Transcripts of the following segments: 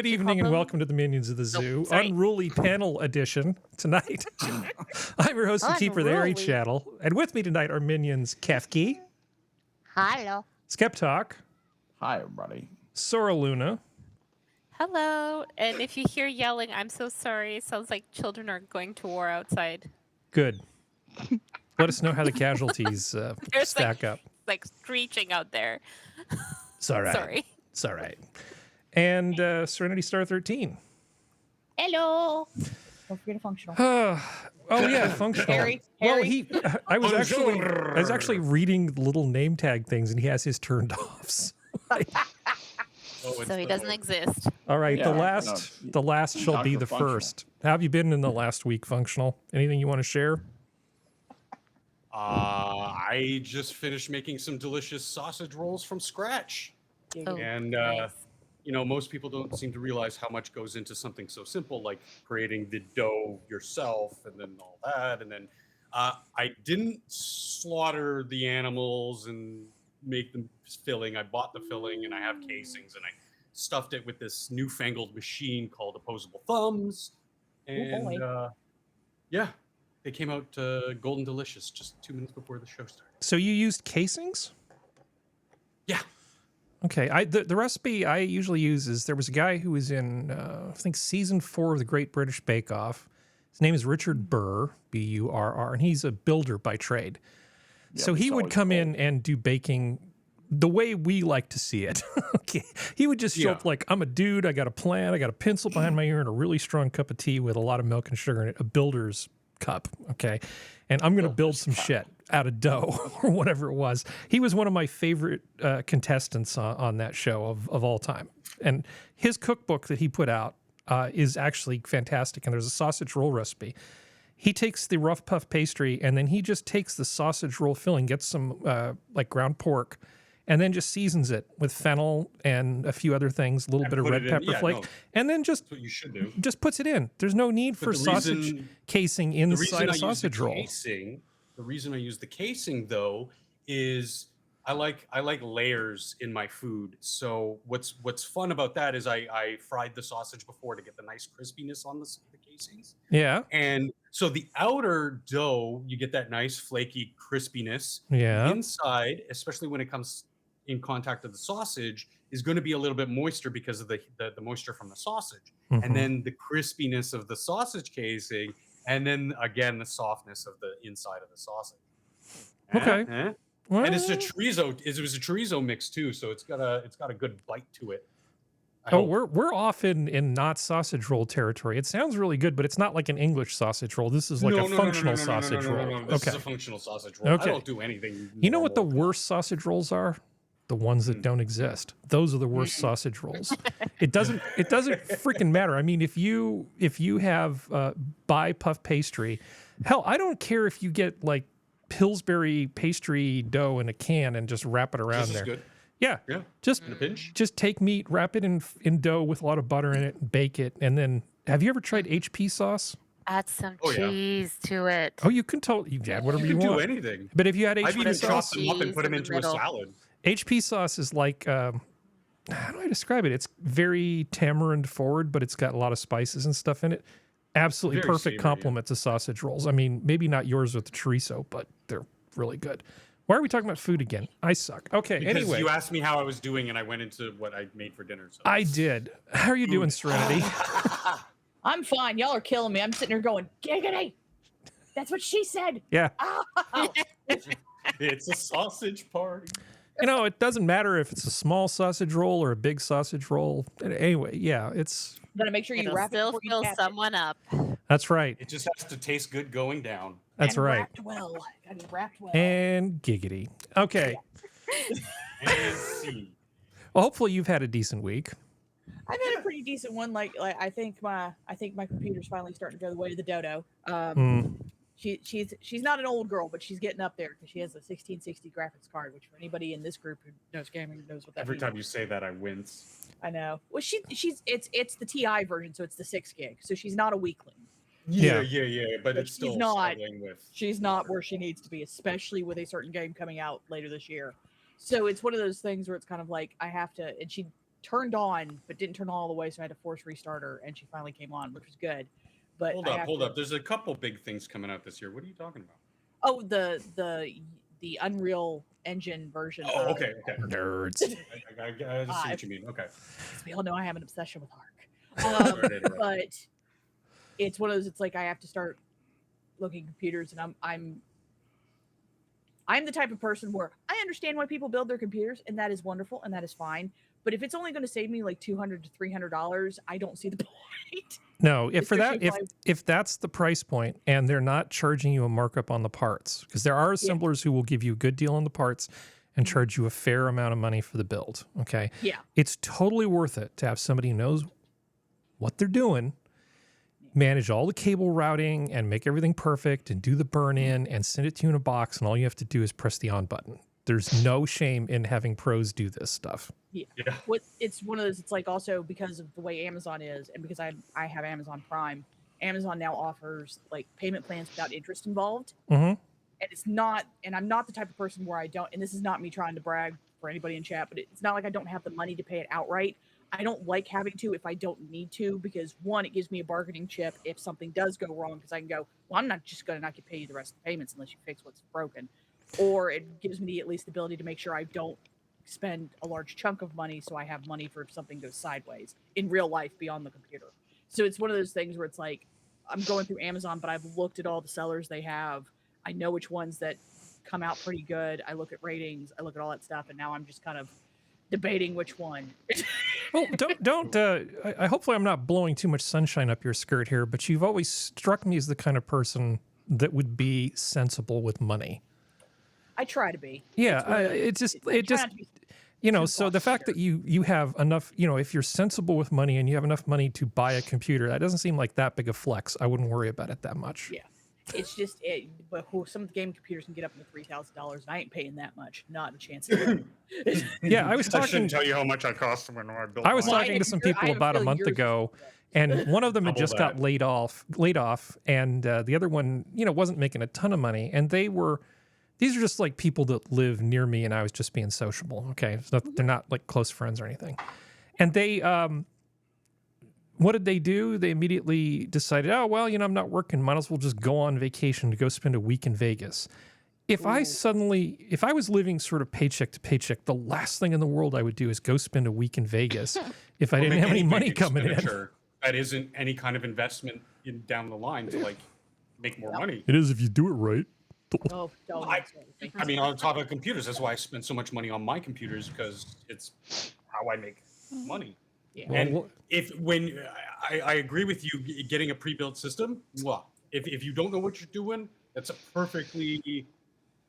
Good evening and welcome to the Minions of the Zoo, Unruly Panel Edition tonight. I'm your host and keeper, the Airy Chattel, and with me tonight are Minions Kefki. Hello. SkepTok. Hi, everybody. Sora Luna. Hello. And if you hear yelling, I'm so sorry. It sounds like children are going to war outside. Good. Let us know how the casualties stack up. Like screeching out there. It's all right. Sorry. It's all right. And Serenity Star 13. Hello. Don't forget a functional. Oh yeah, functional. Harry? Well, I was actually reading the little name tag things, and he has his turned off. So he doesn't exist. All right, the last shall be the first. How have you been in the last week, functional? Anything you want to share? I just finished making some delicious sausage rolls from scratch. Oh, and nice. You know, most people don't seem to realize how much goes into something so simple like creating the dough yourself and then all that. And then I didn't slaughter the animals and make them filling. I bought the filling and I have casings and I stuffed it with this newfangled machine called opposable thumbs. And yeah, they came out golden delicious just 2 minutes before the show started. So you used casings? Yeah. Okay, the recipe I usually use is there was a guy who was in, I think, season 4 of the Great British Bake Off. His name is Richard Burr, B-U-R-R, and he's a builder by trade. Yeah, so he would come in and do baking the way we like to see it. Okay, he would just show up like, I'm a dude, I got a plan, I got a pencil behind my ear and a really strong cup of tea with a lot of milk and sugar in it, a builder's cup, okay? And I'm going to build some shit out of dough or whatever it was. He was one of my favorite contestants on that show of all time. And his cookbook that he put out is actually fantastic. And there's a sausage roll recipe. He takes the rough puff pastry and then he just takes the sausage roll filling, gets some like ground pork, and then just seasons it with fennel and a few other things, a little bit of red pepper flake, and then just that's what you should do. Just puts it in. There's no need for sausage casing inside a sausage roll. The reason I use the casing though is I like layers in my food. So what's fun about that is I fried the sausage before to get the nice crispiness on the casings. Yeah. And so the outer dough, you get that nice flaky crispiness. Yeah. Inside, especially when it comes in contact with the sausage, is going to be a little bit moister because of the moisture from the sausage. Mm-hmm. And then the crispiness of the sausage casing, and then again the softness of the inside of the sausage. Okay. Well, and it's a chorizo. It was a chorizo mix too, so it's got a good bite to it. We're off in not sausage roll territory. It sounds really good, but it's not like an English sausage roll. This is like a functional sausage roll. This is a functional sausage roll. Okay. I don't do anything. You know what the worst sausage rolls are? The ones that don't exist. Those are the worst sausage rolls. It doesn't freaking matter. I mean, if you have buy puff pastry, hell, I don't care if you get like Pillsbury pastry dough in a can and just wrap it around there. Good. Yeah. Just in a pinch. Just take meat, wrap it in dough with a lot of butter in it, and bake it. And then, have you ever tried HP sauce? Add some cheese to it. Oh, you can you add whatever you want. You can do anything. But if you had HP I've even sauce, chopped them up and put them into a salad. HP sauce is like, how do I describe it? It's very tamarind forward, but it's got a lot of spices and stuff in it. Absolutely Very perfect savory, complement to sausage rolls. I mean, maybe not yours with the chorizo, but they're really good. Why are we talking about food again? I suck. Okay, because anyway. You asked me how I was doing, and I went into what I made for dinner. So. I did. How are you doing, Serenity? I'm fine. Y'all are killing me. I'm sitting here going, giggity. That's what she said. Yeah. It's a sausage party. You know, it doesn't matter if it's a small sausage roll or a big sausage roll. Anyway, yeah, it's... Gotta make sure you wrap it still before you fill catch someone up. That's right. It just has to taste good going down. That's and right. Wrapped well. Gotta be wrapped well. And giggity. Okay. And see. Well, hopefully you've had a decent week. I've had a pretty decent one. Like I think my computer's finally starting to go the way of the dodo. She's not an old girl, but she's getting up there because she has a 1660 graphics card, which for anybody in this group who knows gaming knows what that Every means. time you say that, I wince. I know. Well, it's the TI version, so it's the 6 gig. So she's not a weakling. Yeah. But it's still struggling with. She's not where she needs to be, especially with a certain game coming out later this year. So it's one of those things where it's kind of like I have to, and turned on, but didn't turn on all the way, so I had to force restart her, and she finally came on, which was good. But Hold up. There's a couple big things coming out this year. What are you talking about? Oh, the Unreal Engine version. Oh, okay. Nerds. I just see what you mean. Okay. We all know I have an obsession with Arc. Sorry to interrupt. But it's one of those. It's like I have to start looking at computers, and I'm the type of person where I understand why people build their computers, and that is wonderful, and that is fine. But if it's only going to save me like $200 to $300, I don't see the point. No, if Especially if that's the price point and they're not charging you a markup on the parts, because there are assemblers who will give you a good deal on the parts and charge you a fair amount of money for the build. Okay. Yeah. It's totally worth it to have somebody who knows what they're doing, manage all the cable routing and make everything perfect and do the burn in and send it to you in a box. And all you have to do is press the on button. There's no shame in having pros do this stuff. Yeah. It's one of those, it's like also because of the way Amazon is, and because I have Amazon Prime, Amazon now offers like payment plans without interest involved. Mm-hmm. And it's not, and I'm not the type of person where I don't, and this is not me trying to brag for anybody in chat, but it's not like I don't have the money to pay it outright. I don't like having to if I don't need to, because one, it gives me a bargaining chip if something does go wrong, because I can go, well, I'm not just going to not pay you the rest of the payments unless you fix what's broken. Or it gives me at least the ability to make sure I don't spend a large chunk of money, so I have money for if something goes sideways in real life beyond the computer. So it's one of those things where it's like, I'm going through Amazon, but I've looked at all the sellers they have. I know which ones that come out pretty good. I look at ratings, I look at all that stuff, and now I'm just kind of debating which one. Well, don't. I hopefully I'm not blowing too much sunshine up your skirt here, but you've always struck me as the kind of person that would be sensible with money. I try to be. Yeah, it just you know. So the fact that you have enough, you know, if you're sensible with money and you have enough money to buy a computer, that doesn't seem like that big a flex. I wouldn't worry about it that much. Yeah. It's just, but some game computers can get up to $3,000, and I ain't paying that much. Not a chance. Yeah, I was I talking. shouldn't tell you how much I cost when I built. I was mine. talking to some people about a month ago, and one of them had Double just got that. laid off, and the other one, you know, wasn't making a ton of money, and they were. These are just like people that live near me, and I was just being sociable. Okay, they're not like close friends or anything, and they. What did they do? They immediately decided, oh, well, you know, I'm not working. Might as well just go on vacation to go spend a week in Vegas. If I was living sort of paycheck to paycheck, the last thing in the world I would do is go spend a week in Vegas if I didn't have any money coming in. That isn't any kind of investment down the line to like make more money. It is if you do it right. Oh, don't. I mean, on top of computers, that's why I spend so much money on my computers, because it's how I make money. Yeah. And I agree with you, getting a pre-built system. Well, if you don't know what you're doing, that's a perfectly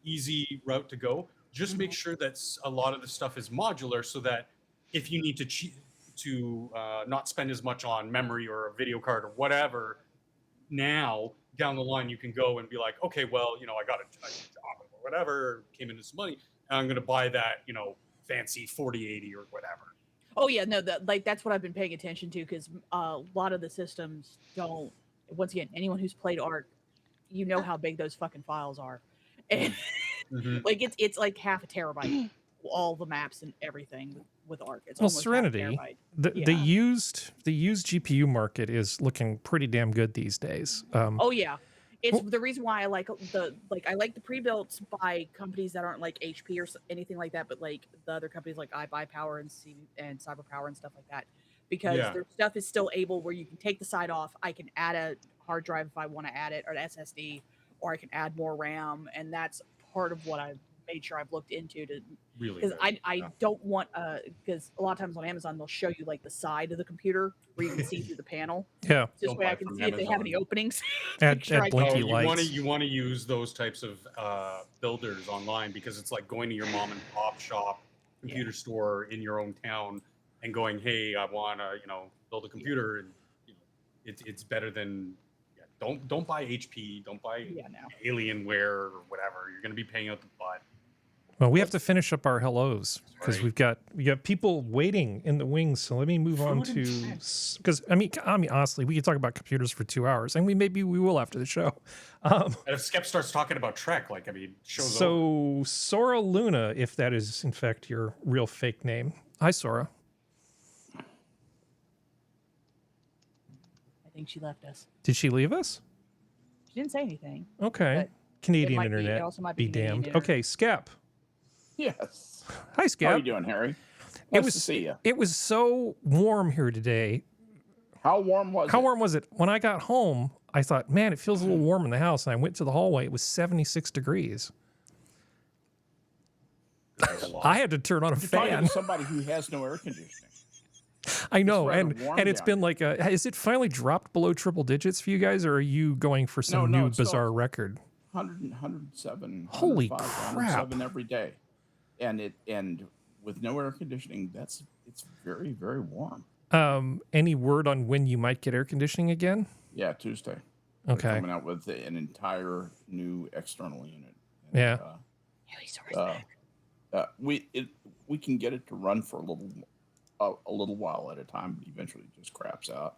easy route to go. Just make sure that a lot of the stuff is modular, so that if you need to not spend as much on memory or a video card or whatever, now down the line you can go and be like, okay, well, you know, I got a job or whatever, came in this money, and I'm going to buy that, you know, fancy 4080 or whatever. Oh yeah, no, that's what I've been paying attention to, because a lot of the systems don't. Once again, anyone who's played Arc, you know how big those fucking files are, and like it's like half a terabyte, all the maps and everything with Arc. It's almost Serenity, the used GPU market is looking pretty damn good these days. Oh yeah. It's the reason why I like the pre-built by companies that aren't like HP or anything like that, but like the other companies like iBuyPower and CyberPower and stuff like that, because their stuff is still able where you can take the side off. I can add a hard drive if I want to add it, or an SSD, or I can add more RAM, and that's part of what I've made sure I've looked into to really, because I don't want because a lot of times on Amazon they'll show you like the side of the computer where you can see through the panel. Yeah, this way I can see if they have any openings. Add blinky lights. You want to use those types of builders online, because it's like going to your mom and pop shop computer store in your own town and going, hey, I want to build a computer, and you know, it's better than. Don't buy HP. Don't buy Alienware or whatever. You're going to be paying out the butt. Well, we have to finish up our hellos because we got people waiting in the wings. So let me move on to, because I mean honestly, we could talk about computers for 2 hours, and maybe we will after the show. And if Skep starts talking about Trek, show's over. Sora Luna, if that is in fact your real fake name. Hi, Sora. think she left us. Did she leave us? She didn't say anything. Okay. But Canadian might be- it internet. also might be be Canadian damned. internet. Okay, Skep. Yes. Hi, How are Skep. you doing, Harry? It Nice was to see you. It was so warm here today. How warm was How it? warm was it? When I got home, I thought, man, it feels a little warm in the house. And I went to the hallway. It was 76 degrees. That's a lot. I had to turn on a You're talking fan. to somebody who has no air conditioning. I know, rather and warm it's down been like is it finally dropped below triple digits for you guys, or are you going for some No, new it's still- bizarre record? 107. Holy 105, crap. 107 every day. And with no air conditioning, it's very, very warm. Any word on when you might get air conditioning again? Yeah, Tuesday. They're Okay. coming out with an entire new external unit. Yeah. Harry Sora's back. We can get it to run for a little while at a time, but eventually it just craps out.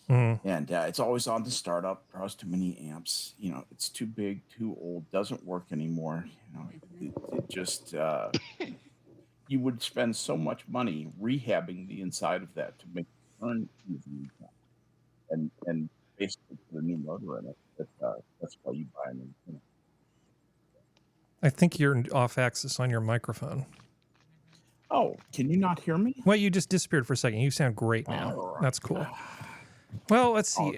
Mhm. And it's always on the startup, draws too many amps. You know, it's too big, too old, doesn't work anymore. You know, it just you would spend so much money rehabbing the inside of that to make it turn easy, and basically put a new motor in it. That's why you buy a new unit. I think you're off axis on your microphone. Oh, can you not hear me? Well, you just disappeared for a second. You sound great now. Oh. That's cool. Well, let's see.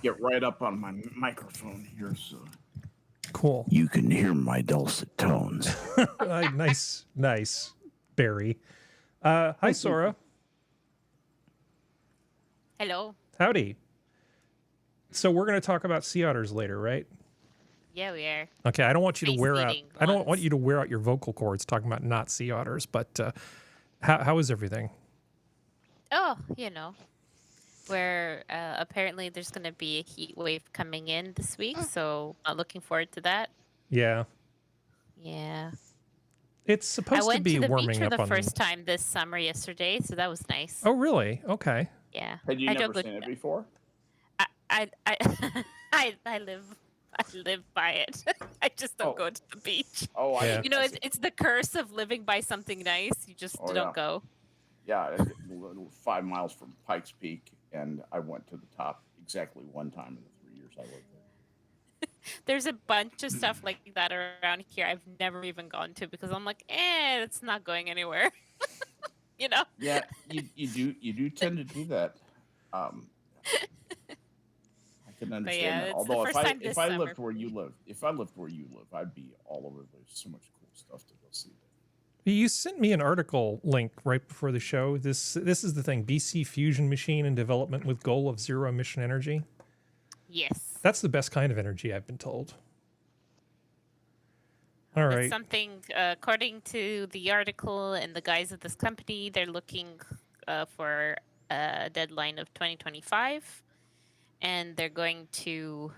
Get right up on my microphone here so Cool. you can hear my dulcet tones. Nice, Barry. Hi, Sora. Hello. Howdy. So we're going to talk about sea otters later, right? Yeah, we are. Okay, I don't want you to wear out. Face-eating I don't want ones. you to wear out your vocal cords talking about not sea otters. But how is everything? Oh, where apparently there's going to be a heat wave coming in this week, so I'm looking forward to that. Yeah, Yeah. it's I supposed to went be to the warming beach for up the on. first time this summer yesterday, so that was nice. Oh, really? Okay. Yeah. Had you I never don't seen look- it before? I I live by it. I just don't Oh. go to the beach. Oh, Yeah. You know, it's the curse of living by something nice. You just Oh, don't yeah. go. Yeah, it's 5 miles from Pikes Peak, and I went to the top exactly one time in the 3 years I lived there. There's a bunch of stuff like that around here I've never even gone to because I'm like, it's not going anywhere. You know? Yeah, you do tend to do that. I can understand yeah, that. it's the Although first time this if I summer lived for where you me. live, I'd be all over. There's so much cool stuff to go see there. You sent me an article link right before the show. This is the thing: BC fusion machine in development with goal of zero emission energy. Yes. That's the best kind of energy, I've been told. All It's right. something, according to the article and the guys at this company, they're looking for a deadline of 2025. And they're going to.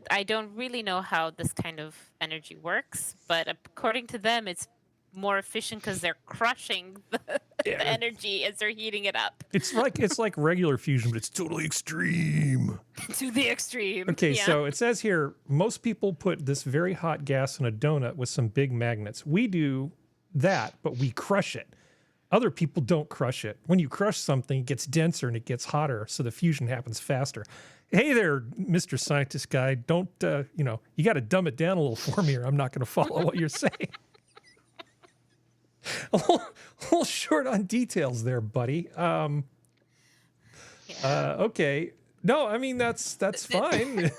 I don't really know how this kind of energy works, but according to them, it's more efficient because they're crushing the energy as they're heating it up It's like regular fusion, but it's totally extreme. to the extreme. Okay, Yeah. so it says here most people put this very hot gas in a donut with some big magnets. We do that, but we crush it. Other people don't crush it. When you crush something, it gets denser and it gets hotter, so the fusion happens faster. Hey there, Mr. Scientist guy. Don't you got to dumb it down a little for me, or I'm not going to follow what you're saying. a little short on details there, buddy. Okay. No, I mean that's fine.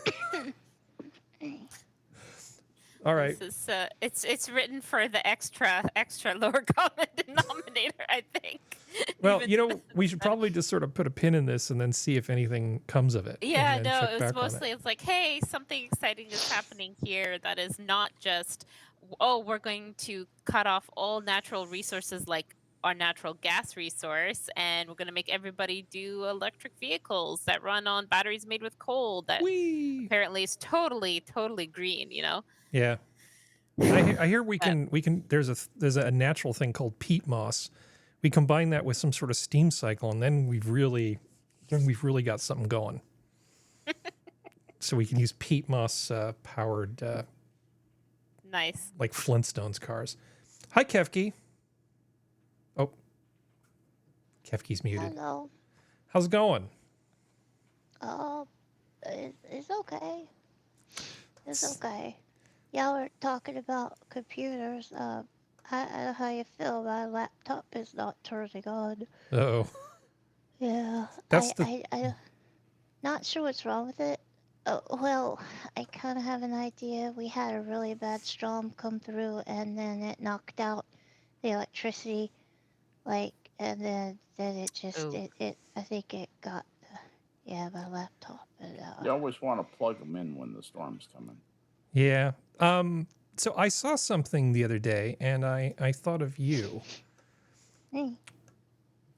All right. This is, it's written for the extra lower common denominator, I think. Well, Even- we should probably just sort of put a pin in this and then see if anything comes of it. Yeah, and then no, check it was back on mostly it's like, hey, something exciting is happening here that is not just, oh, we're going to cut off all natural resources like our natural gas resource, and we're going to make everybody do electric vehicles that run on batteries made with coal that Whee! apparently is totally green, Yeah. I hear we can there's a natural thing called peat moss. We combine that with some sort of steam cycle, and then we've really got something going. So we can use peat moss powered Nice. like Flintstones cars. Hi, Kefki. Oh, Kefki's muted. Hello. How's it going? Oh, it's okay. It's okay. Y'all were talking about computers. I don't know how you feel. My laptop is not turning on. Oh, Yeah, that's the. I not sure what's wrong with it. Well, I kind of have an idea. We had a really bad storm come through, and then it knocked out the electricity, and then it just Ooh. I think it got yeah, my laptop. You always want to plug them in when the storm's coming. Yeah. So I saw something the other day, and I thought of you. Hey.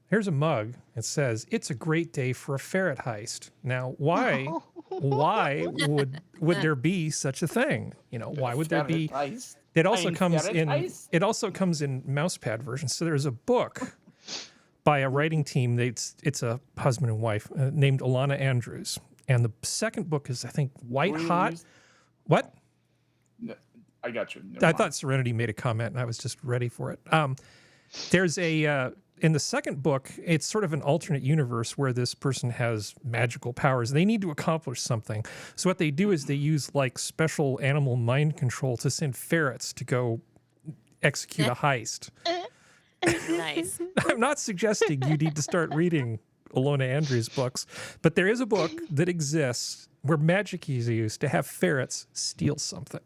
Here's a mug. It says, "It's a great day for a ferret heist." Now, why would there be such a thing? You know, why would there be? Heist? It also comes ferret in. heist? It also comes in mousepad version. So there's a book by a writing team. It's a husband and wife named Alana Andrews, and the second book is, I think, White Really? Hot. What? No, I got you. Never I mind. thought Serenity made a comment, and I was just ready for it. There's a in the second book, it's sort of an alternate universe where this person has magical powers. They need to accomplish something. So what they do is they use like special animal mind control to send ferrets to go execute a heist. Nice. I'm not suggesting you need to start reading Alona Andrews books, but there is a book that exists where magic is used to have ferrets steal something.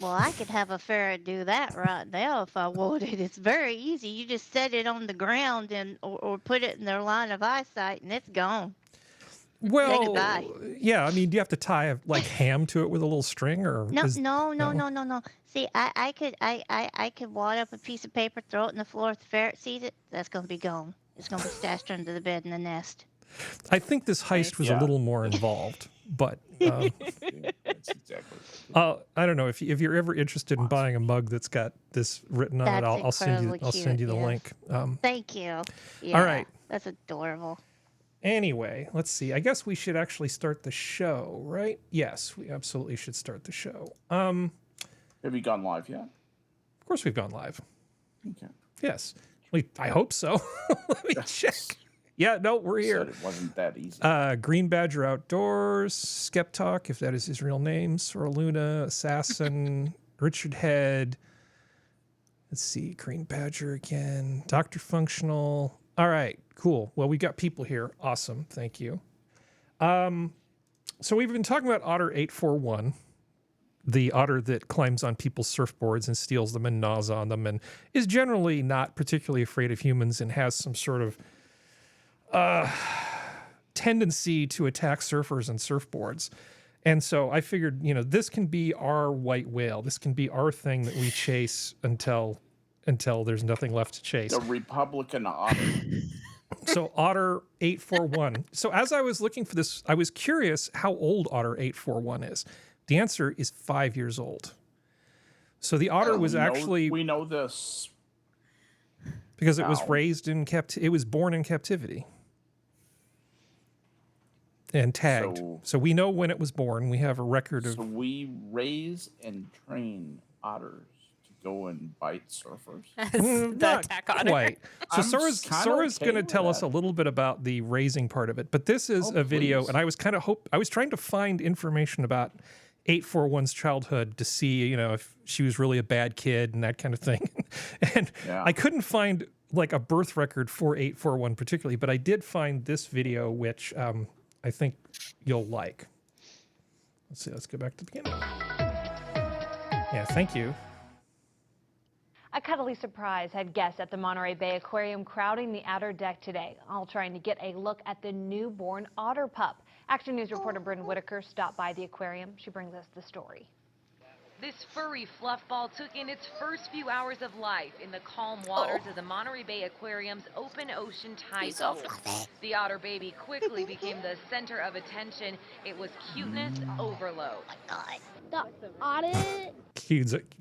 Well, I could have a ferret do that right now if I wanted. It's very easy. You just set it on the ground or put it in their line of eyesight, and it's gone. Well, goodbye. yeah, I mean, do you have to tie a like ham to it with a little string, or No, is- no. See, I could wad up a piece of paper, throw it in the floor. If the ferret sees it, that's gonna be gone. It's gonna be stashed under the bed in the nest. I think this heist was a Yeah. little more involved, but Yeah, that's exactly what I don't know if you're ever interested in buying a mug that's got this written on it. That's I'll send you incredibly the cute, link. Thank you. Yeah, right. That's adorable. Anyway, let's see. I guess we should actually start the show, right? Yes, we absolutely should start the show. Have you gone live yet? Of course we've gone live. Okay. Yes, I hope so. Let me check. Yeah, no, we're here. Said it wasn't that easy. Green Badger Outdoors, SkepTok, if that is his real name, Sora Luna, Assassin, Richard Head. Let's see, Green Badger again, Dr. Functional. All right, cool. Well, we got people here. Awesome. Thank you. So we've been talking about Otter 841, the otter that climbs on people's surfboards and steals them and gnaws on them and is generally not particularly afraid of humans and has some sort of tendency to attack surfers and surfboards. And so I figured, this can be our white whale. This can be our thing that we chase until there's nothing left to chase. The Republican otter. So Otter 841. So as I was looking for this, I was curious how old Otter 841 is. The answer is 5 years old. So the otter was actually we know this because it was now. raised in it was born in captivity and tagged. So we know when it was born. We have a record of So we raise and train otters to go and bite surfers. the not attack otter. quite. So I'm Sora's kinda okay going to with tell us that. a little bit about the raising part of it. But this is Oh, a video, please. and I was I was trying to find information about 841's childhood to see, if she was really a bad kid and that kind of thing. And Yeah. I couldn't find like a birth record for 841 particularly, but I did find this video, which I think you'll like. Let's see. Let's go back to the beginning. Yeah, thank you. A cuddly surprise had guests at the Monterey Bay Aquarium crowding the outer deck today, all trying to get a look at the newborn otter pup. Action News reporter Bryn Whitaker stopped by the aquarium. She brings us the story. This furry fluffball took in its first few hours of life in the calm waters of the Monterey Bay Aquarium's open ocean tide so pool. fluffy. The otter baby quickly became the center of attention. It was cuteness overload.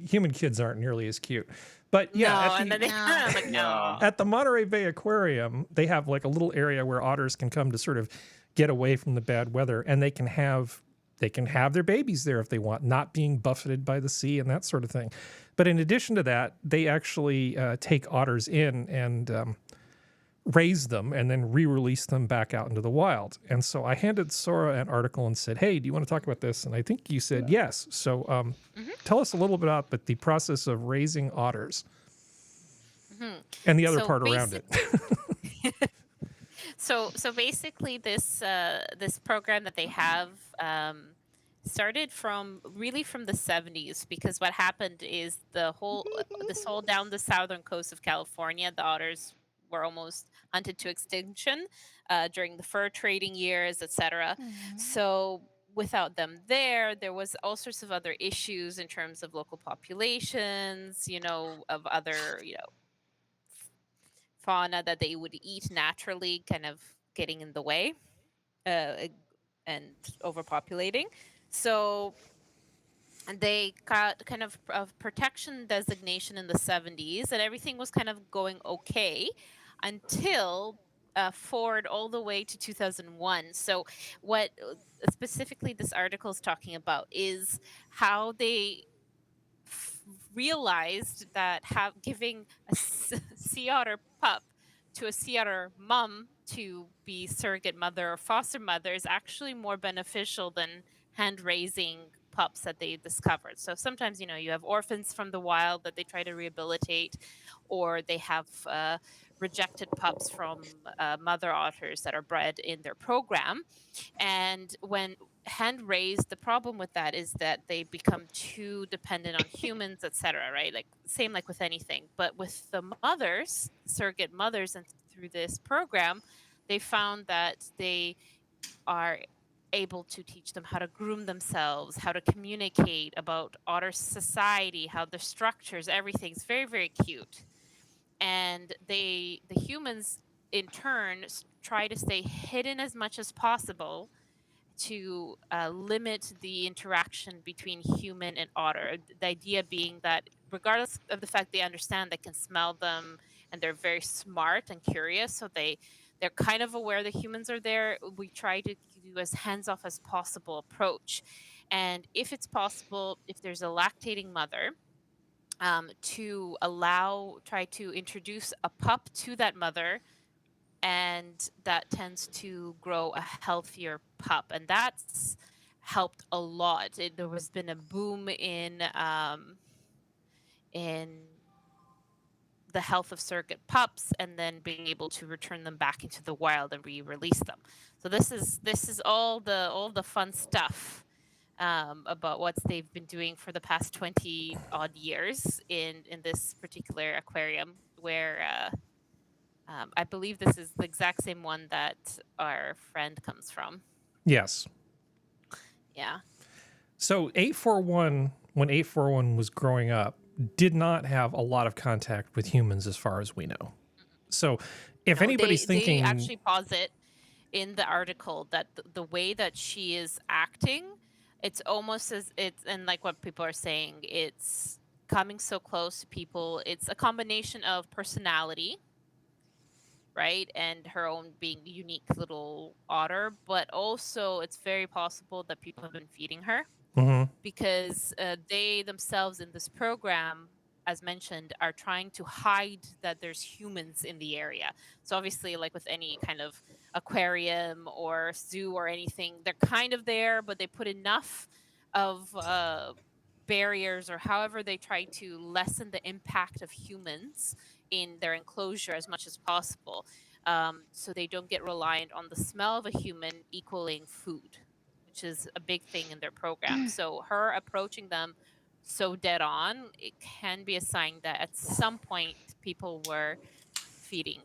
Human kids aren't nearly as cute. But yeah, no, at and the- then they kind of like, no. at the Monterey Bay Aquarium, they have like a little area where otters can come to sort of get away from the bad weather, and they can have their babies there if they want, not being buffeted by the sea and that sort of thing. But in addition to that, they actually take otters in and raise them and then re-release them back out into the wild. And so I handed Sora an article and said, hey, do you want to talk about this? And I think you said yes. So tell us a little bit about the process of raising otters and the other So part around it. So basically, this this program that they have started from the 70s, because what happened is this whole down the southern coast of California, the otters were almost hunted to extinction during the fur trading years, etc. So without them there was all sorts of other issues in terms of local populations, of other, fauna that they would eat naturally, kind of getting in the way and overpopulating. So they got kind of protection designation in the 70s, and everything was kind of going okay until forward all the way to 2001. So what specifically this article is talking about is how they realized that giving a sea otter pup to a sea otter mom to be surrogate mother or foster mother is actually more beneficial than hand raising pups that they discovered. So sometimes, you have orphans from the wild that they try to rehabilitate, or they have rejected pups from mother otters that are bred in their program. And when hand raised, the problem with that is that they become too dependent on humans, etc., right? Like same like with anything. But with the mothers, surrogate mothers, and through this program, they found that they are able to teach them how to groom themselves, how to communicate about otter society, how the structures, everything's very, very cute. And the humans in turn try to stay hidden as much as possible to limit the interaction between human and otter. The idea being that regardless of the fact they understand, they can smell them, and they're very smart and curious, so they're kind of aware that humans are there. We try to do as hands-off as possible approach. And if it's possible, if there's a lactating mother, try to introduce a pup to that mother, and that tends to grow a healthier pup, and that's helped a lot. There has been a boom in the health of surrogate pups, and then being able to return them back into the wild and re-release them. So this is all the fun stuff about what they've been doing for the past 20 odd years in this particular aquarium, where I believe this is the exact same one that our friend comes from. Yes. Yeah. So 841, when 841 was growing up, did not have a lot of contact with humans as far as we know. So if anybody's thinking... They actually posit in the article that the way that she is acting, it's almost as and like what people are saying, it's coming so close to people. It's a combination of personality, right, and her own being unique little otter, but also it's very possible that people have been feeding her, because they themselves in this program, as mentioned, are trying to hide that there's humans in the area. So obviously, like with any kind of aquarium or zoo or anything, they're kind of there, but they put enough of barriers, or however they try to lessen the impact of humans in their enclosure as much as possible, so they don't get reliant on the smell of a human equaling food, which is a big thing in their program. So her approaching them so dead on, it can be a sign that at some point people were feeding,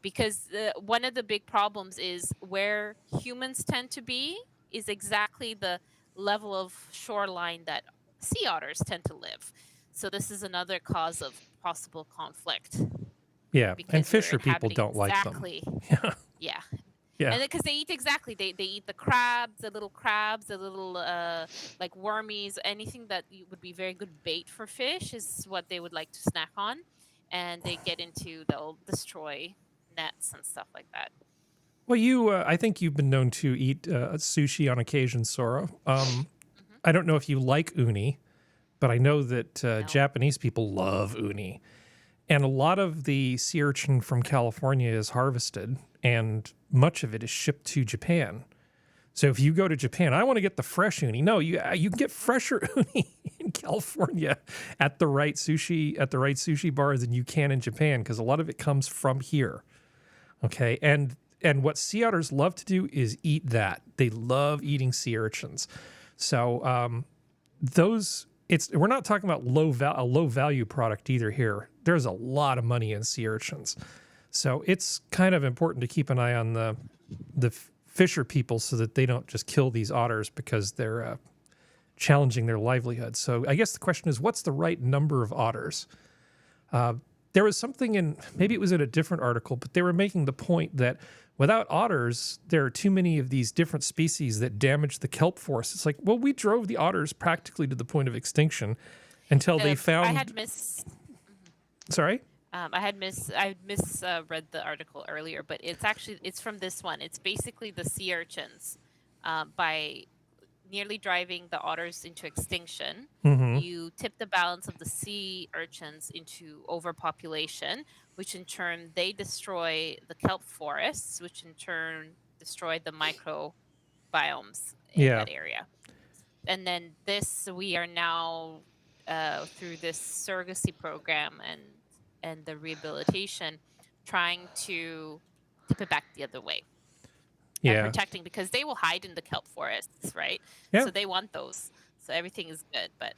because one of the big problems is where humans tend to be is exactly the level of shoreline that sea otters tend to live. So this is another cause of possible conflict. Yeah, and because they're fisher people inhabiting don't like them. exactly. Yeah. Yeah. Yeah. And because they eat exactly, they eat the crabs, the little like wormies, anything that would be very good bait for fish is what they would like to snack on, and they'll destroy nets and stuff like that. Well, I think you've been known to eat sushi on occasion, Sora. I don't know if you like uni, but I know that No. Japanese people love uni. And a lot of the sea urchin from California is harvested, and much of it is shipped to Japan. So if you go to Japan, I want to get the fresh uni. No, you can get fresher uni in California at the right sushi bars than you can in Japan, because a lot of it comes from here. Okay, and what sea otters love to do is eat that. They love eating sea urchins. So we're not talking about a low value product either here. There's a lot of money in sea urchins. So it's kind of important to keep an eye on the fisher people so that they don't just kill these otters because they're challenging their livelihood. So I guess the question is, what's the right number of otters? There was something maybe it was in a different article, but they were making the point that without otters, there are too many of these different species that damage the kelp forest. It's like, well, we drove the otters practically to the point of extinction until they found... I had Sorry? I misread the article earlier, but it's from this one. It's basically the sea urchins. By nearly driving the otters into extinction, you tip the balance of the sea urchins into overpopulation, which in turn they destroy the kelp forests, which in turn destroy the microbiomes in that area. And then we are now through this surrogacy program and the rehabilitation, trying to tip it back the other way. And protecting, because they will hide in the kelp forests, right? Yeah. So they want those. So everything is good. But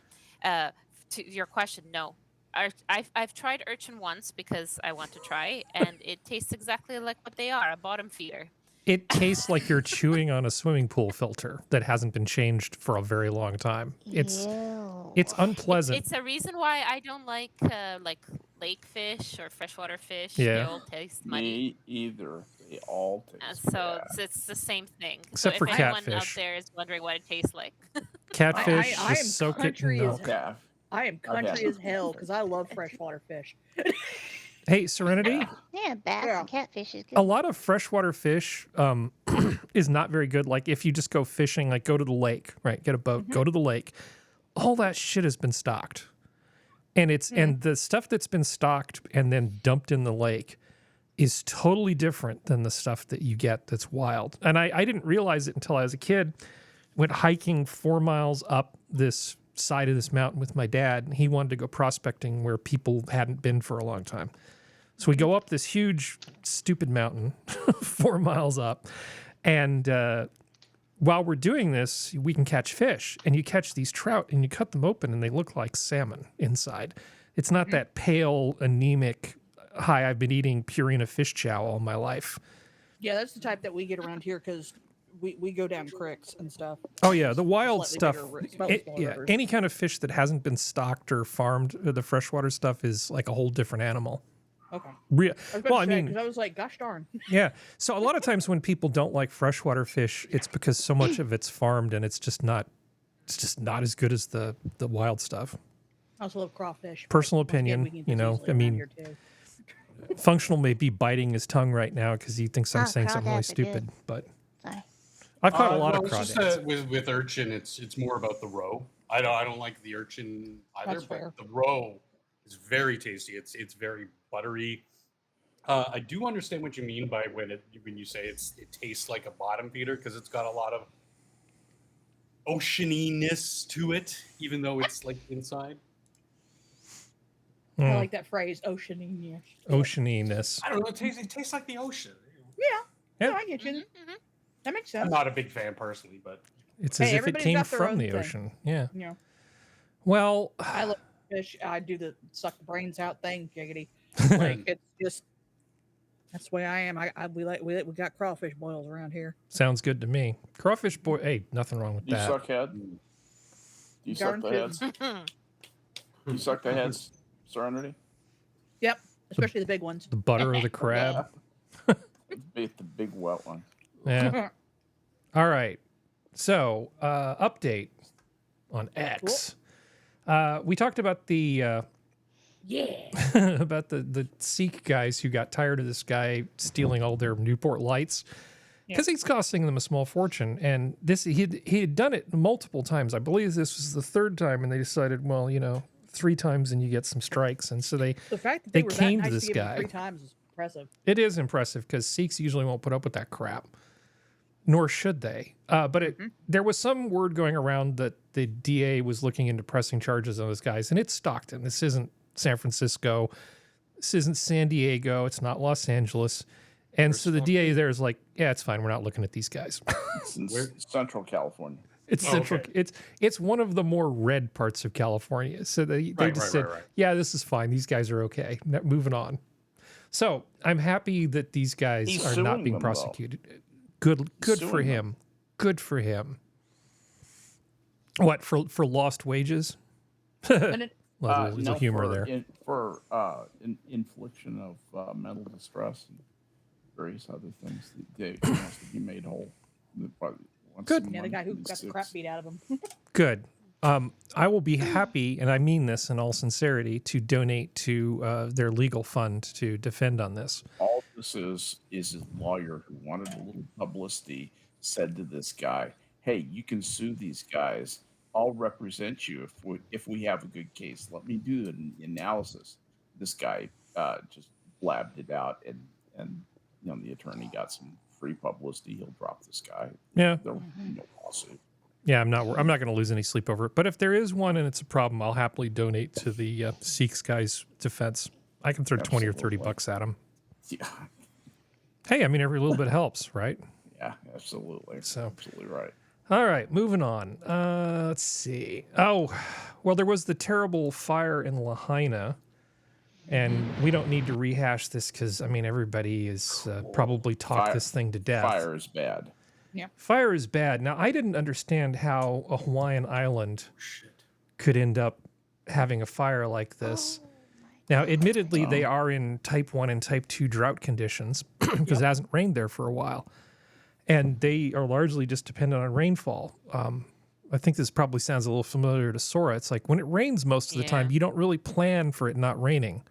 to your question, no. I've tried urchin once because I want to try, and it tastes exactly like what they are, a bottom feeder. It tastes like you're chewing on a swimming pool filter that hasn't been changed for a very long time. It's unpleasant. It's a reason why I don't like lake fish or freshwater fish. Yeah. They all taste muddy. Me either. They all taste So bad. it's the same thing. Except for if anyone out catfish. there is wondering what it tastes like. Catfish, I am just soak it in country as milk. Yeah. I am country as hell because I love freshwater fish. Hey, Serenity, Yeah, bass Yeah. and catfish is good. a lot of freshwater fish is not very good. Like if you just go fishing, like go to the lake, right? Get a boat, go to the lake. All that shit has been stocked. And and the stuff that's been stocked and then dumped in the lake is totally different than the stuff that you get that's wild. And I didn't realize it until I was a kid. Went hiking 4 miles up this side of this mountain with my dad, and he wanted to go prospecting where people hadn't been for a long time. So we go up this huge, stupid mountain, 4 miles up, and while we're doing this, we can catch fish, and you catch these trout, and you cut them open, and they look like salmon inside. It's not that pale, anemic, hi, I've been eating Purina fish chow all my life. Yeah, that's the type that we get around here because we go down creeks and stuff. Oh yeah, the wild Slightly stuff. bigger slightly smaller rivers. Any kind of fish that hasn't been stocked or farmed, the freshwater stuff is like a whole different animal. Okay. Well, I mean, because I was like, gosh darn. yeah. So a lot of times when people don't like freshwater fish, it's because so much of it's farmed and it's just not as good as the wild stuff. I also love crawfish. Personal Once again, opinion, we can you know, easily I around mean, here, too. Functional may be biting his tongue right now because he thinks I'm Oh, saying something really crawdads are good. stupid, but Sorry. I've caught a lot of it's just crawdads. with urchin, it's more about the roe. I don't like the urchin either, That's but fair. the roe is very tasty. It's very buttery. I do understand what you mean by when you say it tastes like a bottom feeder, because it's got a lot of oceaniness to it, even though it's like inside. I Mm, like that phrase, oceaniness. oceaniness. I don't know. It tastes like the ocean. Yeah. Yeah. No, I get you. That makes I'm sense. not a big fan personally, but It's Hey, as if it everybody's came got their from own the thing. ocean. Yeah. You know, Well, I love fish. I do the suck the brains out thing, giggity. Like it's just that's the way I am. We got crawfish boils around here. sounds good to me. Crawfish boy. Hey, nothing wrong with Do you that. suck head? Do you suck the Darn heads? Do you suck the heads, Serenity? Yep, especially the big ones. The butter of the crab. The big wet one. Yeah. All right. So, update on X. We talked about the Yeah. about the Sikh guys who got tired of this guy stealing all their Newport lights because he's costing them a small fortune. And he had done it multiple times. I believe this was the third time, and they decided, well, you know, 3 times and you get some strikes. And so The fact that they they were that caned nice this to give him guy. 3 times is impressive. It is impressive because Sikhs usually won't put up with that crap, nor should they. But there was some word going around that the DA was looking into pressing charges on those guys, and it's Stockton. This isn't San Francisco. This isn't San Diego. It's not Los Angeles. And so the DA there is like, yeah, it's fine. We're not looking at these guys. It's in Central California. It's central. Okay. It's one of the more red parts of California. So they just said, yeah, this is fine. These guys are okay. Moving on. So I'm happy that these guys He's are suing not being them, though. prosecuted. Good for suing him. Good for him. What for lost wages? And it, There's a No, humor for there. For infliction of mental distress and various other things. He wants to be made whole. Good. yeah, the guy who got the crap beat out of him. Good. I will be happy, and I mean this in all sincerity, to donate to their legal fund to defend on this. All this is his lawyer who wanted a little publicity said to this guy, "Hey, you can sue these guys. I'll represent you if we have a good case. Let me do an analysis." This guy just blabbed it out, and the attorney got some free publicity. He'll drop this guy. Yeah. There'll be no lawsuit. Yeah, I'm not going to lose any sleep over it. But if there is one and it's a problem, I'll happily donate to the Sikhs guy's defense. I can throw 20 or 30 bucks at him. Yeah, Hey, I mean, every little bit helps, right? yeah, absolutely. So- Absolutely right. All right, moving on. Let's see. Oh, well, there was the terrible fire in Lahaina, and we don't need to rehash this because, I mean, everybody is probably talked Fire- this thing to death. Fire is bad. Fire is bad. Now, I didn't understand how a Hawaiian island could end up having a fire like this. Now, admittedly, they are in type 1 and type 2 drought conditions because it hasn't rained there for a while. And they are largely just dependent on rainfall. I think this probably sounds a little familiar to Sora. It's like when it rains most of the time, you don't really plan for it not raining.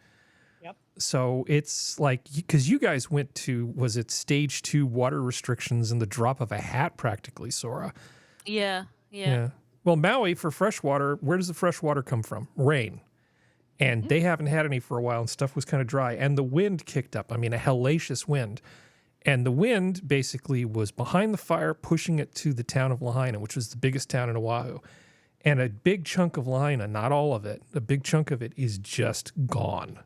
Yep. So it's like, because you guys went to, was it stage 2 water restrictions in the drop of a hat practically, Sora? Yeah. Well, Maui, for freshwater, where does the fresh water come from? Rain. And they haven't had any for a while, and stuff was kind of dry. And the wind kicked up. I mean, a hellacious wind. And the wind basically was behind the fire, pushing it to the town of Lahaina, which was the biggest town in Oahu. And a big chunk of Lahaina, not all of it, a big chunk of it is just gone.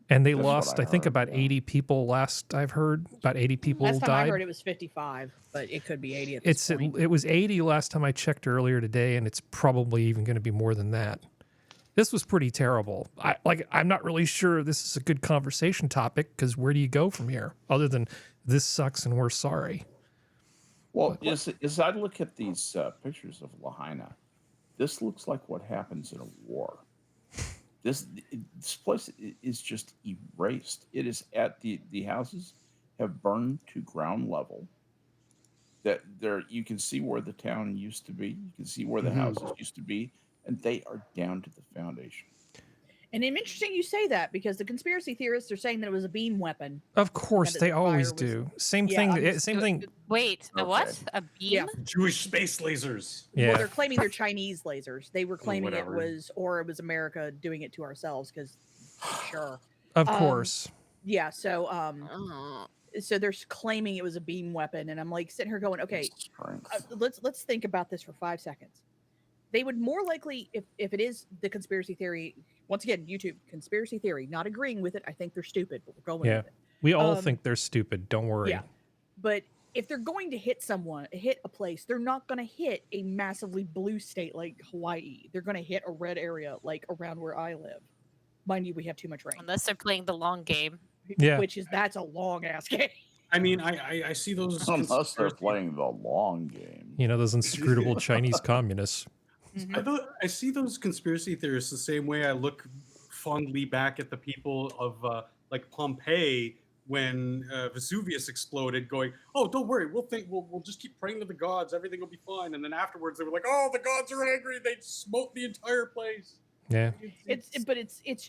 And they That's what lost, I I think, heard, about yeah. 80 people last I've heard. About 80 people Last time died. I heard it was 55, but it could be 80 at this point. It was 80 last time I checked earlier today, and it's probably even going to be more than that. This was pretty terrible. I'm not really sure this is a good conversation topic because where do you go from here other than this sucks and we're sorry? Well, as I look at these pictures of Lahaina, this looks like what happens in a war. This place is just erased. It is at the houses have burned to ground level. That there you can see where the town used to be. You can see where the houses used to be, and they are down to the foundation. And it's interesting you say that because the conspiracy theorists are saying that it was a beam weapon. Of course, that they the always fire was- do. Same Yeah, thing. I'm Same thing. Wait, a what? A beam? Yeah. Jewish space lasers. Yeah. Well, they're claiming they're Chinese lasers. They were claiming it whatever. was, or it was America doing it to ourselves because, sure. Of course. Yeah. So, Oh. so they're claiming it was a beam weapon, and I'm like sitting here going, okay, Strength. let's think about this for 5 seconds. They would more likely, if it is the conspiracy theory, once again, YouTube conspiracy theory, not agreeing with it. I think they're stupid, but we're going Yeah. with it. We all think they're stupid. Don't worry. Yeah. But if they're going to hit a place, they're not going to hit a massively blue state like Hawaii. They're going to hit a red area like around where I live. Mind you, we have too much rain. Unless they're playing the long game. Yeah. That's a long ass game. I mean, I see those. Unless they're conspiracy- playing the long game. You know, those inscrutable Chinese communists. I see those conspiracy theorists the same way I look fondly back at the people of like Pompeii when Vesuvius exploded, going, "Oh, don't worry, we'll just keep praying to the gods, everything will be fine." And then afterwards, they were like, "Oh, the gods are angry, they smote the entire place." Yeah. It's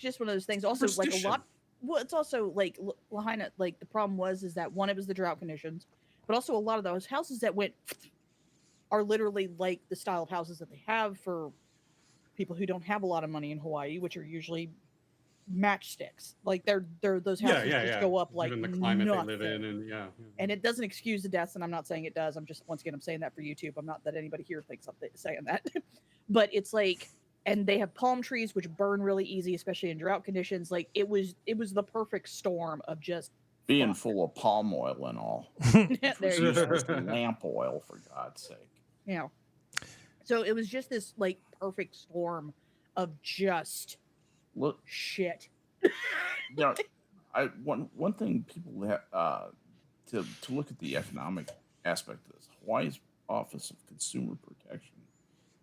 just one of those things. Also, like a Superstition. lot. Well, it's also like Lahaina. Like the problem is that one, it was the drought conditions, but also a lot of those houses that went are literally like the style of houses that they have for people who don't have a lot of money in Hawaii, which are usually matchsticks. Like they're those Yeah, houses yeah, just yeah. go up like Given the climate nothing. they live in, and yeah. And it doesn't excuse the deaths, and I'm not saying it does. I'm just, once again, I'm saying that for YouTube. I'm not that anybody here thinks I'm saying that. But it's like, and they have palm trees which burn really easy, especially in drought conditions. Like it was the perfect storm of just Being fuck. full of palm oil and all. There It was you used go. as lamp oil, for God's sake. You know. So it was just this like perfect storm of just Look, shit. you know, one thing people have to look at the economic aspect of this. Hawaii's Office of Consumer Protection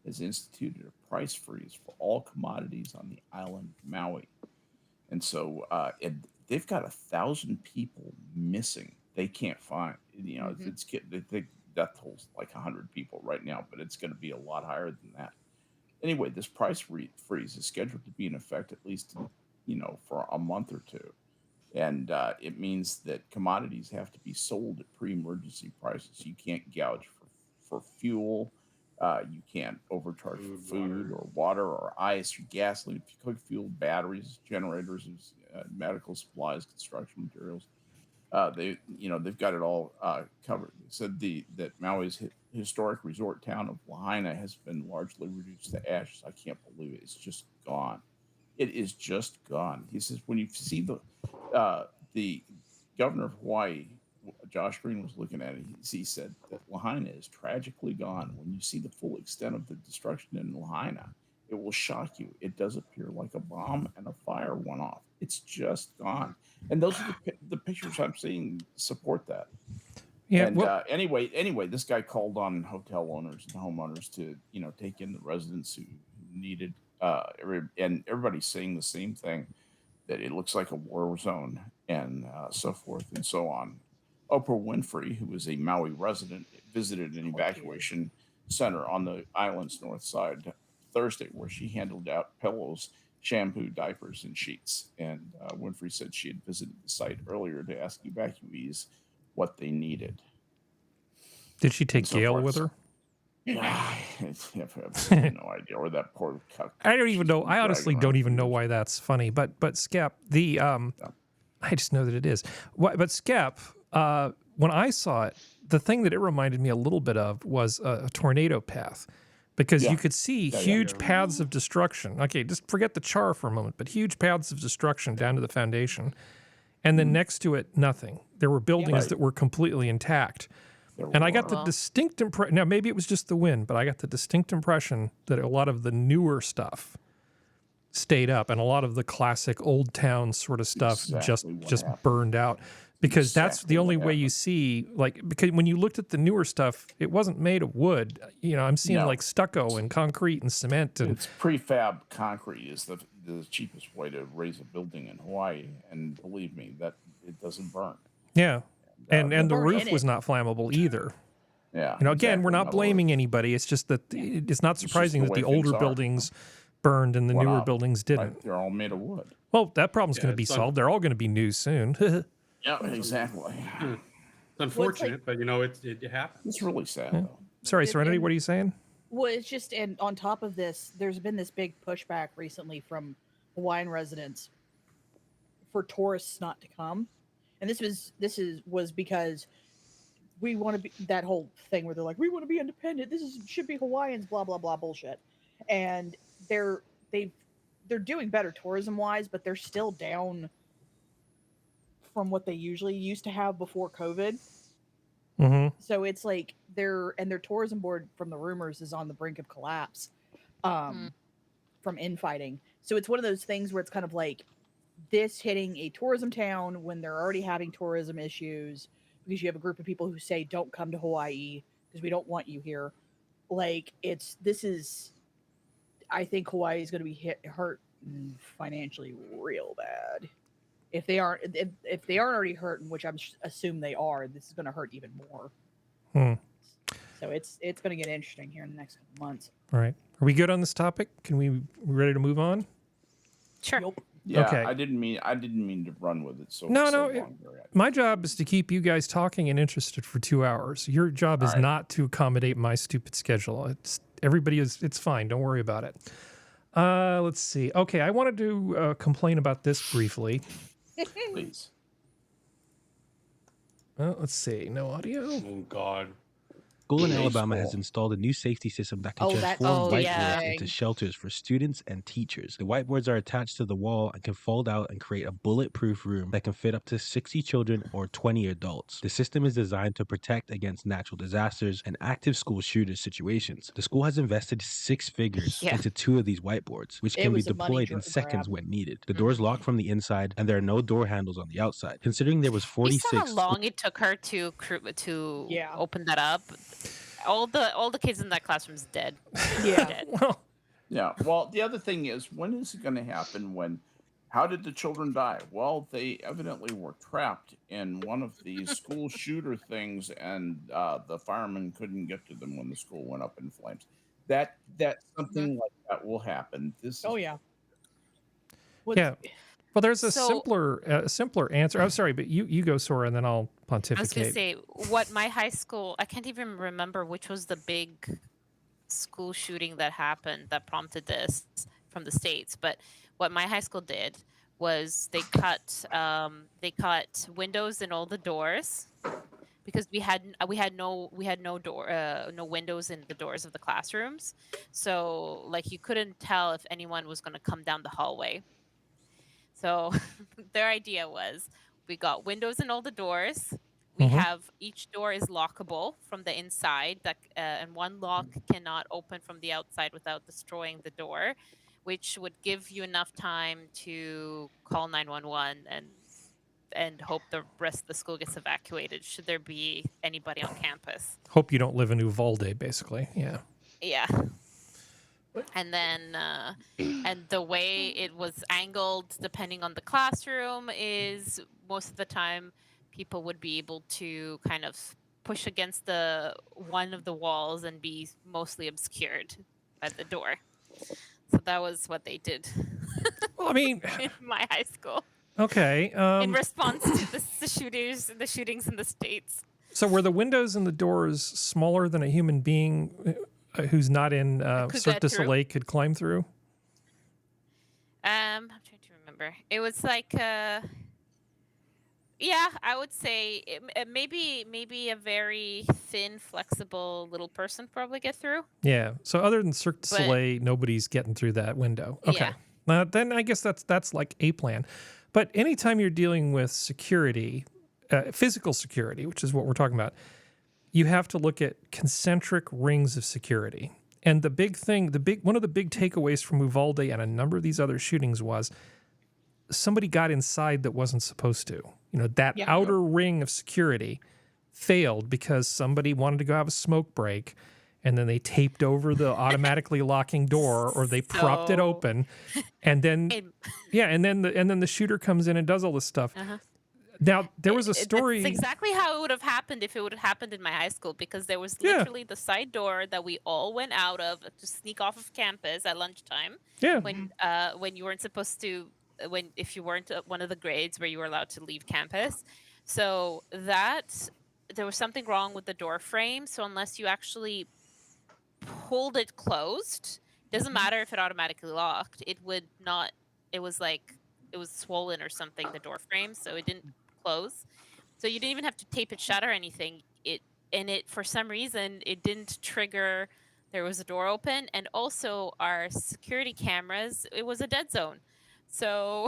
has instituted a price freeze for all commodities on the island of Maui, and so they've got 1,000 people missing. They can't find. You know, they think death toll's like 100 people right now, but it's going to be a lot higher than that. Anyway, this price freeze is scheduled to be in effect at least, for a month or two. And it means that commodities have to be sold at pre-emergency prices. You can't gouge for fuel. You can't overcharge for food or water or ice or gasoline, cook fuel, batteries, generators, medical supplies, construction materials. They've got it all covered. They said that Maui's historic resort town of Lahaina has been largely reduced to ashes. I can't believe it. It's just gone. It is just gone. He says when you see the governor of Hawaii, Josh Green, was looking at it. He said that Lahaina is tragically gone. When you see the full extent of the destruction in Lahaina, it will shock you. It does appear like a bomb and a fire went off. It's just gone. And those are the pictures I'm seeing support that. Yeah. And Well, anyway, this guy called on hotel owners and homeowners to, take in the residents who needed, and everybody's saying the same thing, that it looks like a war zone and so forth and so on. Oprah Winfrey, who is a Maui resident, visited an evacuation center on the island's north side Thursday, where she handed out pillows, shampoo, diapers, and sheets. And Winfrey said she had visited the site earlier to ask evacuees what they needed. did she take So Gail far, with her? I have no idea. Or that poor cuck. I don't even know. She's I honestly dragging don't around even know food. why that's funny. But Skep, I just know that it is. But Skep, when I saw it, the thing that it reminded me a little bit of was a tornado path, because Yeah. you could see huge paths of destruction. Okay, just forget the char for a moment, but huge paths of destruction down to the foundation, and then next to it, nothing. There were buildings Right. that were completely intact. There And I were. got the distinct impression, now maybe it was just the wind, but I got the distinct impression that a lot of the newer stuff stayed up and a lot of the classic old town sort of stuff Exactly what just happened. burned out, because that's Exactly the only what way you happened. see, like, because when you looked at the newer stuff, it wasn't made of wood. I'm seeing No. like stucco and concrete and cement and It's prefab concrete is the cheapest way to raise a building in Hawaii, and believe me, that it doesn't burn. yeah. And the burn roof in was it. not flammable either. Yeah. Again, exactly. we're In not other blaming words, anybody. It's just that it's not just surprising the that way the things older are. buildings burned and the Went newer up, buildings right? didn't. They're all made of wood. Well, that problem's Yeah, going to be it's solved. They're all going to be new soon. Yeah, exactly. It's unfortunate, but it happens. It's really sad Yeah. though. Sorry, And- Serenity, and- what are you saying? Well, it's just, and on top of this, there's been this big pushback recently from Hawaiian residents for tourists not to come, and this was because we want to be, that whole thing where they're like, we want to be independent. Should be Hawaiians, blah blah blah bullshit, and they're doing better tourism wise, but they're still down from what they usually used to have before COVID. Mm-hmm. So it's like their tourism board, from the rumors, is on the brink of collapse from infighting. So it's one of those things where it's kind of like this hitting a tourism town when they're already having tourism issues, because you have a group of people who say don't come to Hawaii because we don't want you here. Like I think Hawaii is going to be hurt financially real bad. If they aren't already hurting, which I'm assume they are, this is going to hurt even more. So it's going to get interesting here in the next couple months. All right. Are we good on this topic? We ready to move on? Sure. Nope. Yeah, Okay. I didn't mean to run with it. So No, so no, long, Barry. My job is to keep you guys talking and interested for 2 hours. Your job is All right. not to accommodate my stupid schedule. It's fine. Don't worry about it. Let's see. Okay, I wanted to complain about this briefly. Please. Let's see. No audio. Oh God. School in Day Alabama has school. installed a new safety system that can Oh, that's transform Oh, whiteboards yeah. into shelters for students and teachers. The whiteboards are attached to the wall and can fold out and create a bulletproof room that can fit up to 60 children or 20 adults. The system is designed to protect against natural disasters and active school shooter situations. The school has invested 6 figures Yeah. into 2 of these whiteboards, which It can be was a money deployed in seconds grab. when needed. The doors lock from the inside and there are no door handles on the outside. Considering there was You saw 46 how long it took her to Yeah. open that up. All the kids in that classroom's dead. Yeah. Dead. Well, Yeah. Well, the other thing is, when is it going to happen? How did the children die? Well, they evidently were trapped in one of these school shooter things, and the firemen couldn't get to them when the school went up in flames. That something like that will happen. Oh yeah. What's- yeah. Well, there's a So- simpler answer. I'm sorry, but you go, Sora, and then I'll I was gonna pontificate. say what my high school. I can't even remember which was the big school shooting that happened that prompted this from the States. But what my high school did was they cut windows in all the doors because we had no windows in the doors of the classrooms. So like you couldn't tell if anyone was going to come down the hallway. So their idea was we got windows in all the doors. We Mhm. have each door is lockable from the inside, and one lock cannot open from the outside without destroying the door, which would give you enough time to call 911 and hope the rest of the school gets evacuated should there be anybody on campus. Hope you don't live in Uvalde, basically. Yeah. Yeah. And then, and the way it was angled, depending on the classroom, is most of the time people would be able to kind of push against one of the walls and be mostly obscured by the door. So that was what they did Well, I mean, in my high school okay. in response to the shootings in the States. So were the windows and the doors smaller than a human being who's not in Could Cirque get du through? Soleil could climb through? I'm trying to remember. It was like, yeah, I would say maybe a very thin, flexible little person probably get through. Yeah. So other than Cirque du But- Soleil, nobody's getting through that window. Okay. Yeah. Then I guess that's like a plan. But anytime you're dealing with security, physical security, which is what we're talking about, you have to look at concentric rings of security. And one of the big takeaways from Uvalde and a number of these other shootings was somebody got inside that wasn't supposed to. That Yeah. outer ring of security failed because somebody wanted to go have a smoke break, and then they taped over the automatically locking door, or they propped it So- open, and then It- and then the shooter comes in and does all this stuff. Uh-huh. Now there was a story. That's exactly how it would have happened if it would have happened in my high school, because there was Yeah. literally the side door that we all went out of to sneak off of campus at lunchtime Yeah, when you weren't supposed to, if you weren't one of the grades where you were allowed to leave campus. So that there was something wrong with the door frame. So unless you actually pulled it closed, doesn't matter if it automatically locked, it would not. It was like it was swollen or something, the door frame, so it didn't close. So you didn't even have to tape it shut or anything. It for some reason it didn't trigger. There was a door open, and also our security cameras. It was a dead zone, so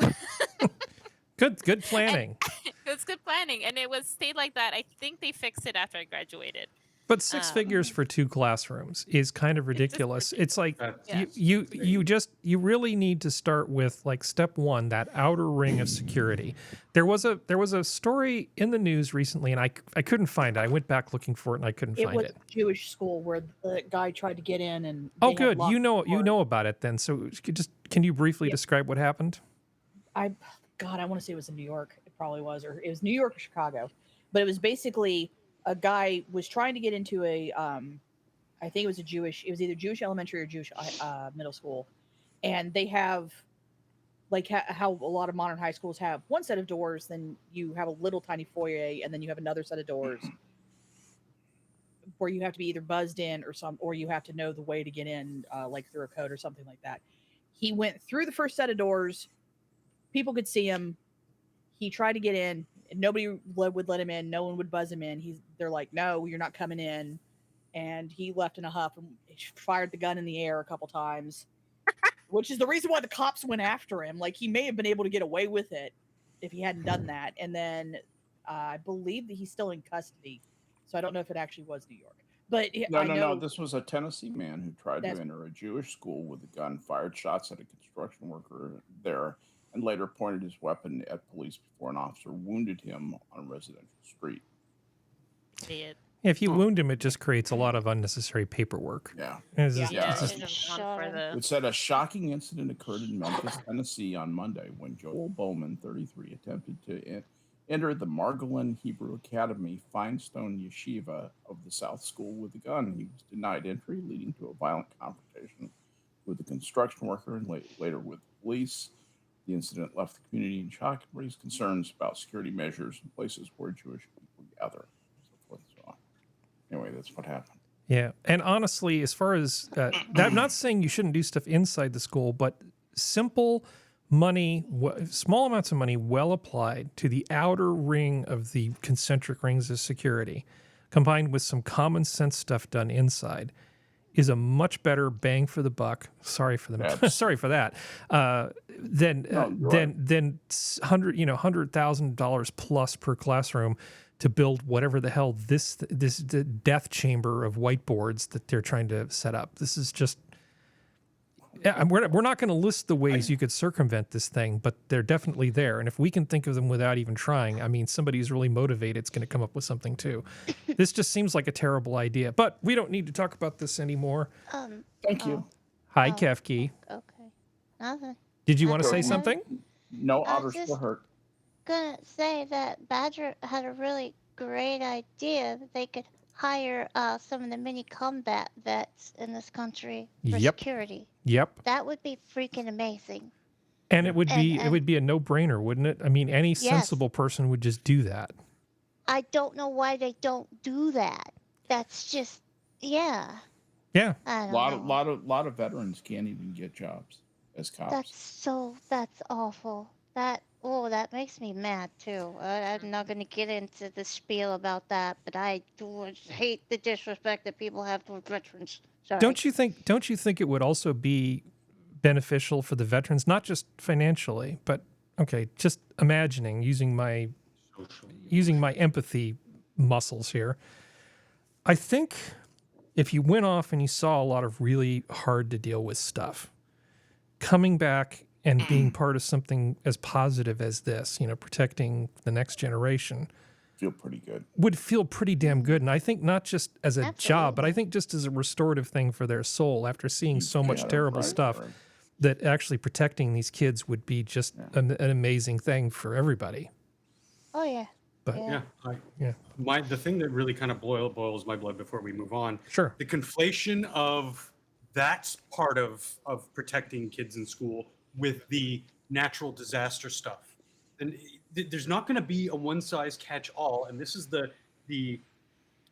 good planning. it was good planning, and it was stayed like that. I think they fixed it after I graduated. But 6 figures for 2 classrooms is kind of ridiculous. It's like That's you really need to start with like step 1, that outer ring of security. There was a story in the news recently, and I couldn't find it. I went back looking for it and I couldn't It find was it. a Jewish school where the guy tried to get in and. Oh, they had good. locked You the door. know about it then. So can you briefly describe what happened? God, I want to say it was in New York. It probably was, or it was New York or Chicago. But it was basically a guy was trying to get into I think it was it was either Jewish elementary or Jewish middle school. And they have, like how a lot of modern high schools have one set of doors, then you have a little tiny foyer, and then you have another set of doors where you have to be either buzzed in or you have to know the way to get in, like through a code or something like that. He went through the first set of doors. People could see him. He tried to get in. And nobody would let him in. No one would buzz him in. They're like, no, you're not coming in. And he left in a huff and fired the gun in the air a couple times, which is the reason why the cops went after him. Like, he may have been able to get away with it if he hadn't done that. And then I believe that he's still in custody. So I don't know if it actually was New York. But No. This was a Tennessee man who tried to enter a Jewish school with a gun, fired shots at a construction worker there, and later pointed his weapon at police before an officer wounded him on a residential street. If you wound him, it just creates a lot of unnecessary paperwork. Yeah. It said a shocking incident occurred in Memphis, Tennessee on Monday when Joel Bowman, 33, attempted to enter the Margolin Hebrew Academy Feinstone Yeshiva of the South School with a gun. He was denied entry, leading to a violent confrontation with a construction worker and later with police. The incident left the community in shock and raised concerns about security measures in places where Jewish people gather. So forth and so on. Anyway, that's what happened. Yeah. And honestly, as far as that, I'm not saying you shouldn't do stuff inside the school, but simple money, small amounts of money well applied to the outer ring of the concentric rings of security, combined with some common sense stuff done inside, is a much better bang for the buck. Sorry for the sorry for that. Than $100,000 plus per classroom to build whatever the hell this death chamber of whiteboards that they're trying to set up. This is just. Yeah, we're not going to list the ways you could circumvent this thing, but they're definitely there. And if we can think of them without even trying, I mean, somebody who's really motivated is going to come up with something too. This just seems like a terrible idea, but we don't need to talk about this anymore. Thank you. Hi, Kefki. Okay. Nothing. Did you want to say something? No otters were hurt. Gonna say that Badger had a really great idea that they could hire some of the mini combat vets in this country for security. Yep. That would be freaking amazing. And it would be a no-brainer, wouldn't it? I mean, any sensible person would just do that. I don't know why they don't do that. That's just Yeah. I don't know. lot of veterans can't even get jobs as cops. That's awful. That makes me mad too. I'm not going to get into the spiel about that, but I do hate the disrespect that people have toward veterans. Sorry. Don't you think it would also be beneficial for the veterans, not just financially, but just imagining using my empathy muscles here. I think if you went off and you saw a lot of really hard to deal with stuff, coming back and being part of something as positive as this, protecting the next generation, would feel pretty damn good. And I think not just as a job, but I think just as a restorative thing for their soul after seeing so much terrible stuff, that actually protecting these kids would be just an amazing thing for everybody. Oh yeah. But the thing that really kind of boils my blood before we move on. Sure. The conflation of that's part of protecting kids in school with the natural disaster stuff. And there's not going to be a one size catch all. And this is to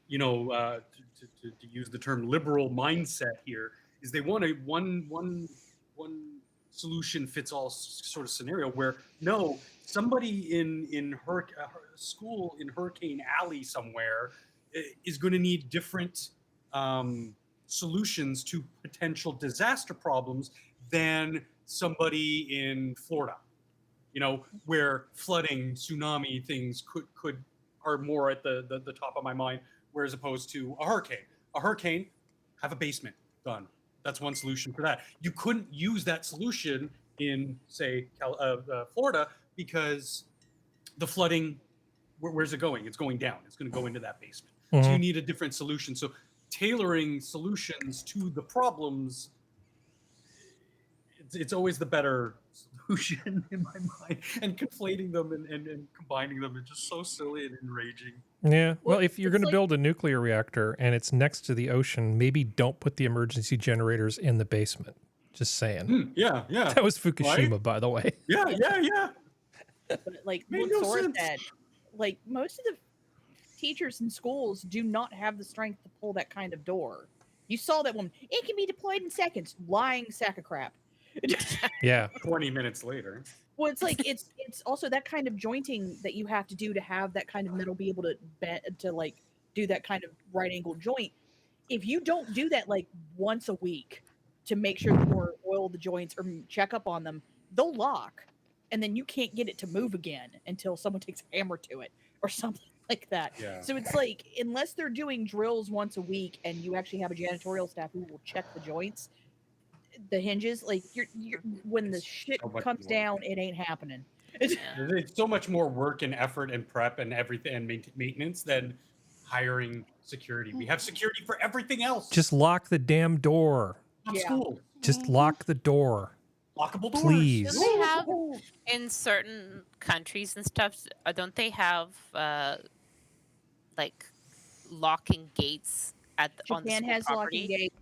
use the term liberal mindset here, is they want a one solution fits all sort of scenario where somebody in her school in Hurricane Alley somewhere is going to need different solutions to potential disaster problems than somebody in Florida, where flooding, tsunami things are more at the top of my mind, whereas opposed to a hurricane, have a basement, done. That's one solution for that. You couldn't use that solution in, say, Florida, because the flooding, where's it going? It's going down. It's going to go into that basement. Mm-hmm. So you need a different solution. So tailoring solutions to the problems, it's always the better solution in my mind. And conflating them and combining them is just so silly and enraging. Yeah. Well, if you're going to build a nuclear reactor and it's next to the ocean, maybe don't put the emergency generators in the basement. Just saying. Yeah. That was Fukushima, right? By the way. Yeah. But what Sora said, most of the teachers in schools do not have the strength to pull that kind of door. You saw that woman. It can be deployed in seconds. Lying sack of crap. Yeah. 20 minutes later. Well, it's like it's also that kind of jointing that you have to do to have that kind of metal be able to bend to like do that kind of right angle joint. If you don't do that like once a week to make sure or oil the joints or check up on them, they'll lock, and then you can't get it to move again until someone takes a hammer to it or something like that. Yeah. So it's like unless they're doing drills once a week and you actually have a janitorial staff who will check the joints, the hinges, like you're when the shit so much comes more. down, it ain't happening. There's so much more work and effort and prep and everything and maintenance than hiring security. We have security for everything else. Just lock the damn door. Not Yeah. school. Just lock the door. Lockable doors. Please. Don't they have in certain countries and stuff? Don't they have like locking gates on the Japan school has property? locking gates.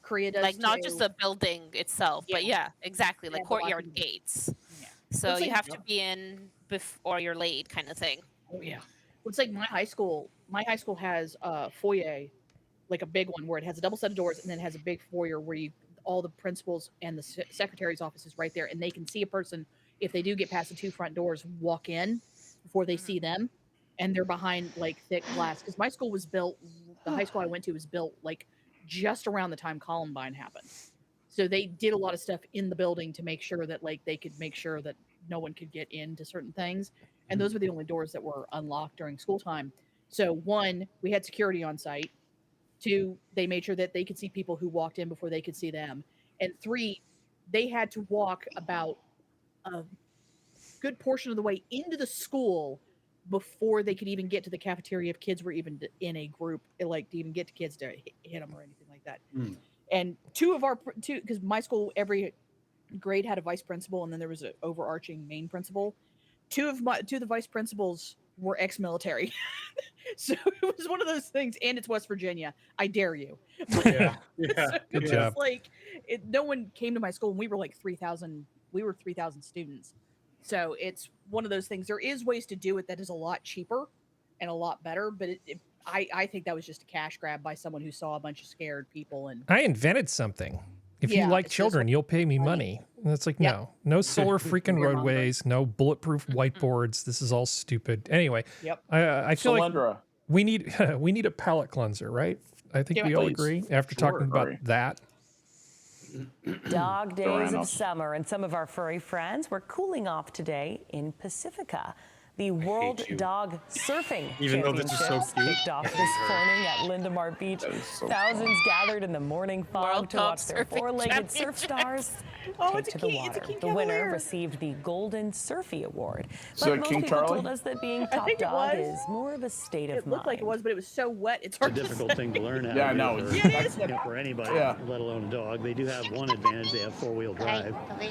Korea does Like not too. just the building itself, but yeah, exactly, like Yeah, the locking courtyard gates. Yeah. So It's you like- have to be in before you're late, kind of thing. Oh yeah. Well, it's like my high school. My high school has a foyer, like a big one where it has a double set of doors, and then it has a big foyer where all the principals and the secretary's office is right there, and they can see a person if they do get past the two front doors, walk in before they see them, and they're behind like thick glass. Because my school was built, the high school I went to was built like just around the time Columbine happened. So they did a lot of stuff in the building to make sure that like they could make sure that no one could get into certain things. And those were the only doors that were unlocked during school time. So one, we had security on site. Two, they made sure that they could see people who walked in before they could see them. And three, they had to walk about a good portion of the way into the school before they could even get to the cafeteria if kids were even in a group, like to even get to kids to hit them or anything like that. And two, because my school, every grade had a vice principal, and then there was an overarching main principal. Two of the vice principals were ex-military. So it was one of those things, and it's West Virginia. I dare you. Yeah. So Good it job. was like no one came to my school, and we were like 3,000. We were 3,000 students. So it's one of those things. There is ways to do it that is a lot cheaper and a lot better, but I think that was just a cash grab by someone who saw a bunch of scared people. And I invented something. If Yeah, you like it's just children, you'll pay me money. And it's like, Yep. no solar freaking Your mom roadways, no bulletproof whiteboards. This is all stupid. Anyway, Yep. I feel like Solyndra. we need a palate cleanser, right? I think Yeah, we all please. agree after Sure, talking about agree. that. Dog days Theranos. of summer, and some of our furry friends were cooling off today in Pacifica. The World you. Dog Surfing Even though this is so Championships cute. kicked off this morning at Lindemar Beach. That is so Thousands gathered in the morning fog World to Dog watch their Surfing four-legged surf Championships. stars Oh, take it's a to the king- it's a water. King The winner Cavalier. received the Golden Surfy Award. So But most King people Charlie? told us that being top think it dog was. is more of a state of it mind. looked like it was, but it was so wet. It's It's a hard to difficult thing to learn how Yeah, I to know. do Yeah, for, it is. for anybody, Yeah. let alone a dog. They do have one advantage. They have four-wheel drive. But,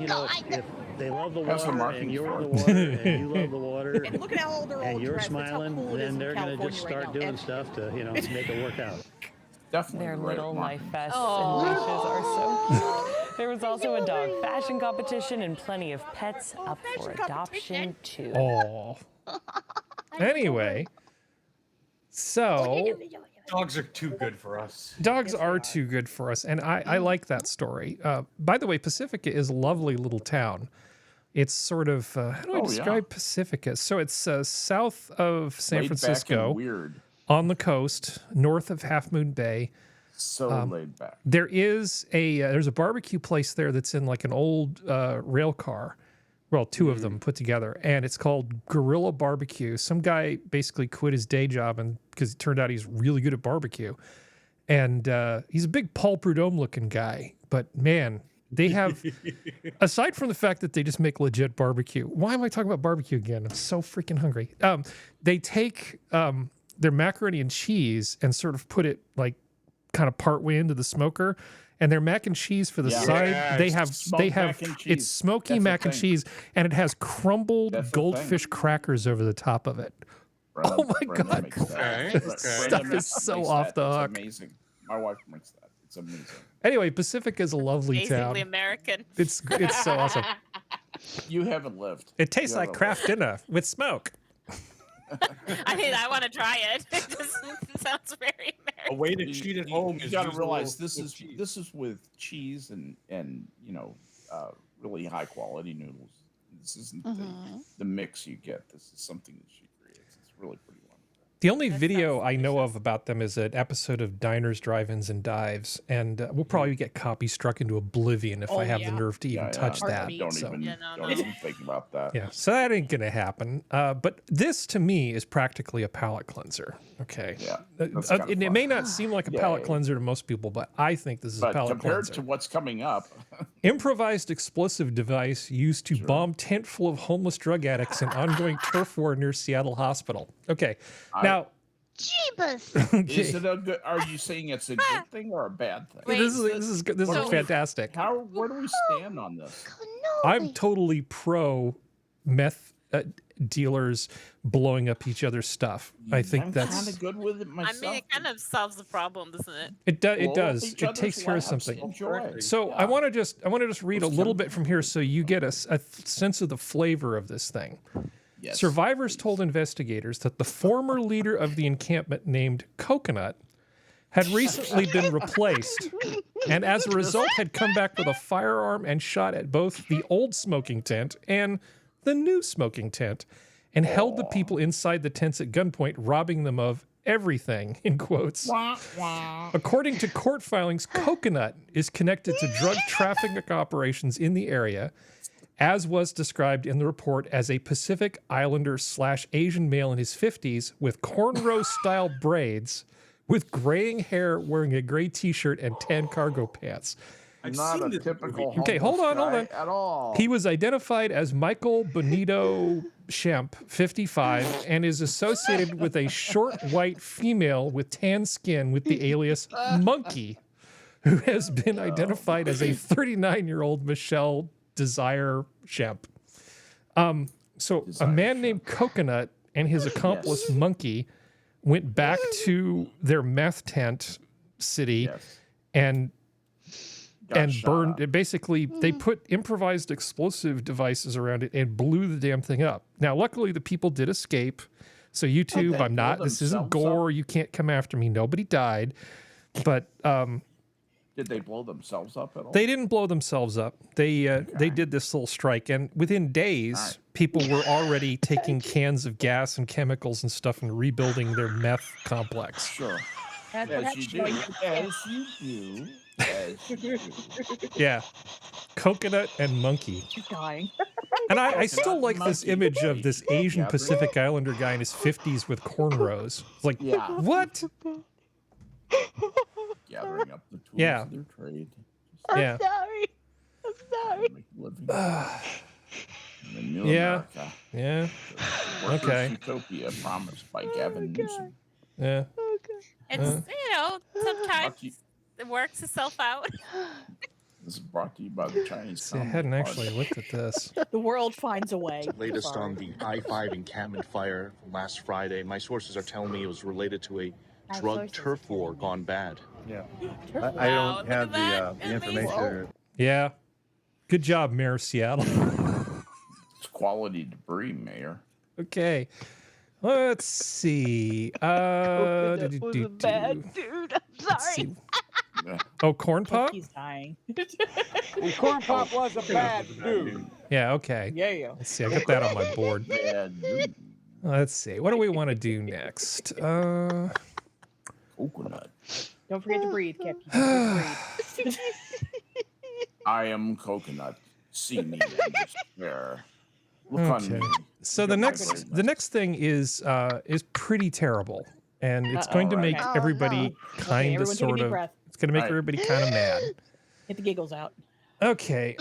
you know, if they love the That's the water marketing and you're for in it. the water and you love the water And look at how they're all and you're dressed. That's how smiling, cool it is then in they're going to California just right start now. doing And stuff to, make it work out. Definitely Their the right little life marketing. vests Aw. and leashes are so cute. There was also a dog fashion competition and plenty of pets up for fashion adoption too. Oh. Anyway, so Dogs are too good for us. dogs are too good for us, and I like that story. By the way, Pacifica is a lovely little town. It's sort of how do I Oh, yeah. describe Pacifica? So it's south of San Laid back and Francisco, weird. on the coast, north of Half Moon Bay. So laid back. There is there's a barbecue place there that's in like an old rail car. Well, two of them put together, and it's called Gorilla Barbecue. Some guy basically quit his day job and because it turned out he's really good at barbecue, and he's a big Paul Prudhomme looking guy. But man, they have aside from the fact that they just make legit barbecue. Why am I talking about barbecue again? I'm so freaking hungry. They take their macaroni and cheese and sort of put it like kind of part way into the smoker, and their mac and cheese for the Yeah. side Yes. they Smoked have mac and it's cheese. smoky That's the mac and thing. cheese, and it has crumbled That's the goldfish thing. crackers over the top of it. Brenda- Oh my Brenda God. makes that. Okay, Brenda okay. Stuff makes is so that. off the It's hook. amazing. My wife makes that. It's amazing. Anyway, Pacific is a lovely Amazingly town. American. It's so awesome. You haven't lived. It tastes You like haven't craft dinner with smoke. I mean, I want to try it. It just sounds very American. A way to cheat at home You is got to use a realize little this cheese. is with cheese and really high quality noodles. This isn't the mix you get. This is something that she creates. It's really pretty wonderful. The only That video sounds I know delicious. of about them is an episode of Diners, Drive-Ins, and Dives, and we'll probably get copy struck into oblivion if Oh, I have the yeah. nerve to even touch that. Heartbeat. Don't So. even Yeah, no, don't no. even think about that. Yeah, so that ain't gonna happen. But this, to me, is practically a palate cleanser. Okay. Yeah, that's kinda It fun. may not seem like a palate Yay. cleanser to most people, but I think this is a But palate compared cleanser. to what's coming up, Improvised explosive device used to bomb tent full of homeless drug addicts in ongoing turf war near Seattle Hospital. Okay. Now, Jeebus. is it a good? Are you saying it's a good thing or a bad thing? Wait, this is good. This is so- fantastic. Where do we stand on this? I'm totally pro meth dealers blowing up each other's stuff. I think I'm that's kind of good with it I myself. mean, it kind of solves the problem, doesn't it? it. It Blow up does. each It other's takes care of labs. something. Enjoy. So Yeah. I want to just read a Those little bit chemicals. from here so you get a sense of the flavor of this thing. Yes. Survivors told investigators that the former leader of the encampment, named Coconut, had recently been replaced, and as a result had come back with a firearm and shot at both the old smoking tent and the new smoking tent, and held the people inside the tents at gunpoint, robbing them of everything, in quotes. According to court filings, Coconut is connected to drug trafficking operations in the area, as was described in the report as a Pacific Islander / Asian male in his 50s with cornrow-style braids, with graying hair, wearing a gray t-shirt and tan cargo pants. I've Not seen a this typical movie. Okay, hold on, hold homeless on. guy at all. He was identified as Michael Bonito Shemp, 55, and is associated with a short white female with tan skin with the alias Monkey, who has been identified as a 39-year-old Michelle Desire Shemp. So a man named Coconut and his accomplice Monkey went back to their meth tent city Yes. and Got shot burned up. it. Basically, they put improvised explosive devices around it and blew the damn thing up. Now, luckily, the people did escape. So YouTube, they I'm not. blow This isn't themselves gore. You can't come after me. Nobody died, but Did they blow themselves up at all? they didn't blow themselves up. They did this little strike, and within days, Alright. people were already taking cans of gas and chemicals and stuff and rebuilding their meth complex. Sure. That's As that's you do. like- As you do. As you do. Yeah, Coconut and Monkey. She's dying. And I still like this Monkey. image of this Asian Yeah, Pacific Islander guy in his 50s with cornrows. It's like, Yeah. what? Gathering up the tools Yeah. of their trade. Yeah. Sorry. I'm sorry. Make a living. In the new Yeah. America. Yeah. Workers' Okay. Utopia promised by Gavin Newsom. Yeah. It's, sometimes Lucky. it works itself out. This is brought to you by the Chinese. See, I Communist hadn't Party. actually looked at this. The world finds a way. Latest Sorry. on the I-5 encampment fire from last Friday. My sources are telling me it was related to a My drug sources are turf war telling me. gone bad. Yeah. Wow, I don't look have at that. the information. Amazing. Yeah. Good job, Mayor of Seattle. It's quality debris, Mayor. Okay. Let's see. That was a do-do-do-do. bad dude. I'm Let's sorry. see. Oh, Corn Pop? He's dying. Corn Pop was a bad dude. Yeah, okay. Yeah. Let's see. I got that on my board. Bad dude. Let's see. What do we want to do next? Coconut. Don't forget to breathe, Kip. You don't forget to breathe. I am Coconut. See me and despair. Look on Okay. me. So You're the my next greatness. thing is pretty terrible, and it's going to Uh-oh. make Okay. Oh, everybody no. Okay, kind of everyone take a sort deep of. breath. It's going to make Alright. everybody kind of mad. Get the giggles out. Okay.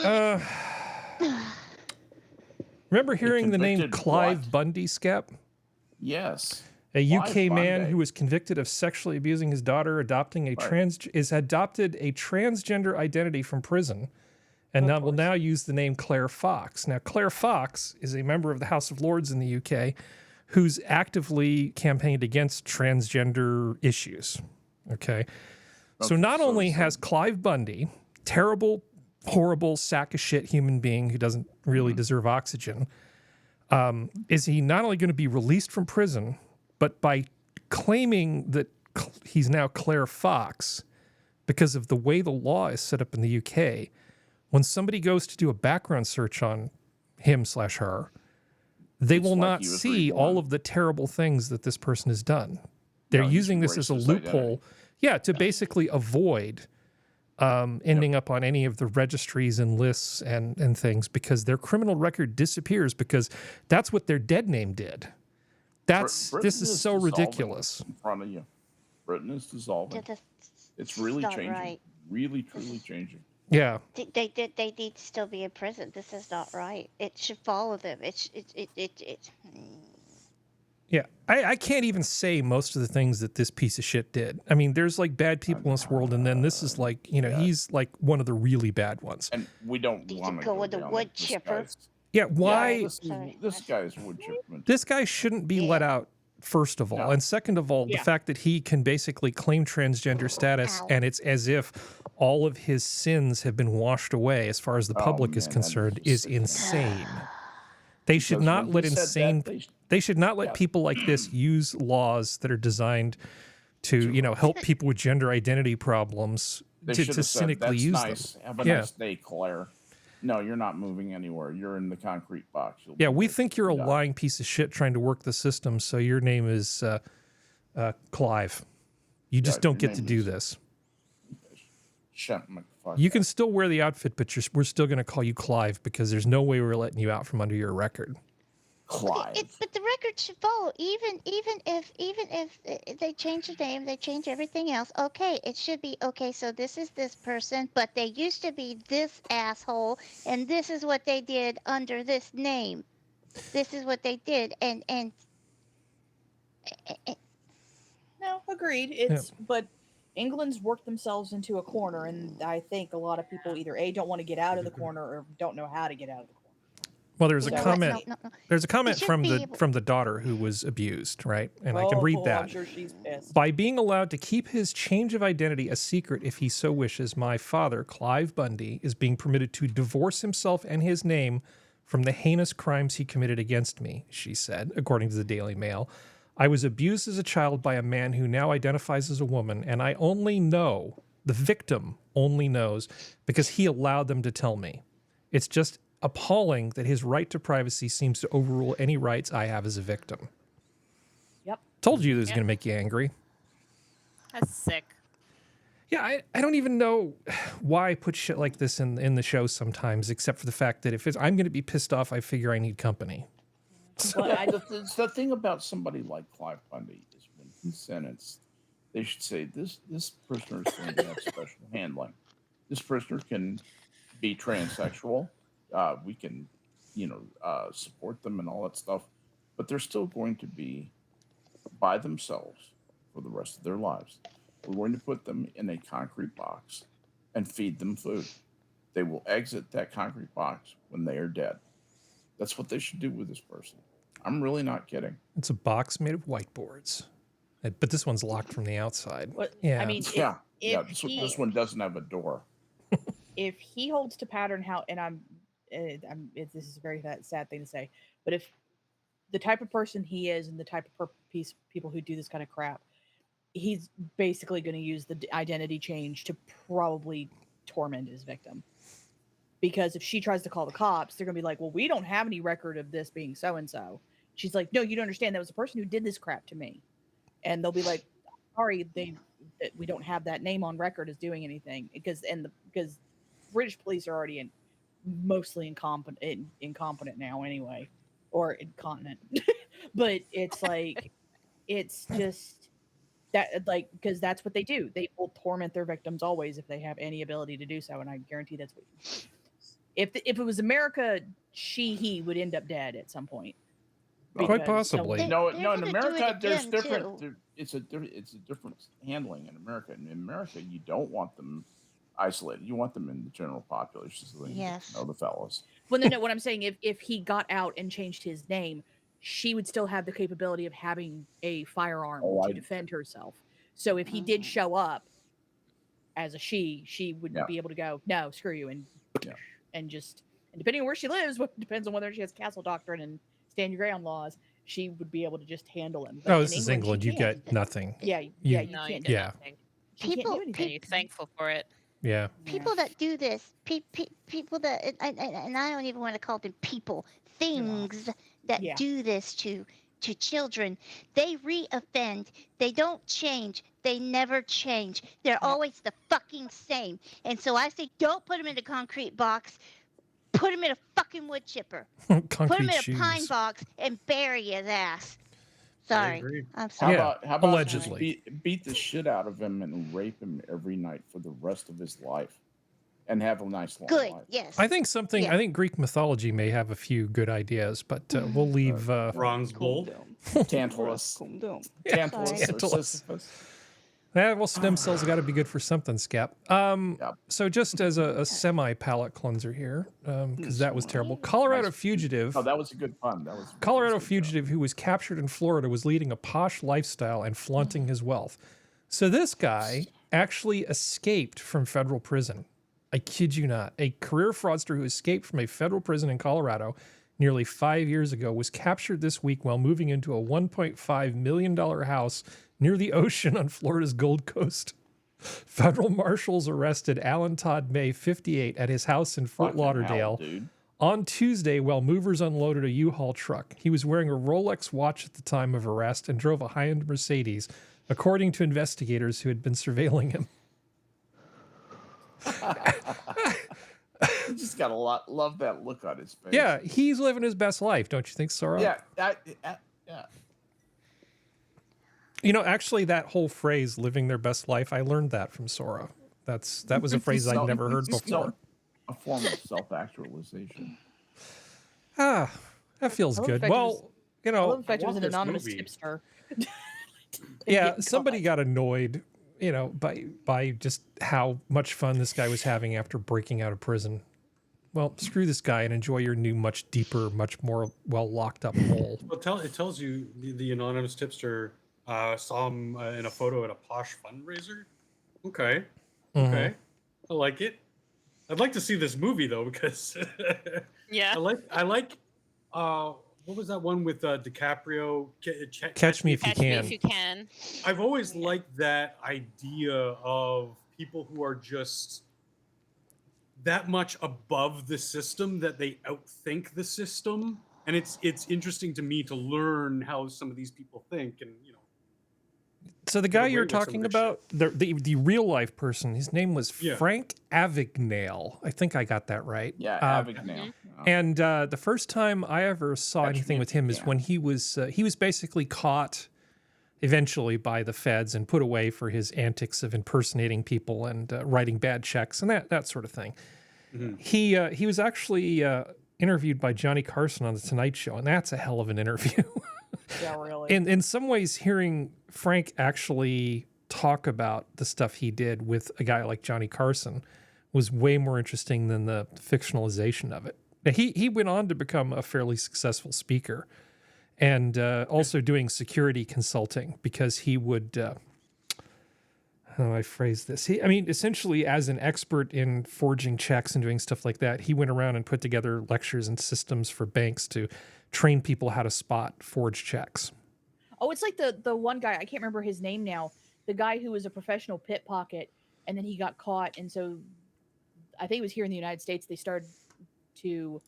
Remember hearing the name convicted Clive what? Bundy, Skep? Yes. A Clive UK man Bundy. who was convicted of sexually abusing his daughter, adopted a transgender identity from prison, and now will now use the name Claire Fox. Now, Claire Fox is a member of the House of Lords in the UK, who's actively campaigned against transgender issues. Okay, so Okay, not so only it's has Clive Bundy, terrible, horrible sack of shit human being who doesn't really deserve oxygen. is he not only going to be released from prison, but by claiming that he's now Claire Fox, because of the way the law is set up in the UK, when somebody goes to do a background search on him/her, they will not see all of the terrible things that this person has done. They're using this as a loophole, to basically avoid ending up on any of the registries and lists and things, because their criminal record disappears, because that's what their dead name did. This is so ridiculous. In front of you, Britain is dissolving. It's really changing. Right. Really, truly changing. Yeah. They need to still be in prison. This is not right. It should follow them. Yeah, I can't even say most of the things that this piece of shit did. I mean, there's like bad people in this world, and then this is like, he's like one of the really bad ones. And we don't want to go with the wood chipper. Yeah, why? This guy's wood chipper. This guy shouldn't be let out, first of all. And second of all, the fact that he can basically claim transgender status, and it's as if all of his sins have been washed away as far as the public is concerned, is insane. They should not let they should not let people like this use laws that are designed to, help people with gender identity problems to cynically use them. Have a nice day, Claire. No, you're not moving anywhere. You're in the concrete box. We think you're a lying piece of shit trying to work the system, so your name is Clive. You just don't get to do this. You can still wear the outfit, but we're still going to call you Clive, because there's no way we're letting you out from under your record. Clive. But the record should follow. Even if they change the name, they change everything else. Okay, it should be okay. So this is this person, but they used to be this asshole, and this is what they did under this name. This is what they did, and no, agreed. But England's worked themselves into a corner, and I think a lot of people either don't want to get out of the corner or don't know how to get out of the corner. Well, there's a comment. There's a comment from the daughter who was abused, right? And I can read that. I'm sure she's pissed. By being allowed to keep his change of identity a secret if he so wishes, my father, Clive Bundy, is being permitted to divorce himself and his name from the heinous crimes he committed against me, she said, according to the Daily Mail. I was abused as a child by a man who now identifies as a woman, and I only know, the victim only knows, because he allowed them to tell me. It's just appalling that his right to privacy seems to overrule any rights I have as a victim. Yep. Told you this was going to make you angry. That's sick. Yeah, I don't even know why I put shit like this in the show sometimes, except for the fact that if I'm going to be pissed off, I figure I need company. The thing about somebody like Clive Bundy is when he's sentenced, they should say this prisoner is going to have special handling. This prisoner can be transsexual. We can, support them and all that stuff, but they're still going to be by themselves for the rest of their lives. We're going to put them in a concrete box and feed them food. They will exit that concrete box when they are dead. That's what they should do with this person. I'm really not kidding. It's a box made of whiteboards, but this one's locked from the outside. I mean, this one doesn't have a door. If he holds to pattern, this is a very sad thing to say, but if the type of person he is and the type of people who do this kind of crap, he's basically going to use the identity change to probably torment his victim. Because if she tries to call the cops, they're going to be like, well, we don't have any record of this being so-and-so. She's like, no, you don't understand. That was the person who did this crap to me. And they'll be like, sorry, we don't have that name on record as doing anything. Because British police are already mostly incompetent now anyway, or incontinent. But it's like, it's just that, like, because that's what they do. They will torment their victims always if they have any ability to do so. And I guarantee that's what. If it was America, he would end up dead at some point. Quite possibly. No. In America, there's different. It's a different handling in America. In America, you don't want them isolated. You want them in the general population so they can get to know the fellas. Well, no. What I'm saying, if he got out and changed his name, she would still have the capability of having a firearm to defend herself. So if he did show up as a she would be able to go, no, screw you, and depending on where she lives, depends on whether she has castle doctrine and stand your ground laws, she would be able to just handle him. But Oh, in this is England, England. she You can't. get nothing. Yeah, You- yeah, you No, you can't. get Yeah. nothing. She can't do People- anything. And you're thankful for it. Yeah. People that do this, people that, and I don't even want to call them people, things that Yeah. do this to children, they re-offend. They don't change. They never change. They're always the fucking same. And so I say, don't put them in a concrete box. Put him in a fucking wood chipper. Put him Concrete in a shoes. pine box and bury his ass. Sorry. agree. I'm How sorry. Yeah, about allegedly. just beat the shit out of him and rape him every night for the rest of his life, and have a nice long Good. life? Yes. I think something. Yeah. I think Greek mythology may have a few good ideas, but we'll leave. Bronze bull. Tantalus. Yeah, Tantalus. or Tantalus. Sisyphus. Yeah, well, stem cells got to be good for something, Skep. So just as a semi-palate cleanser here, because that was terrible. Colorado fugitive. Oh, that was a good pun. That was Colorado fugitive who was captured in Florida was leading a posh lifestyle and flaunting his wealth. So this guy actually escaped from federal prison. I kid you not. A career fraudster who escaped from a federal prison in Colorado nearly 5 years ago was captured this week while moving into a $1.5 million house near the ocean on Florida's Gold Coast. Federal marshals arrested Alan Todd May, 58, at his house in Fort Fucking Lauderdale hell, dude. on Tuesday while movers unloaded a U-Haul truck. He was wearing a Rolex watch at the time of arrest and drove a high-end Mercedes, according to investigators who had been surveilling him. You just gotta love that look on his face. Yeah, he's living his best life, don't you think, Sora? Yeah. You know, actually, that whole phrase, living their best life, I learned that from Sora. That was a phrase I'd never heard before. A form of self-actualization. Ah, that feels I love the good. fact Well, you I love know, the fact it was an want this anonymous movie. tipster. yeah, getting somebody caught. got annoyed, you know, by just how much fun this guy was having after breaking out of prison. Well, screw this guy and enjoy your new, much deeper, much more well locked up hole. Well, it tells you the anonymous tipster saw him in a photo at a posh fundraiser. Okay, okay, I like it. I'd like to see this movie though because Yeah. I like what was that one with DiCaprio? Catch Me If You Catch me Can. if you can. I've always liked that idea of people who are just that much above the system that they outthink the system, and it's interesting to me to learn how some of these people think, and you know. So the guy away you're with some talking of this about, the real life person, his name was Yeah. Frank Avignale. I think I got that right. Yeah, Um, Avignale. And the first time I ever saw Catch anything Me with If You him is Can. when he was basically caught eventually by the feds and put away for his antics of impersonating people and writing bad checks and that sort of thing. He was actually interviewed by Johnny Carson on the Tonight Show, and that's a hell of an interview. Yeah, really. In some ways, hearing Frank actually talk about the stuff he did with a guy like Johnny Carson was way more interesting than the fictionalization of it. Now, he went on to become a fairly successful speaker and also doing security consulting because he would, how do I phrase this? Essentially as an expert in forging checks and doing stuff like that, he went around and put together lectures and systems for banks to train people how to spot forged checks. Oh, it's like the one guy, I can't remember his name now. The guy who was a professional pickpocket and then he got caught, and so I think it was here in the United States they started to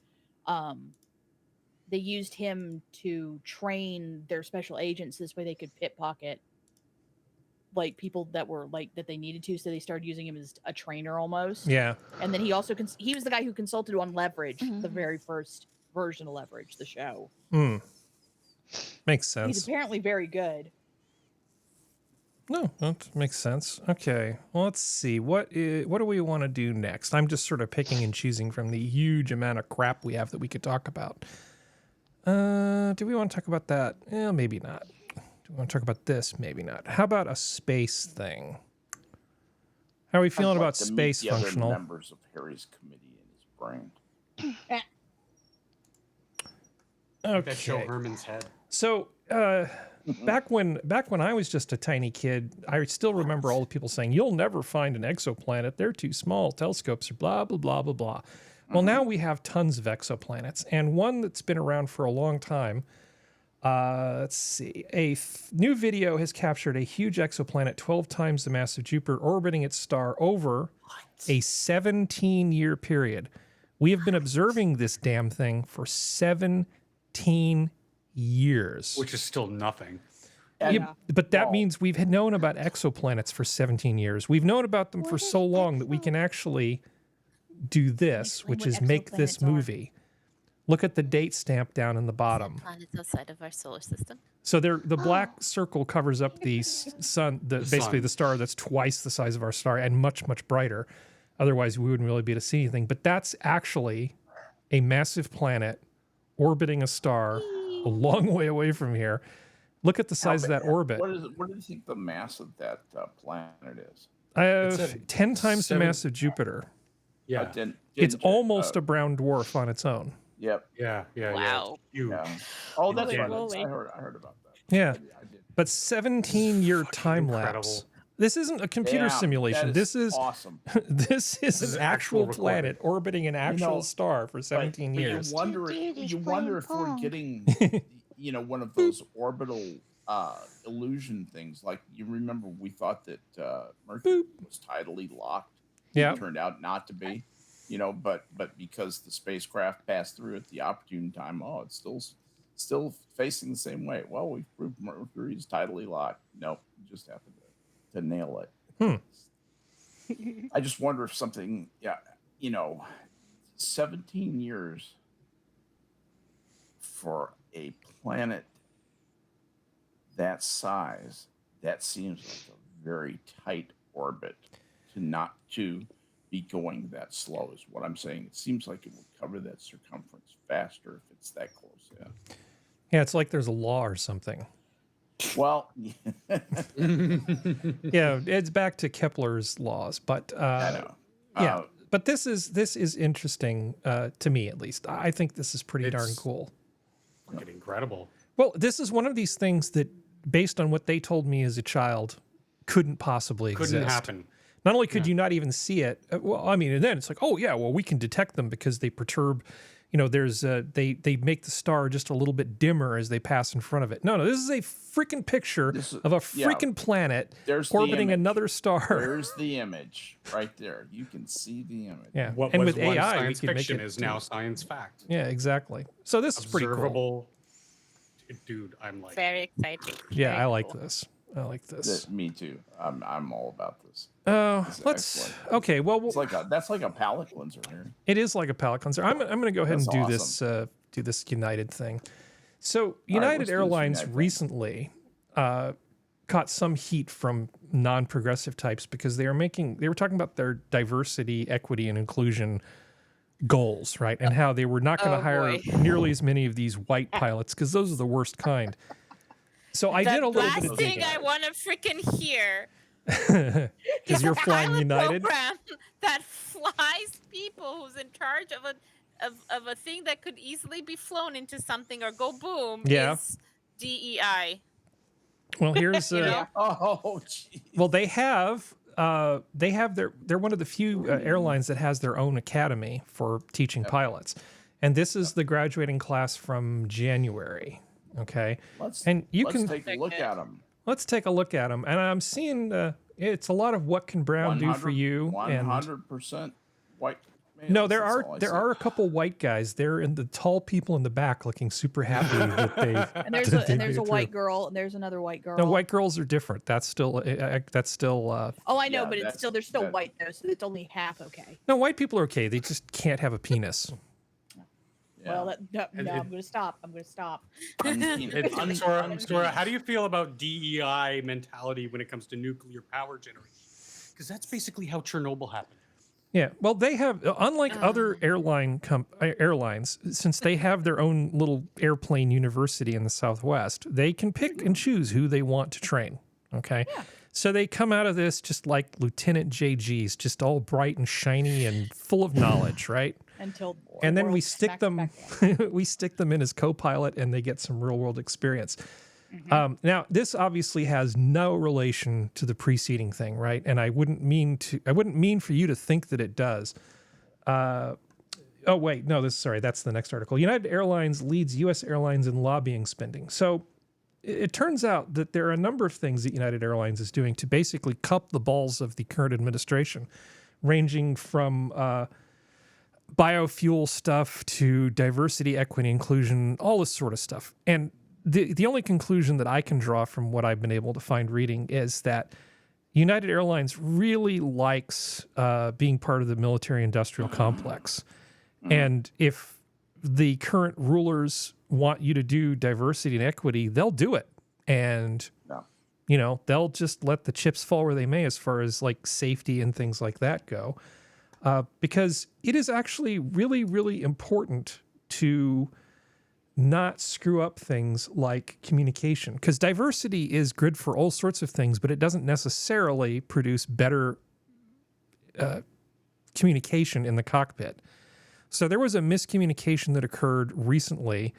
they used him to train their special agents this way they could pickpocket like people that were like that they needed to, so they started using him as a trainer almost. Yeah. And then he also he was the guy who consulted on Leverage, the very first version of Leverage, the show. Makes sense. He's apparently very good. No, that makes sense. Okay, well, let's see. What do we want to do next? I'm just sort of picking and choosing from the huge amount of crap we have that we could talk about. Do we want to talk about that? Maybe not. Do we want to talk about this? Maybe not. How about a space thing? How are we feeling I'd like about to meet space the other functional? members of Harry's committee in his brain. That show Okay. Herman's head. So back when I was just a tiny kid, I still remember all the people saying, "You'll never find an exoplanet. They're too small. Telescopes are blah blah blah blah blah." Well, now we have tons of exoplanets, and one that's been around for a long time. Let's see. New video has captured a huge exoplanet 12 times the mass of Jupiter orbiting its star over a 17-year period. We have been observing this damn thing for 17 years. Which is still nothing. Yeah, but that means we've known about exoplanets for 17 years. We've known about them for so long that we can actually do this, which is make this movie. Look at the date stamp down in the bottom. Planets outside of our solar system. So the black circle covers up the sun, basically the star that's twice the size of our star and much, much brighter. Otherwise, we wouldn't really be able to see anything. But that's actually a massive planet orbiting a star a long way away from here. Look at the size of that orbit. What do you think the mass of that planet is? 10 times the mass of Jupiter. Yeah. It's almost a brown dwarf on its own. Yep. Yeah. Wow. Yeah. Oh, that's right. Holy. I heard about that. Yeah. I did. But 17-year time lapse. incredible. This isn't a computer simulation. This is awesome. this is an actual planet recording. orbiting an actual star for 17 But years. You wonder if we're getting, one of those orbital illusion things. Like, you remember we thought that Mercury was tidally locked. Yeah. It turned out not to be. But because the spacecraft passed through at the opportune time, it's still facing the same way. Well, we've proved Mercury's tidally locked. Nope, you just happened to nail it. I just wonder if something, 17 years for a planet that size, that seems like a very tight orbit to be going that slow is what I'm saying. It seems like it would cover that circumference faster if it's that close. Yeah. Yeah, it's like there's a law or something. Well, yeah, it's back to Kepler's laws, but I know. but this is interesting to me, at least. I think this is pretty darn cool. Fucking incredible. Well, this is one of these things that, based on what they told me as a child, couldn't possibly exist. Couldn't happen. Not only could you not even see it, and then it's like, oh yeah, well, we can detect them because they perturb, there's they make the star just a little bit dimmer as they pass in front of it. No, this is a freaking picture of a freaking planet orbiting another star. There's the image right there. You can see the image. Yeah, What and was with once AI, science we can fiction make it is now science fact. Yeah, exactly. So this is pretty cool. Observable. Dude, I'm like Very exciting. Yeah, Very I like cool. this. I like this. Me too. I'm all about this. Let's. Okay, well, that's like a palate cleanser here. it is like a palate cleanser. I'm going to go ahead That's and do awesome. this United thing. So let's do United this Airlines United thing. recently caught some heat from non-progressive types because they were talking about their diversity, equity, and inclusion goals, right? And how they were not going to hire nearly as many of these white pilots because those are the worst kind. So I did a little bit of last thing digging. I want to freaking hear Because you're flying pilot United. program that flies people who's in charge of a thing that could easily be flown into something or go boom. Yeah. Is DEI. Well, here's Oh, geez. well, they have they're one of the few airlines that has their own academy for teaching pilots, and this is the graduating class from January. Okay, Let's can take a look at them. Let's take a look at them, and I'm seeing it's a lot of what can Brown do for you. 100% white. males, No, there that's all I see. are a couple white guys. They're in the tall people in the back, looking super happy that they. And there's that they a made it white through. girl, and there's another white girl. No, white girls are different. That's still Oh, I know, Yeah, but that's- they're still that- white though, so it's only half okay. no, white people are okay. They just can't have a penis. Well, I'm gonna stop. I'm gonna stop. Sora, how do you feel about DEI mentality when it comes to nuclear power generation? Because that's basically how Chernobyl happened. Yeah, well, they have, unlike other airlines, since they have their own little airplane university in the Southwest, they can pick and choose who they want to train. Okay, so they come out of this just like Lieutenant JGs, just all bright and shiny and full of knowledge, right? Until And then we world stick smacks them, back down. we stick them in as co-pilot, and they get some real world experience. Now, this obviously has no relation to the preceding thing, right? And I wouldn't mean for you to think that it does. Oh, wait. No, that's the next article. United Airlines leads U.S. Airlines in lobbying spending. So it turns out that there are a number of things that United Airlines is doing to basically cup the balls of the current administration, ranging from biofuel stuff to diversity, equity, inclusion, all this sort of stuff. And the only conclusion that I can draw from what I've been able to find reading is that United Airlines really likes being part of the military-industrial complex. And if the current rulers want you to do diversity and equity, they'll do it. And, they'll just let the chips fall where they may as far as like safety and things like that go. Because it is actually really, really important to not screw up things like communication. Because diversity is good for all sorts of things, but it doesn't necessarily produce better communication in the cockpit. So there was a miscommunication that occurred recently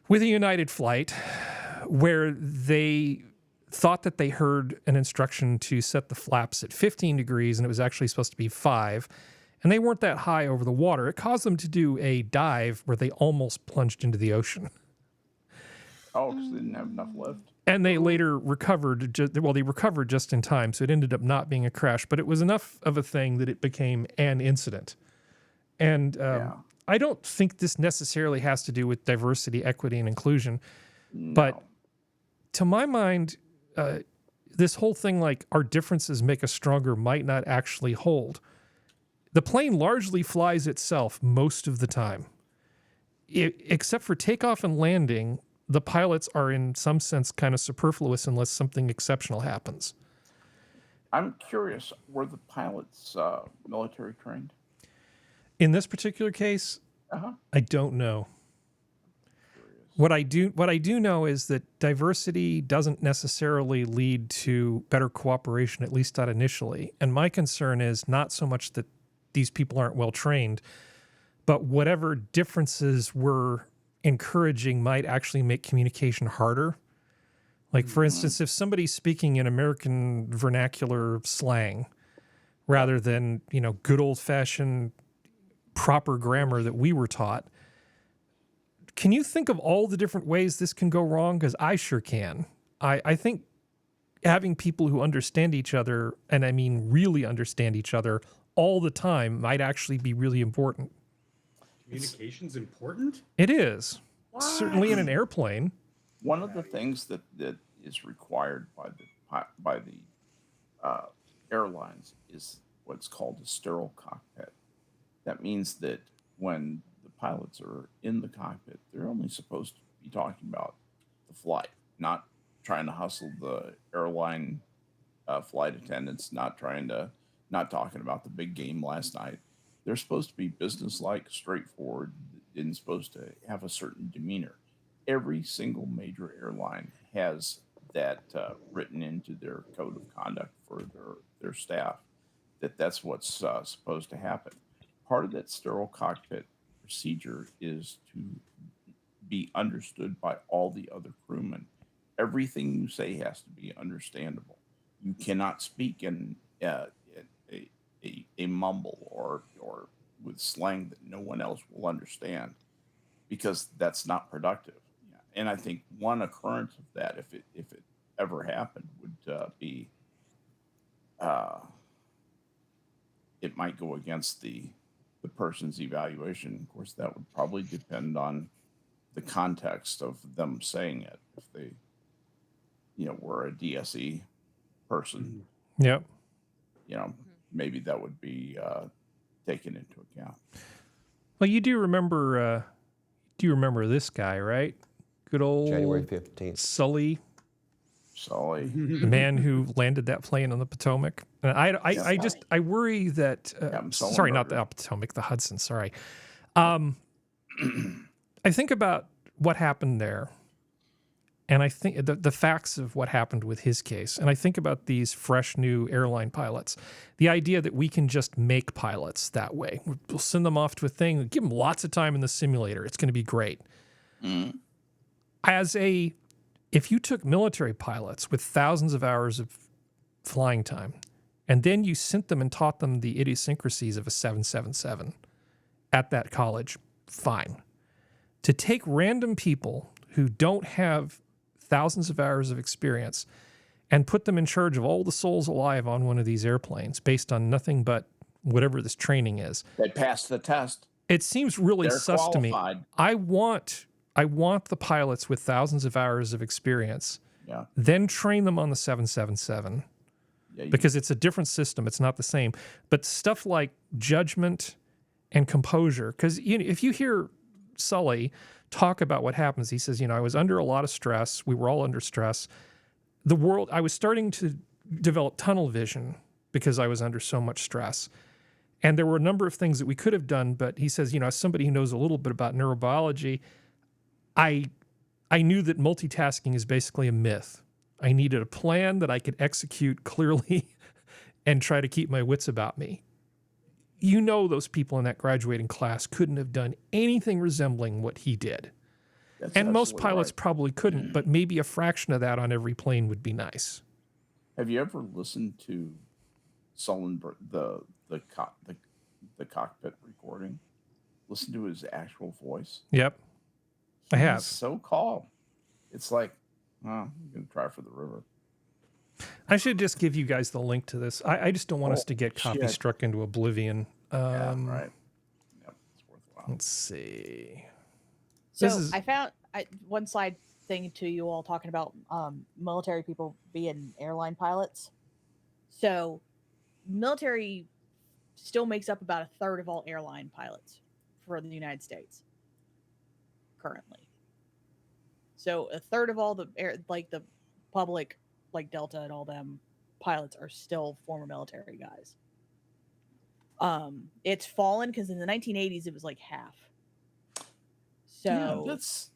with a United flight where they thought that they heard an instruction to set the flaps at 15 degrees and it was actually supposed to be 5. And they weren't that high over the water. It caused them to do a dive where they almost plunged into the ocean. Oh, because they didn't have enough lift. And they later recovered. They recovered just in time, so it ended up not being a crash. But it was enough of a thing that it became an incident. And I don't think this necessarily has to do with diversity, equity, and inclusion. No. But to my mind, this whole thing like our differences make us stronger might not actually hold. The plane largely flies itself most of the time. Except for takeoff and landing, the pilots are in some sense kind of superfluous unless something exceptional happens. I'm curious, were the pilots military trained? In this particular case, I don't know. What I do know is that diversity doesn't necessarily lead to better cooperation, at least not initially. And my concern is not so much that these people aren't well trained, but whatever differences we're encouraging might actually make communication harder. Like, for instance, if somebody's speaking in American vernacular slang rather than, good old-fashioned proper grammar that we were taught, can you think of all the different ways this can go wrong? Because I sure can. I think having people who understand each other, and I mean really understand each other all the time, might actually be really important. Communication's important? It is. What? Certainly in an airplane. One of the things that is required by the airlines is what's called a sterile cockpit. That means that when the pilots are in the cockpit, they're only supposed to be talking about the flight, not trying to hustle the airline flight attendants, not talking about the big game last night. They're supposed to be businesslike, straightforward, and supposed to have a certain demeanor. Every single major airline has that written into their code of conduct for their staff, that's what's supposed to happen. Part of that sterile cockpit procedure is to be understood by all the other crewmen. Everything you say has to be understandable. You cannot speak in a mumble or with slang that no one else will understand, because that's not productive. And I think one occurrence of that, if it ever happened, would be it might go against the person's evaluation. Of course, that would probably depend on the context of them saying it. If they, were a DSE person, yep, maybe that would be taken into account. Well, you do remember this guy, right? Good old January 15th. Sully, the man who landed that plane on the Potomac. And I worry that sorry, not the Potomac, the Hudson. Sorry. I think about what happened there, and I think the facts of what happened with his case, and I think about these fresh new airline pilots. The idea that we can just make pilots that way. We'll send them off to a thing, give them lots of time in the simulator. It's going to be great. Mm. If you took military pilots with thousands of hours of flying time, and then you sent them and taught them the idiosyncrasies of a 777, at that college, fine. To take random people who don't have thousands of hours of experience and put them in charge of all the souls alive on one of these airplanes based on nothing but whatever this training is. They passed the test. It seems really They're sus qualified. to me. I want the pilots with thousands of hours of experience, Yeah. then train them on the 777 because it's a different system. It's not the same. But stuff like judgment and composure, because if you hear Sully talk about what happens, he says, I was under a lot of stress. We were all under stress. I was starting to develop tunnel vision because I was under so much stress. And there were a number of things that we could have done, but he says, as somebody who knows a little bit about neurobiology, I knew that multitasking is basically a myth. I needed a plan that I could execute clearly and try to keep my wits about me. Those people in that graduating class couldn't have done anything resembling what he did. And most pilots probably couldn't, but maybe a fraction of that on every plane would be nice. Have you ever listened to Sullenberg, the cockpit recording? Listen to his actual voice. Yep, I have. He's so calm. It's like, I'm going to try for the river. I should just give you guys the link to this. I just don't want us to get copy struck into oblivion. Yeah, right. Yep, it's worthwhile. Let's see. So I found one side thing to you all talking about military people being airline pilots. So military still makes up about a third of all airline pilots for the United States currently. So a third of all the the public, like Delta and all them pilots, are still former military guys. It's fallen because in the 1980s it was like half. So that's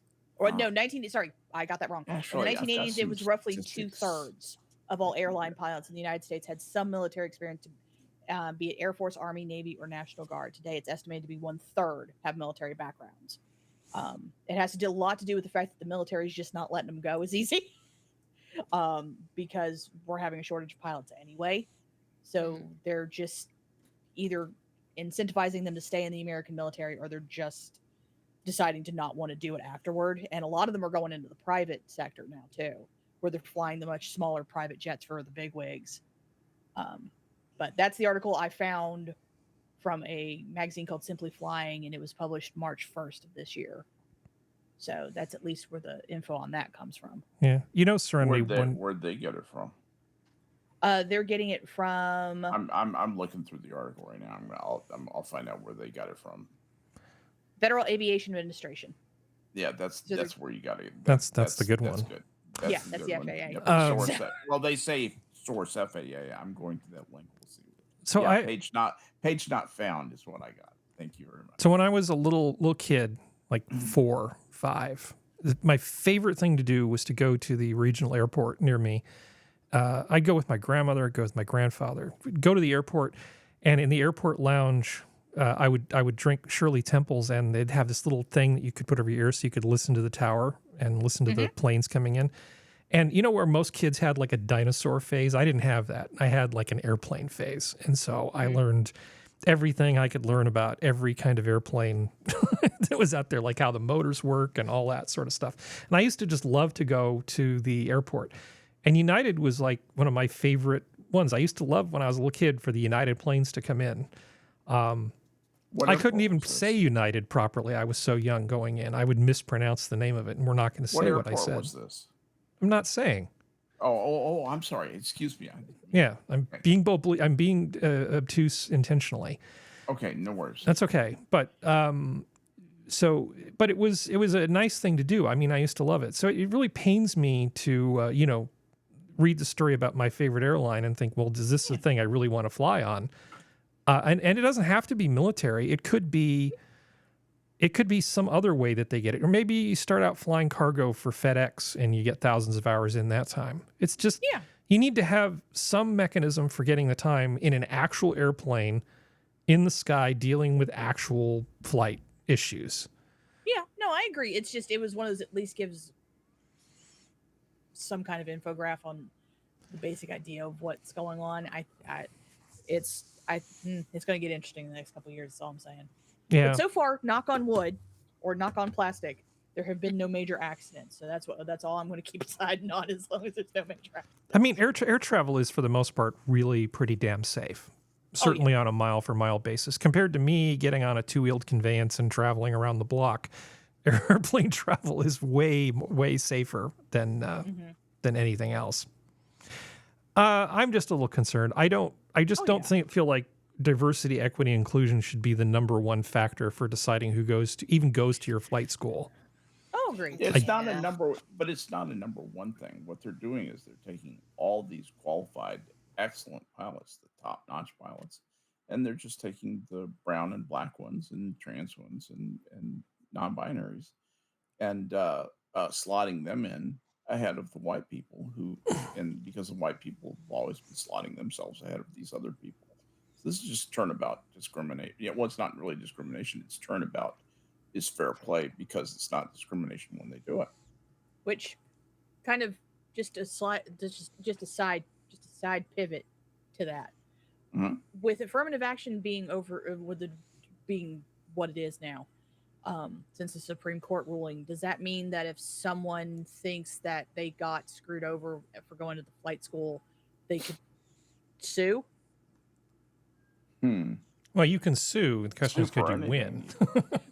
sorry, I got that wrong. Actually, in the 1980s it was roughly 2/3 of all airline pilots in the United States had some military experience, be it Air Force, Army, Navy, or National Guard. Today it's estimated to be 1/3 have military backgrounds. It has a lot to do with the fact that the military is just not letting them go as easy. Because we're having a shortage of pilots anyway. So they're just either incentivizing them to stay in the American military, or they're just deciding to not want to do it afterward. And a lot of them are going into the private sector now too, where they're flying the much smaller private jets for the bigwigs. But that's the article I found from a magazine called Simply Flying, and it was published March 1st of this year. So that's at least where the info on that comes from. Yeah, Serenity. Where'd they get it from? They're getting it from. I'm looking through the article right now. I'll find out where they got it from. Federal Aviation Administration. Yeah, that's where you got it. That's the good one. Good. That's the FAA. Source, well, they say source FAA. I'm going to that link. We'll see. So page not found is what I got. Thank you very much. So when I was a little kid, like 4, 5, my favorite thing to do was to go to the regional airport near me. I'd go with my grandmother, I'd go with my grandfather. We'd go to the airport, and in the airport lounge, I would drink Shirley Temples, and they'd have this little thing that you could put over your ear so you could listen to the tower and listen to the planes coming in. And where most kids had like a dinosaur phase? I didn't have that. I had like an airplane phase. And so I learned everything I could learn about every kind of airplane that was out there, like how the motors work and all that sort of stuff. And I used to just love to go to the airport. And United was like one of my favorite ones. I used to love when I was a little kid for the United planes to come in. I couldn't even say United properly. I was so young going in. I would mispronounce the name of it, and we're not going to say what I said. What was this? I'm not saying. Oh, I'm sorry. Excuse me. Yeah, I'm being obtuse intentionally. Okay, no worries. That's okay. But but it was a nice thing to do. I mean, I used to love it. So it really pains me to read the story about my favorite airline and think, well, is this the thing I really want to fly on? And it doesn't have to be military. It could be some other way that they get it. Or maybe you start out flying cargo for FedEx and you get thousands of hours in that time. It's just, you need to have some mechanism for getting the time in an actual airplane in the sky dealing with actual flight issues. Yeah, no, I agree. It's just, it was one of those, at least gives some kind of infograph on the basic idea of what's going on. It's going to get interesting in the next couple of years. That's all I'm saying. Yeah. But so far, knock on wood or knock on plastic, there have been no major accidents. So that's all I'm going to keep deciding on as long as there's no major accidents. I mean, air travel is for the most part really pretty damn safe. Certainly on a mile for mile basis, compared to me getting on a 2-wheeled conveyance and traveling around the block. Airplane travel is way safer than anything else. I'm just a little concerned. I don't feel like diversity, equity, inclusion should be the number one factor for deciding who goes to your flight school. Oh, great. It's not a number one thing. What they're doing is they're taking all these qualified, excellent pilots, the top-notch pilots, and they're just taking the brown and black ones and trans ones and non-binaries and slotting them in ahead of the white people and because the white people have always been slotting themselves ahead of these other people. So this is just turnabout discrimination. Yeah, well, it's not really discrimination. It's turnabout is fair play because it's not discrimination when they do it. Which kind of just a side pivot to that. Mm-hmm. With affirmative action being being what it is now, since the Supreme Court ruling, does that mean that if someone thinks that they got screwed over for going to the flight school, they could sue? Well, you can sue. The question is, could you win?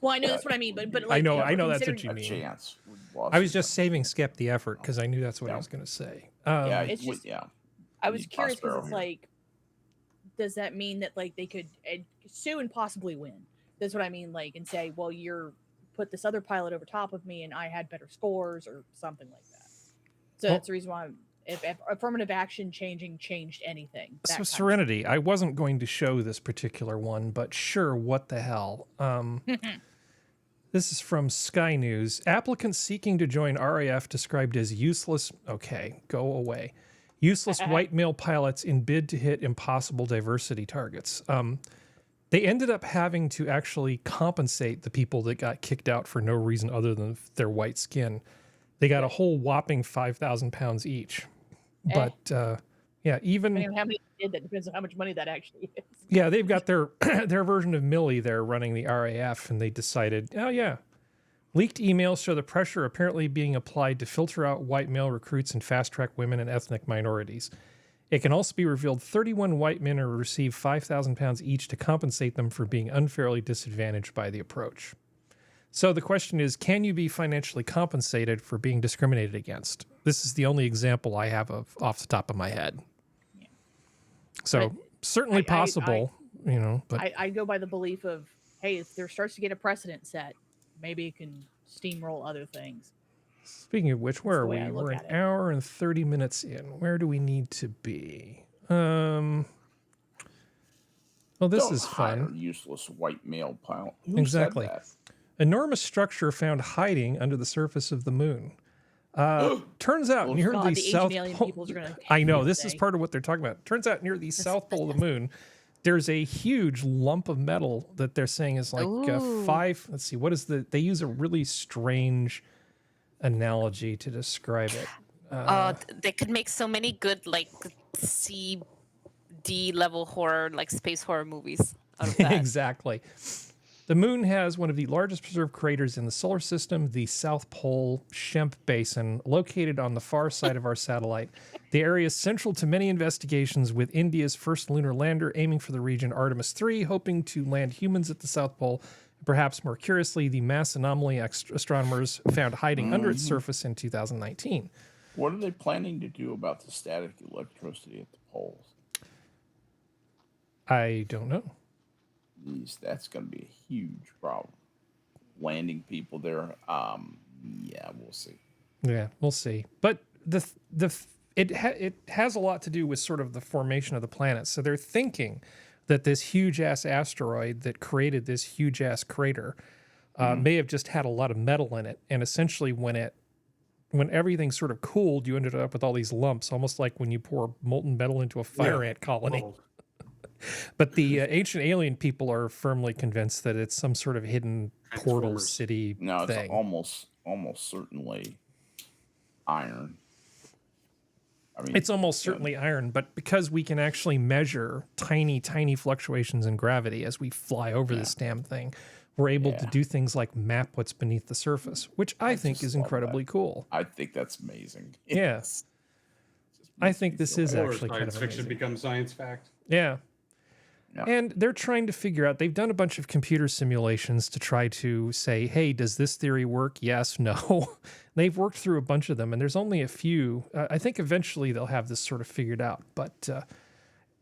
Well, I know that's what I mean, but like, I know that's what you mean. Chance. I was just saving Skep the effort because I knew that's what I was going to say. It's just, I was curious because it's like, does that mean that like they could sue and possibly win? That's what I mean, like, and say, well, you're put this other pilot over top of me and I had better scores or something like that. So that's the reason why if affirmative action changed anything. So Serenity, I wasn't going to show this particular one, but sure, what the hell. This is from Sky News. Applicants seeking to join RAF described as useless. Okay, go away. Useless white male pilots in bid to hit impossible diversity targets. They ended up having to actually compensate the people that got kicked out for no reason other than their white skin. They got a whole whopping 5,000 pounds each. But even depending on how many did, that depends on how much money that actually is. Yeah, they've got their version of Millie there running the RAF, and they decided, oh yeah. Leaked emails show the pressure apparently being applied to filter out white male recruits and fast-track women and ethnic minorities. It can also be revealed 31 white men are receive 5,000 pounds each to compensate them for being unfairly disadvantaged by the approach. So the question is, can you be financially compensated for being discriminated against? This is the only example I have of off the top of my head. Yeah. So but certainly possible, but I go by the belief of, hey, if there starts to get a precedent set, maybe it can steamroll other things. Speaking of which, where are we? We're an hour and 30 minutes in. Where do we need to be? Well, this is fun. Useless white male pilot. Exactly. Enormous structure found hiding under the surface of the moon. Turns out near the South Pole. I know, this is part of what they're talking about. Turns out near the South Pole of the moon, there's a huge lump of metal that they're saying is like 5. Let's see, what is they use a really strange analogy to describe it. They could make so many good like C, D level horror, like space horror movies out of that. Exactly. The moon has one of the largest preserved craters in the solar system, the South Pole Shemp Basin, located on the far side of our satellite. The area is central to many investigations, with India's first lunar lander aiming for the region Artemis 3, hoping to land humans at the South Pole. Perhaps more curiously, the mass anomaly astronomers found hiding under its surface in 2019. What are they planning to do about the static electricity at the poles? I don't know. That's going to be a huge problem. Landing people there, yeah, we'll see. Yeah, we'll see. But it has a lot to do with sort of the formation of the planet. So they're thinking that this huge ass asteroid that created this huge ass crater may have just had a lot of metal in it, and essentially when everything sort of cooled, you ended up with all these lumps, almost like when you pour molten metal into a fire ant colony. But the ancient alien people are firmly convinced that it's some sort of hidden portal city thing. No, it's almost certainly iron. I mean, it's almost certainly iron, but because we can actually measure tiny, tiny fluctuations in gravity as we fly over this damn thing, we're able to Yeah. do things like map what's beneath the surface, which I think just is love incredibly cool. I think that's amazing. Yes. Just I makes think me this feel is better. Or actually kind science of fiction amazing. becomes science fact. Yeah. Yeah. And they're trying to figure out, they've done a bunch of computer simulations to try to say, hey, does this theory work? Yes, no. They've worked through a bunch of them, and there's only a few. I think eventually they'll have this sort of figured out. But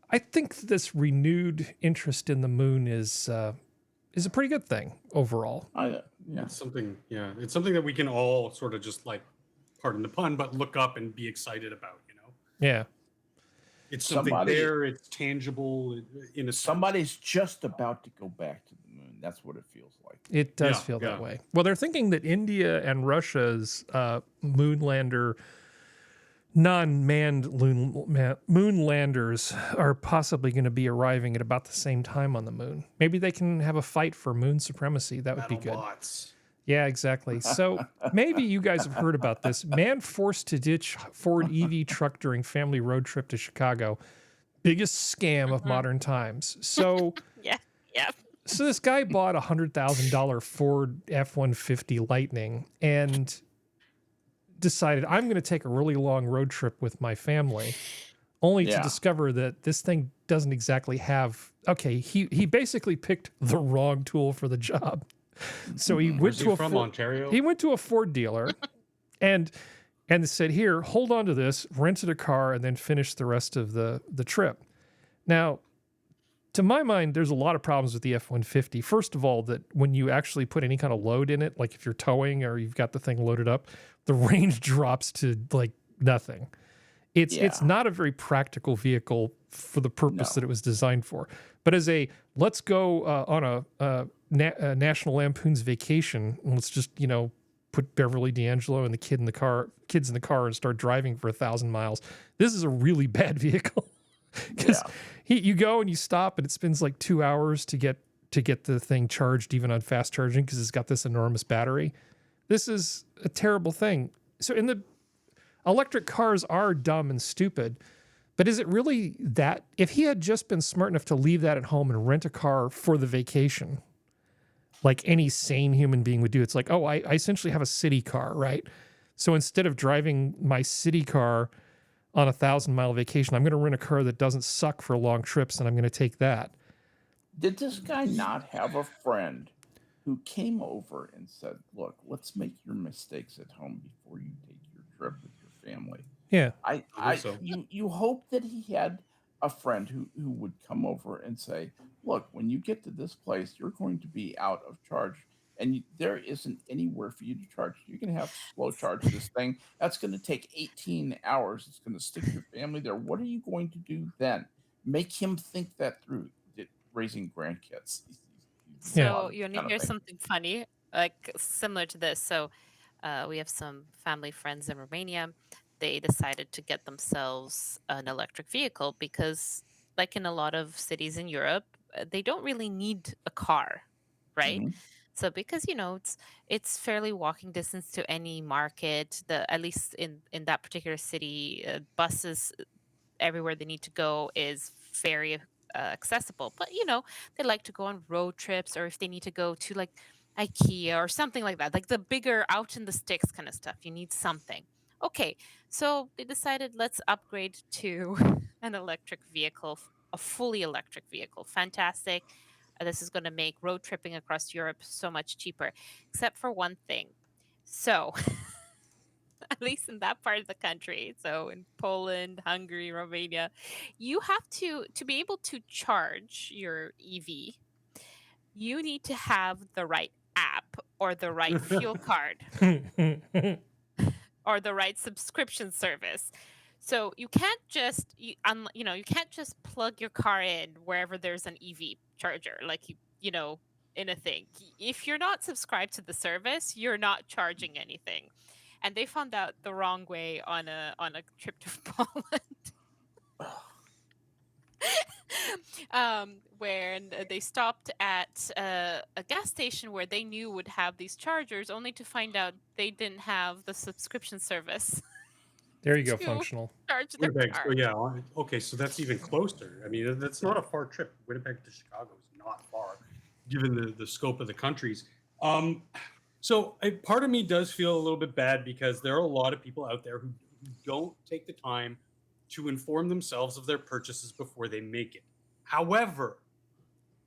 I think this renewed interest in the moon is a pretty good thing overall. Yeah. It's something, it's something that we can all sort of just like, pardon the pun, but look up and be excited about, you know? Yeah. It's something there, it's tangible in a sense. Somebody's just about to go back to the moon. That's what it feels like. It does feel that way. Well, they're thinking that India and Russia's moonlander, non-manned moon landers are possibly going to be arriving at about the same time on the moon. Maybe they can have a fight for moon supremacy. That would be good. Yeah, exactly. So maybe you guys have heard about this. Man forced to ditch Ford EV truck during family road trip to Chicago. Biggest scam of modern times. So Yeah. so this guy bought a $100,000 Ford F-150 Lightning and decided, I'm going to take a really long road trip with my family, only to discover that this thing doesn't exactly have... Okay, he basically picked the wrong tool for the job. So he went to Ontario? He went to a Ford dealer and said, here, hold on to this, rented a car, and then finished the rest of the trip. Now, to my mind, there's a lot of problems with the F-150. First of all, that when you actually put any kind of load in it, like if you're towing or you've got the thing loaded up, the range drops to like nothing. It's not a very practical vehicle for the purpose that it was designed for. But as a, let's go on a National Lampoon's Vacation, and let's just, put Beverly D'Angelo and the kids in the car and start driving for 1,000 miles. This is a really bad vehicle. Because you go and you stop and it spends like 2 hours to get the thing charged, even on fast charging, because it's got this enormous battery. This is a terrible thing. So electric cars are dumb and stupid, but is it really that? If he had just been smart enough to leave that at home and rent a car for the vacation, like any sane human being would do, it's like, oh, I essentially have a city car, right? So instead of driving my city car on a 1,000-mile vacation, I'm going to rent a car that doesn't suck for long trips, and I'm going to take that. Did this guy not have a friend who came over and said, look, let's make your mistakes at home before you take your trip with your family? Yeah. I so. You hope that he had a friend who would come over and say, look, when you get to this place, you're going to be out of charge. And there isn't anywhere for you to charge. You can have slow charge this thing. That's going to take 18 hours. It's going to stick your family there. What are you going to do then? Make him think that through. Raising grandkids. So you want to hear something funny, like similar to this? So we have some family friends in Romania. They decided to get themselves an electric vehicle because, like in a lot of cities in Europe, they don't really need a car, right? Mhm. So because it's fairly walking distance to any market. At least in that particular city, buses everywhere they need to go is very accessible. But they like to go on road trips, or if they need to go to like IKEA or something like that, like the bigger out in the sticks kind of stuff. You need something. Okay, so they decided let's upgrade to an electric vehicle, a fully electric vehicle. Fantastic. This is going to make road tripping across Europe so much cheaper, except for one thing. So, at least in that part of the country, so in Poland, Hungary, Romania, you have to be able to charge your EV, you need to have the right app or the right fuel card or the right subscription service. So you can't just you can't just plug your car in wherever there's an EV charger, like in a thing. If you're not subscribed to the service, you're not charging anything. And they found out the wrong way on a trip to Poland. Where they stopped at a gas station where they knew would have these chargers, only to find out they didn't have the subscription service. There you go, functional. Charge their Winnipeg, car. so yeah, okay, so that's even closer. I mean, that's not a far trip. Winnipeg to Chicago is not far. given the scope of the countries. So part of me does feel a little bit bad because there are a lot of people out there who don't take the time to inform themselves of their purchases before they make it. However,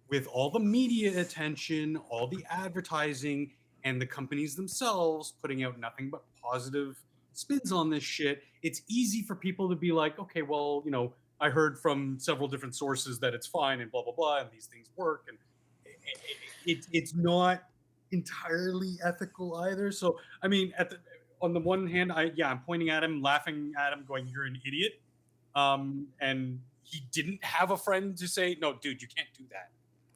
with all the media attention, all the advertising, and the companies themselves putting out nothing but positive spins on this shit, it's easy for people to be like, okay, well, you know, I heard from several different sources that it's fine and blah, blah, blah, and these things work. And it's not entirely ethical either. So, I mean, on the one hand, I'm pointing at him, laughing at him, going, you're an idiot. And he didn't have a friend to say, no, dude, you can't do that.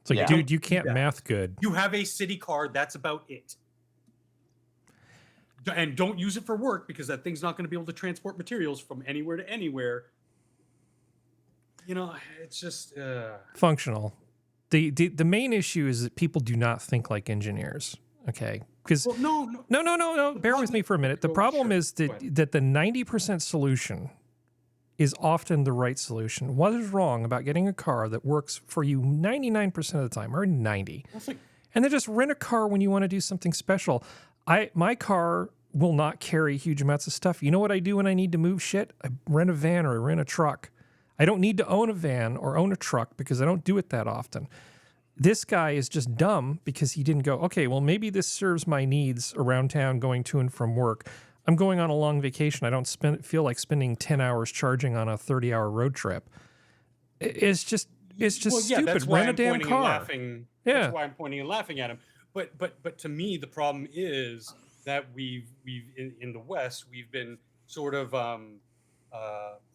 It's like, dude, you can't math good. You have a city card. That's about it. And don't use it for work because that thing's not going to be able to transport materials from anywhere to anywhere. You know, it's just functional. The main issue is that people do not think like engineers. Okay, because no. Bear with me for a minute. The problem is that the 90% solution is often the right solution. What is wrong about getting a car that works for you 99% of the time, or 90, and then just rent a car when you want to do something special? My car will not carry huge amounts of stuff. You know what I do when I need to move shit? I rent a van or I rent a truck. I don't need to own a van or own a truck because I don't do it that often. This guy is just dumb because he didn't go, okay, well, maybe this serves my needs around town going to and from work. I'm going on a long vacation. I don't feel like spending 10 hours charging on a 30-hour road trip. It's just stupid. That's why Rent a damn car. That's why I'm pointing and laughing at him. But to me, the problem is that we've in the West, we've been sort of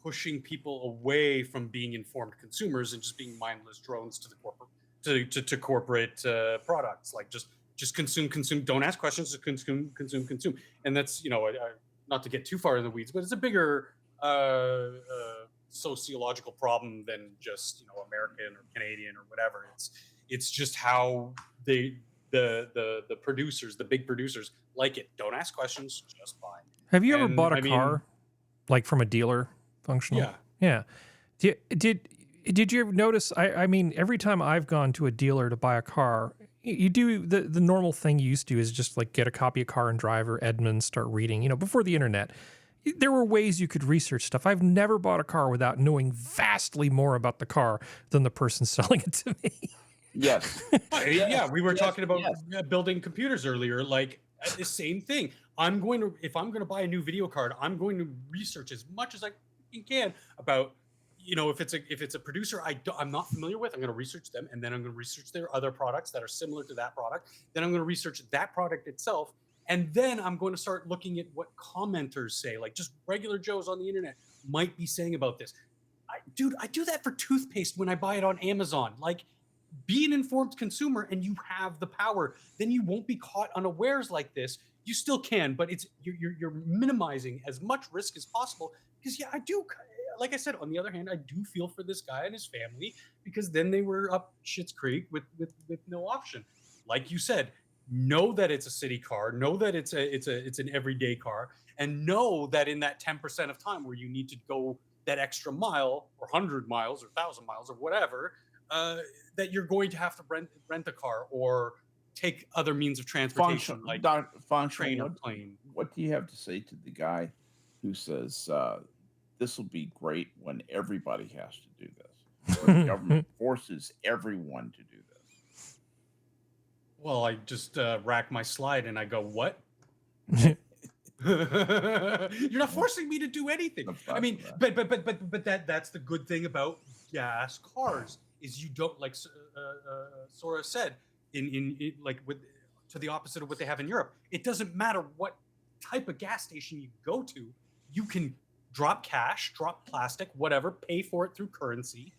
pushing people away from being informed consumers and just being mindless drones to the corporate products. Like just consume, don't ask questions, just consume. And that's, you know, not to get too far in the weeds, but it's a bigger sociological problem than just, you know, American or Canadian or whatever. It's just how the producers, the big producers, like it. Don't ask questions, just buy. Have you ever bought a car like from a dealer functional? Yeah. Did you ever notice? I mean, every time I've gone to a dealer to buy a car, you do the normal thing you used to is just like get a copy of Car and Drive or Edmunds, start reading. You know, before the internet, there were ways you could research stuff. I've never bought a car without knowing vastly more about the car than the person selling it to me. Yes. Yeah, we were talking about building computers earlier. Like the same thing. If I'm going to buy a new video card, I'm going to research as much as I can about, you know, if it's a producer I'm not familiar with, I'm going to research them, and then I'm going to research their other products that are similar to that product. Then I'm going to research that product itself, and then I'm going to start looking at what commenters say, like just regular Joes on the internet might be saying about this. I do that for toothpaste when I buy it on Amazon. Like, be an informed consumer, and you have the power. Then you won't be caught unawares like this. You still can, but you're minimizing as much risk as possible. Because I do. Like I said, on the other hand, I do feel for this guy and his family, because then they were up Schitt's Creek with no option. Like you said, know that it's a city car, know that it's an everyday car, and know that in that 10% of time where you need to go that extra mile or 100 miles or 1,000 miles or whatever, that you're going to have to rent a car or take other means of transportation, like train or plane. What do you have to say to the guy who says, this will be great when everybody has to do this? When the government forces everyone to do this. Well, I just rack my slide and I go, what? You're not forcing me to do anything. I mean, but that's the good thing about gas cars is you don't, like Sora said, in like to the opposite of what they have in Europe. It doesn't matter what type of gas station you go to, you can drop cash, drop plastic, whatever, pay for it through currency,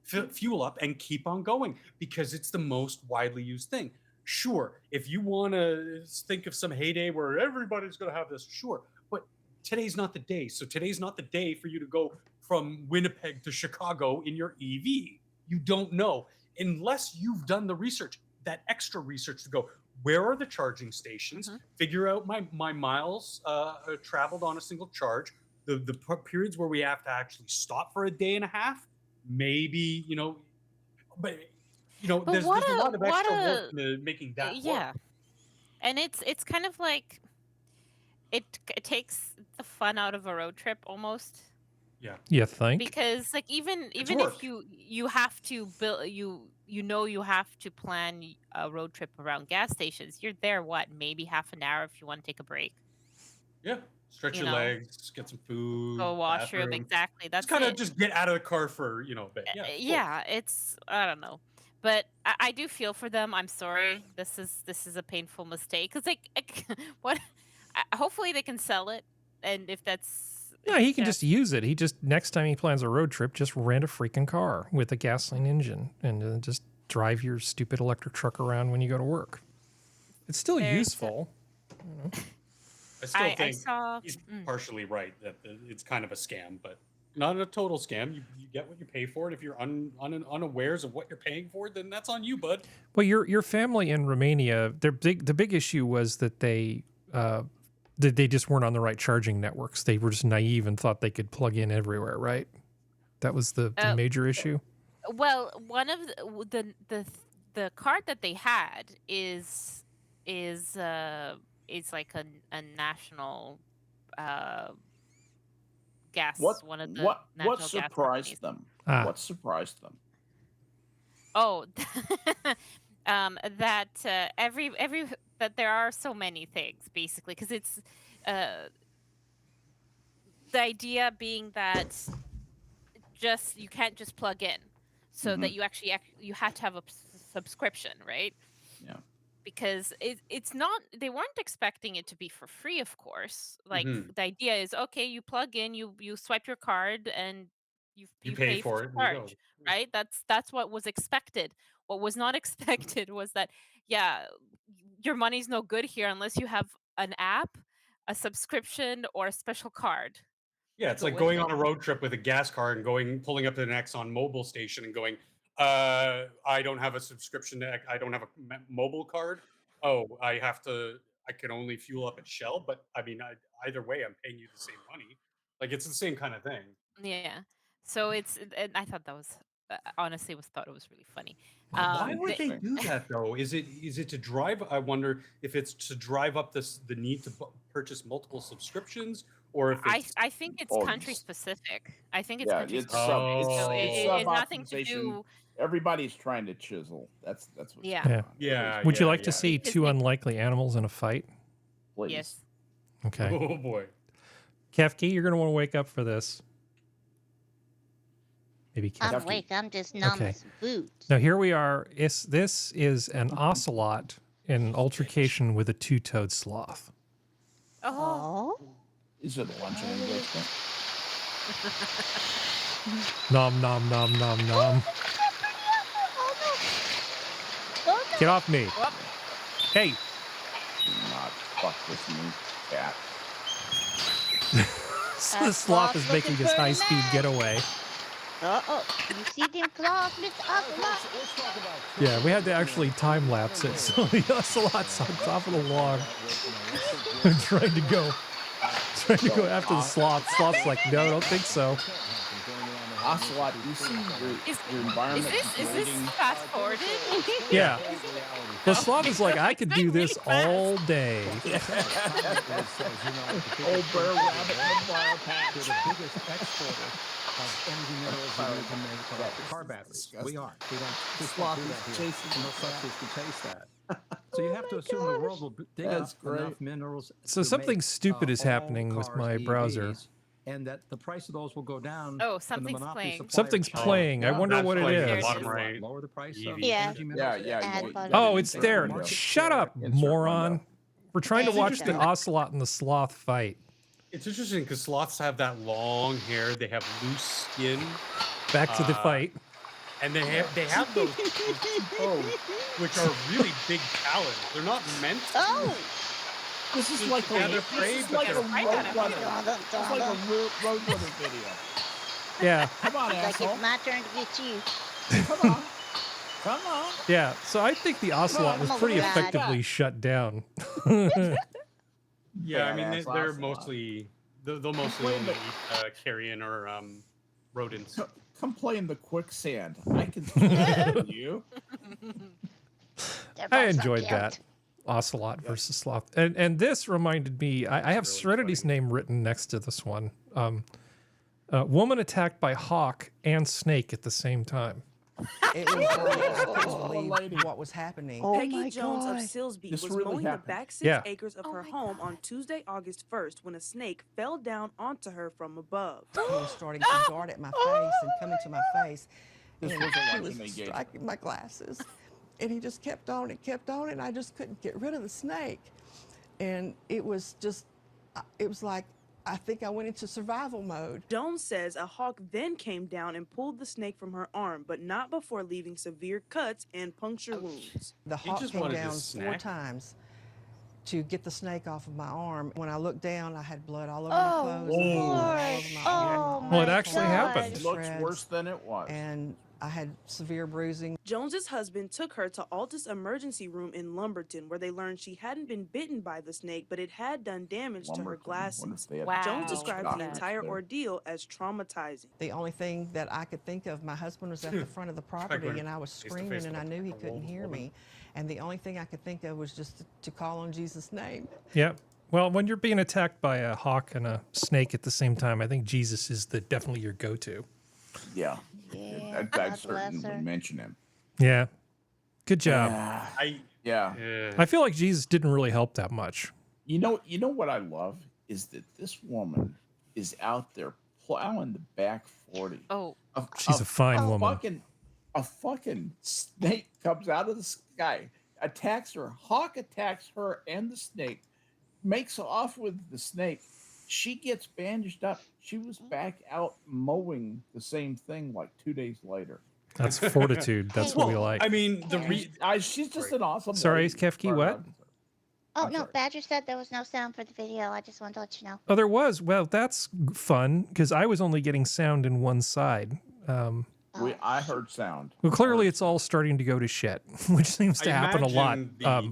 fuel up, and keep on going because it's the most widely used thing. Sure, if you want to think of some heyday where everybody's going to have this, sure, but today's not the day. So today's not the day for you to go from Winnipeg to Chicago in your EV. You don't know unless you've done the research, that extra research to go, where are the charging stations? Figure out my miles traveled on a single charge. The periods where we have to actually stop for a day and a half, maybe, you know, but know, But there's a lot of extra work into making that yeah, work. and it's kind of like it takes the fun out of a road trip almost. Yeah. You think? Because like even if work. you have to build you have to plan a road trip around gas stations. You're there maybe half an hour if you want to take a break. Yeah. Stretch You your know. legs, get some food, Go washroom, bathroom. exactly. That's Just kind of it. just get out of the car for, a bit. Yeah. of course. Yeah, it's I don't know, but I do feel for them. I'm sorry. This is a painful mistake because what? Hopefully they can sell it, and if that's Yeah, he can just use it. He just next time he plans a road trip, just rent a freaking car with a gasoline engine and just drive your stupid electric truck around when you go to work. It's still useful. I still think saw, he's partially right that it's kind of a scam, but not a total scam. You get what you pay for it. If you're unawares of what you're paying for, then that's on you, bud. Well, your family in Romania, the big issue was that they just weren't on the right charging networks. They were just naive and thought they could plug in everywhere, right? That was the major issue. Well, one of the card that they had is like a national gas. One of the what national gas surprised companies. them? What surprised them? Oh, that that there are so many things basically because it's the idea being that you can't just plug in, so that you actually you have to have a subscription, right? Yeah. Because it's not, they weren't expecting it to be for free, of course. Like the idea is, okay, you plug in, you swipe your card, and you pay for it, charge, right? That's what was expected. What was not expected was that, yeah, your money's no good here unless you have an app, a subscription, or a special card. Yeah, it's like going on a road trip with a gas card and pulling up to an Exxon Mobil station and going, I don't have a subscription to, I don't have a mobile card. Oh, I can only fuel up at Shell, but I mean, either way, I'm paying you the same money. Like, it's the same kind of thing. Yeah. So and I thought that was, honestly, thought it was really funny. Why would they do that though? Is it to drive? I wonder if it's to drive up the need to purchase multiple subscriptions, or if it's, I think it's country specific. I think it's country it's specific. So it's nothing to do. Everybody's trying to chisel. That's what's Yeah. Yeah. Would you like to see two unlikely animals in a fight? Please. Yes. Okay. Oh boy. Kefki, you're gonna want to wake up for this. Maybe I'm Kefki. awake. I'm just numb Okay. as boots. Now here we are. This is an ocelot in an altercation with a two-toed sloth. Oh. Is it a luncheon engagement? Nom nom nom nom nom. Get off me. Hey. Do not fuck this new cat. So the sloth is making his high-speed getaway. Uh-oh. You see them claws, Mr. Ocelot? Yeah, we had to actually time-lapse it. So the ocelot's on top of the log trying to go after the sloth. Sloth's like, no, I don't think so. Ocelot, you see your environment. Is this fast forwarded? Yeah. The sloth is like, I could do this all day. Old bear rabbit in the wild patch. We're the biggest exporter of energy minerals we need to make car batteries. We are. We don't just do that here. No subsidies can chase that. So you have to assume the world will dig up enough minerals. So to something make, stupid is all happening with cars, my browser. EVs, and that the price of those will go down. Oh, something's playing. Something's playing. I wonder what it is. Lower the price of Yeah. energy minerals. Oh, it's there. Shut up, moron. We're trying to watch the ocelot and the sloth fight. It's interesting because sloths have that long hair. They have loose skin. Back to the fight. And they have those toes, which are really big talons. They're not meant to. Oh. This is like a Roadrunner video. Yeah. Come on, Like asshole. it's my turn to get you. Come on. Come on. Yeah, so I think the ocelot was pretty effectively shut down. Yeah, I mean they're mostly they'll mostly only eat carrion or rodents. Come play in the quicksand. I can feel you. I enjoyed that. Ocelot versus sloth. And this reminded me, I have Serenity's name written next to this one. Woman attacked by hawk and snake at the same time. It was I couldn't believe what was happening. Peggy Jones of Silsby was mowing the back 6 acres of her home on Tuesday, August 1st, when a snake fell down onto her from above. He was starting to dart at my face and coming to my face. And he was striking my glasses. And he just kept on and I just couldn't get rid of the snake. And it was like, I think I went into survival mode. Jones says a hawk then came down and pulled the snake from her arm, but not before leaving severe cuts and puncture wounds. The hawk came down 4 times to get the snake off of my arm. When I looked down, I had blood all over my clothes. And all over my arm. Well, it actually happened. It looks worse than it was. And I had severe bruising. Jones's husband took her to Altus emergency room in Lumberton, where they learned she hadn't been bitten by the snake, but it had done damage to her glasses. Jones described the entire ordeal as traumatizing. The only thing that I could think of, my husband was at the front of the property and I was screaming and I knew he couldn't hear me. And the only thing I could think of was just to call on Jesus' name. Yeah. Well, when you're being attacked by a hawk and a snake at the same time, I think Jesus is definitely your go-to. Yeah. I'd certainly mention him. Yeah. Good job. I feel like Jesus didn't really help that much. You know what I love is that this woman is out there plowing the back 40. Oh, she's a fine woman. A fucking snake comes out of the sky, attacks her. Hawk attacks her and the snake, makes off with the snake. She gets bandaged up. She was back out mowing the same thing like 2 days later. That's fortitude. That's what we like. I mean, she's just an awesome. Sorry, lady. Kefki, what? Oh, no, Badger said there was no sound for the video. I just wanted to let you know. Oh, there was. Well, that's fun because I was only getting sound in one side. I heard sound. Well, clearly it's all starting to go to shit, which seems to happen a lot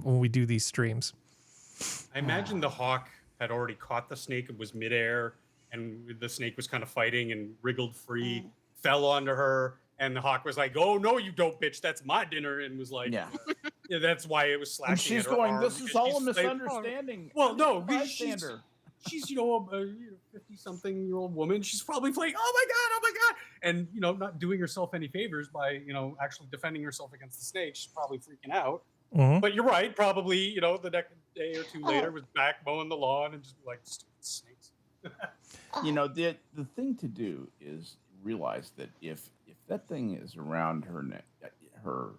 when we do these streams. I imagine the hawk had already caught the snake. It was midair, and the snake was kind of fighting and wriggled free, fell onto her, and the hawk was like, "Oh no, you don't, bitch! That's my dinner!" And was like, "Yeah, that's why it was slashing." And she's at her going, arm "This is all a misunderstanding." Well, no, she's a 50-something-year-old woman. She's probably like, "Oh my god," and not doing herself any favors by actually defending herself against the snake. She's probably freaking out. Mm-hmm. But you're right. Probably, the next day or two later was back mowing the lawn and just like stupid snakes. The thing to do is realize that if that thing is around her neck, her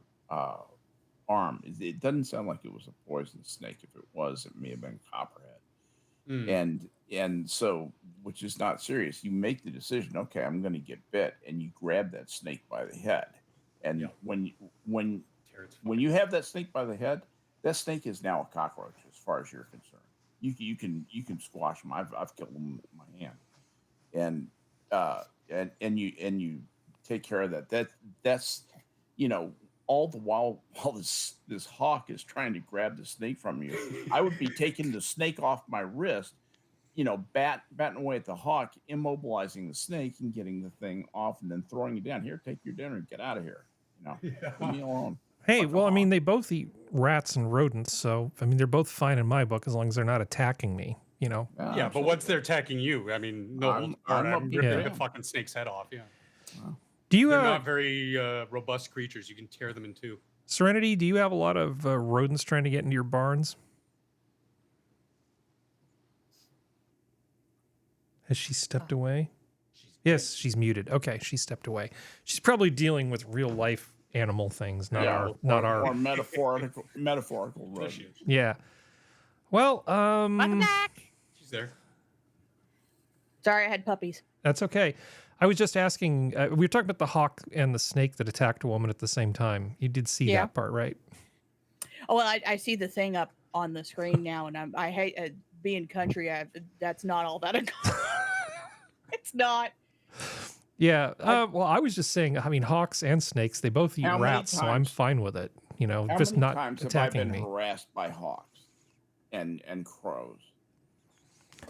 arm, it doesn't sound like it was a poison snake. If it was, it may have been copperhead. And so, which is not serious. You make the decision. Okay, I'm going to get bit, and you grab that snake by the head. And when you have that snake by the head, that snake is now a cockroach as far as you're concerned. You can squash them. I've killed them with my hand, and you take care of that. That's all the while this hawk is trying to grab the snake from you. I would be taking the snake off my wrist, batting away at the hawk, immobilizing the snake and getting the thing off, and then throwing it down. Here, take your dinner and get out of here. Leave me alone. Hey, well, I mean, they both eat rats and rodents, so I mean, they're both fine in my book as long as they're not attacking me. Yeah, but once they're attacking you, I mean, I'm ripping the fucking snake's head off. Yeah. Do you They're not very robust creatures. You can tear them in two. Serenity, do you have a lot of rodents trying to get into your barns? Has she stepped away? Yes, she's muted. Okay, she stepped away. She's probably dealing with real life animal things, not our metaphorical rodents. Yeah. Well, welcome back. She's there. Sorry, I had puppies. That's okay. I was just asking. We were talking about the hawk and the snake that attacked a woman at the same time. You did see that part, right? Oh well, I see the thing up on the screen now, and I hate being country. That's not all that. It's not. Yeah. Well, I was just saying. I mean, hawks and snakes, they both eat rats, so I'm fine with it. Just not attacking me. Have I been harassed by hawks and crows?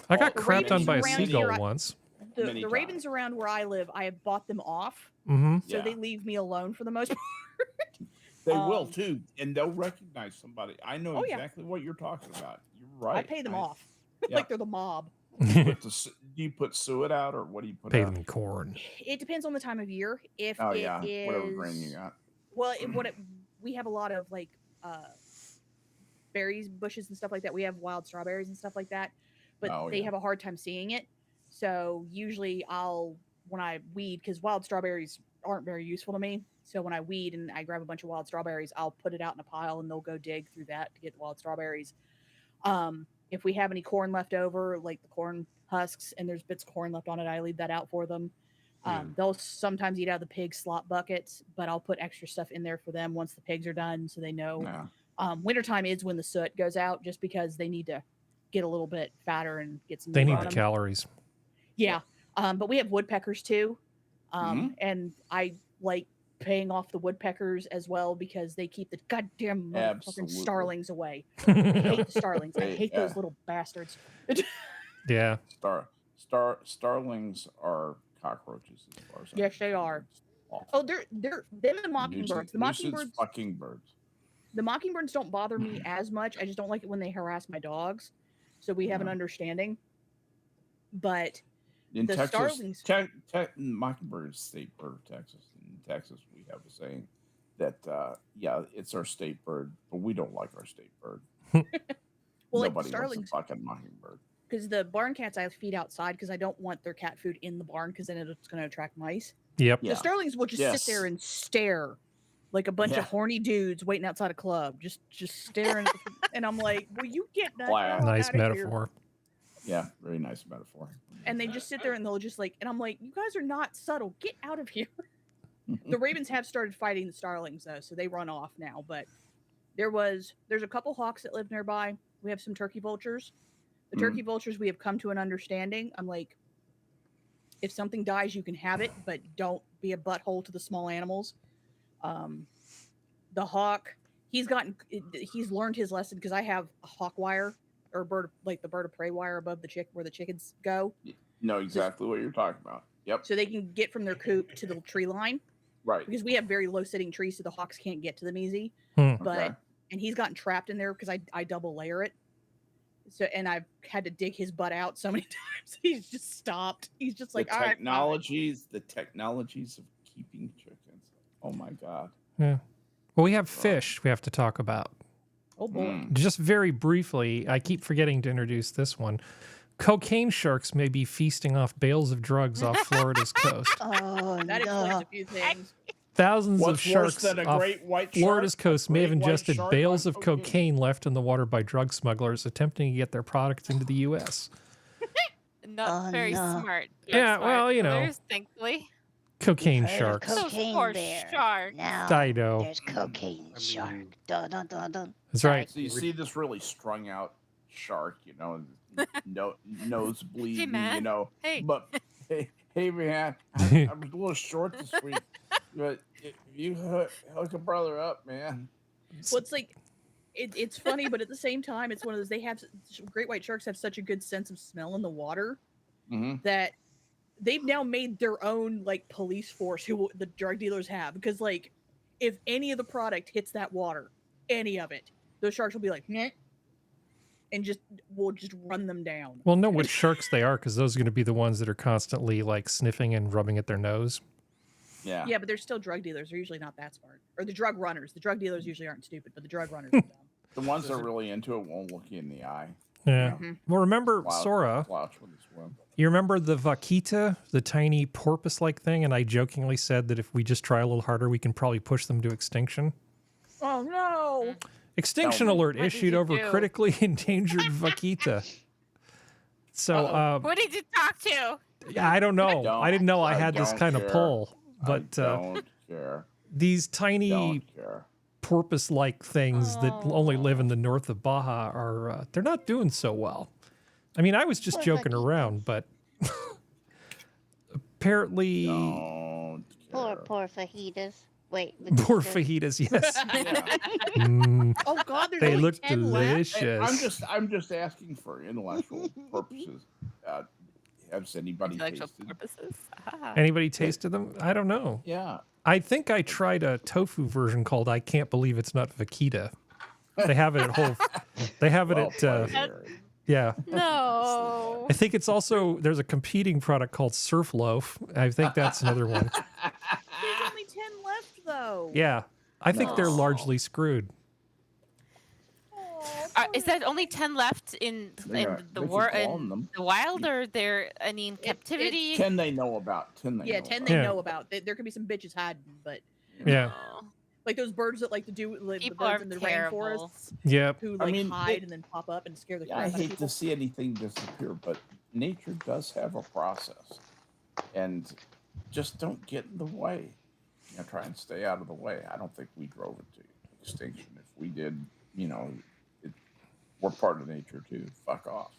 I got crapped on by a seagull once. The ravens around where I live, I have bought them off, so they leave me alone for the most part. They will too, and they'll recognize somebody. I know Oh, yeah. exactly what you're talking about. You're right. I pay them off Yeah. like they're the mob. Do you put suet out, or what do you put Pay out? them corn. It depends on the time of year. If Oh it yeah, is, whatever grain you got. well, we have a lot of like berries bushes and stuff like that. We have wild strawberries and stuff like that, but Oh, they yeah. have a hard time seeing it. So usually when I weed, because wild strawberries aren't very useful to me. So when I weed and I grab a bunch of wild strawberries, I'll put it out in a pile and they'll go dig through that to get the wild strawberries. If we have any corn left over, like the corn husks, and there's bits of corn left on it, I leave that out for them. They'll sometimes eat out of the pig slop buckets, but I'll put extra stuff in there for them once the pigs are done, so they know. Yeah. Wintertime is when the soot goes out, just because they need to get a little bit fatter and get some. They meat need on the them. calories. Yeah. But we have woodpeckers too. Mhm. And I like paying off the woodpeckers as well because they keep the goddamn motherfucking Absolutely. starlings away. I hate the starlings. I hate Yeah. those little bastards. Yeah. Starlings are cockroaches as far as Yes, they are. Oh, they're them and the mockingbirds. The mockingbirds, fucking birds. the mockingbirds don't bother me as much. I just don't like it when they harass my dogs. So we have an understanding. But In the Texas, starlings, mockingbird is state bird of Texas. In Texas, we have a saying that yeah, it's our state bird, but we don't like our state bird. well, Nobody like wants a starlings, fucking mockingbird. because the barn cats I feed outside because I don't want their cat food in the barn because then it's going to attract mice. Yep. Yeah. The starlings will just sit there and stare like a bunch Yeah. of horny dudes waiting outside a club, just staring. And I'm like, will you get that? Wow. Nice outta here?" metaphor. Yeah, very nice metaphor. And they just sit there and they'll just like, and I'm like, you guys are not subtle. Get out of here. The ravens have started fighting the starlings though, so they run off now. But there's a couple hawks that live nearby. We have some turkey vultures. The turkey vultures, we have come to an understanding. I'm like, if something dies, you can have it, but don't be a butthole to the small animals. The hawk, he's learned his lesson because I have a hawk wire or the bird of prey wire above the where the chickens go. Know exactly what you're talking about. Yep. So they can get from their coop to the tree line. Right. Because we have very low sitting trees, so the hawks can't get to them easy. Hmm. But Okay. and he's gotten trapped in there because I double layer it. So and I've had to dig his butt out so many times. He's just stopped. He's just like, the all right, technologies of keeping chickens. Oh my god. Yeah. Well, we have fish we have to talk about. oh boy. Just very briefly, I keep forgetting to introduce this one. Cocaine sharks may be feasting off bales of drugs off Florida's coast. Oh, That explains a few things. Thousands What's of sharks worse than a off great white Florida's shark? coast may have Great white ingested shark bales on of cocaine left in the water by drug smugglers attempting to get their products into the U.S. Not very smart. Yeah, drug well, you know. smugglers, thankfully. Cocaine Heard of sharks. Cocaine poor bear. sharks. Now I know. there's cocaine shark. Dun, dun, dun, dun. That's right. So you see this really strung out shark, no nose bleeding, Hey, man. Hey. But hey man, I was a little short this week. But if you hook a brother up, man. Well, it's like it's funny, but at the same time, it's one of those. They have great white sharks have such a good sense of smell in the water that they've now made their own like police force who the drug dealers have because like if any of the product hits that water, any of it, those sharks will be like, "Meh," and we'll just run them down. Well, know which sharks they are because those are going to be the ones that are constantly like sniffing and rubbing at their nose. Yeah. Yeah, but they're still drug dealers. They're usually not that smart. Or the drug runners. The drug dealers usually aren't stupid, but the drug runners are dumb. The ones that are really into it won't look you in the eye. Yeah. Mhm. Well, remember Sora? Watch when they swim. You remember the vaquita, the tiny porpoise-like thing? And I jokingly said that if we just try a little harder, we can probably push them to extinction. Oh no! Extinction Tell me. alert What did issued you over do? critically endangered vaquita. So, Who did you talk to? yeah, I don't know. I didn't know I had this don't kind of care. pull, but I don't care. these tiny Don't care. porpoise-like things that only live in the north of Baja are they're not doing so well. I mean, I was just Poor joking vaquitas. around, but apparently Don't care. Poor fajitas. Wait. poor fajitas. fajitas, yes. Yeah. Mm, Oh god, there's they only look 10 left. delicious. I'm just asking for intellectual purposes. Has anybody Intellectual tasted? purposes. Ah. Anybody tasted them? I don't know. Yeah. I think I tried a tofu version called "I Can't Believe It's Not Vaquita." They have it at Whole. They have it at. Yeah. No. I think it's also there's a competing product called Surf Loaf. I think that's another one. There's only 10 left, though. Yeah, I think they're largely screwed. Is that only 10 left in the wild, or they're in captivity? 10 they know about. 10 they know about. There could be some bitches hiding, but yeah, like those birds that like to do the birds in the rainforests. Yep. Who hide and then pop up and scare the crap out I of hate people. to see anything disappear, but nature does have a process, and just don't get in the way. Try and stay out of the way. I don't think we drove it to extinction. If we did, we're part of nature too. Fuck off.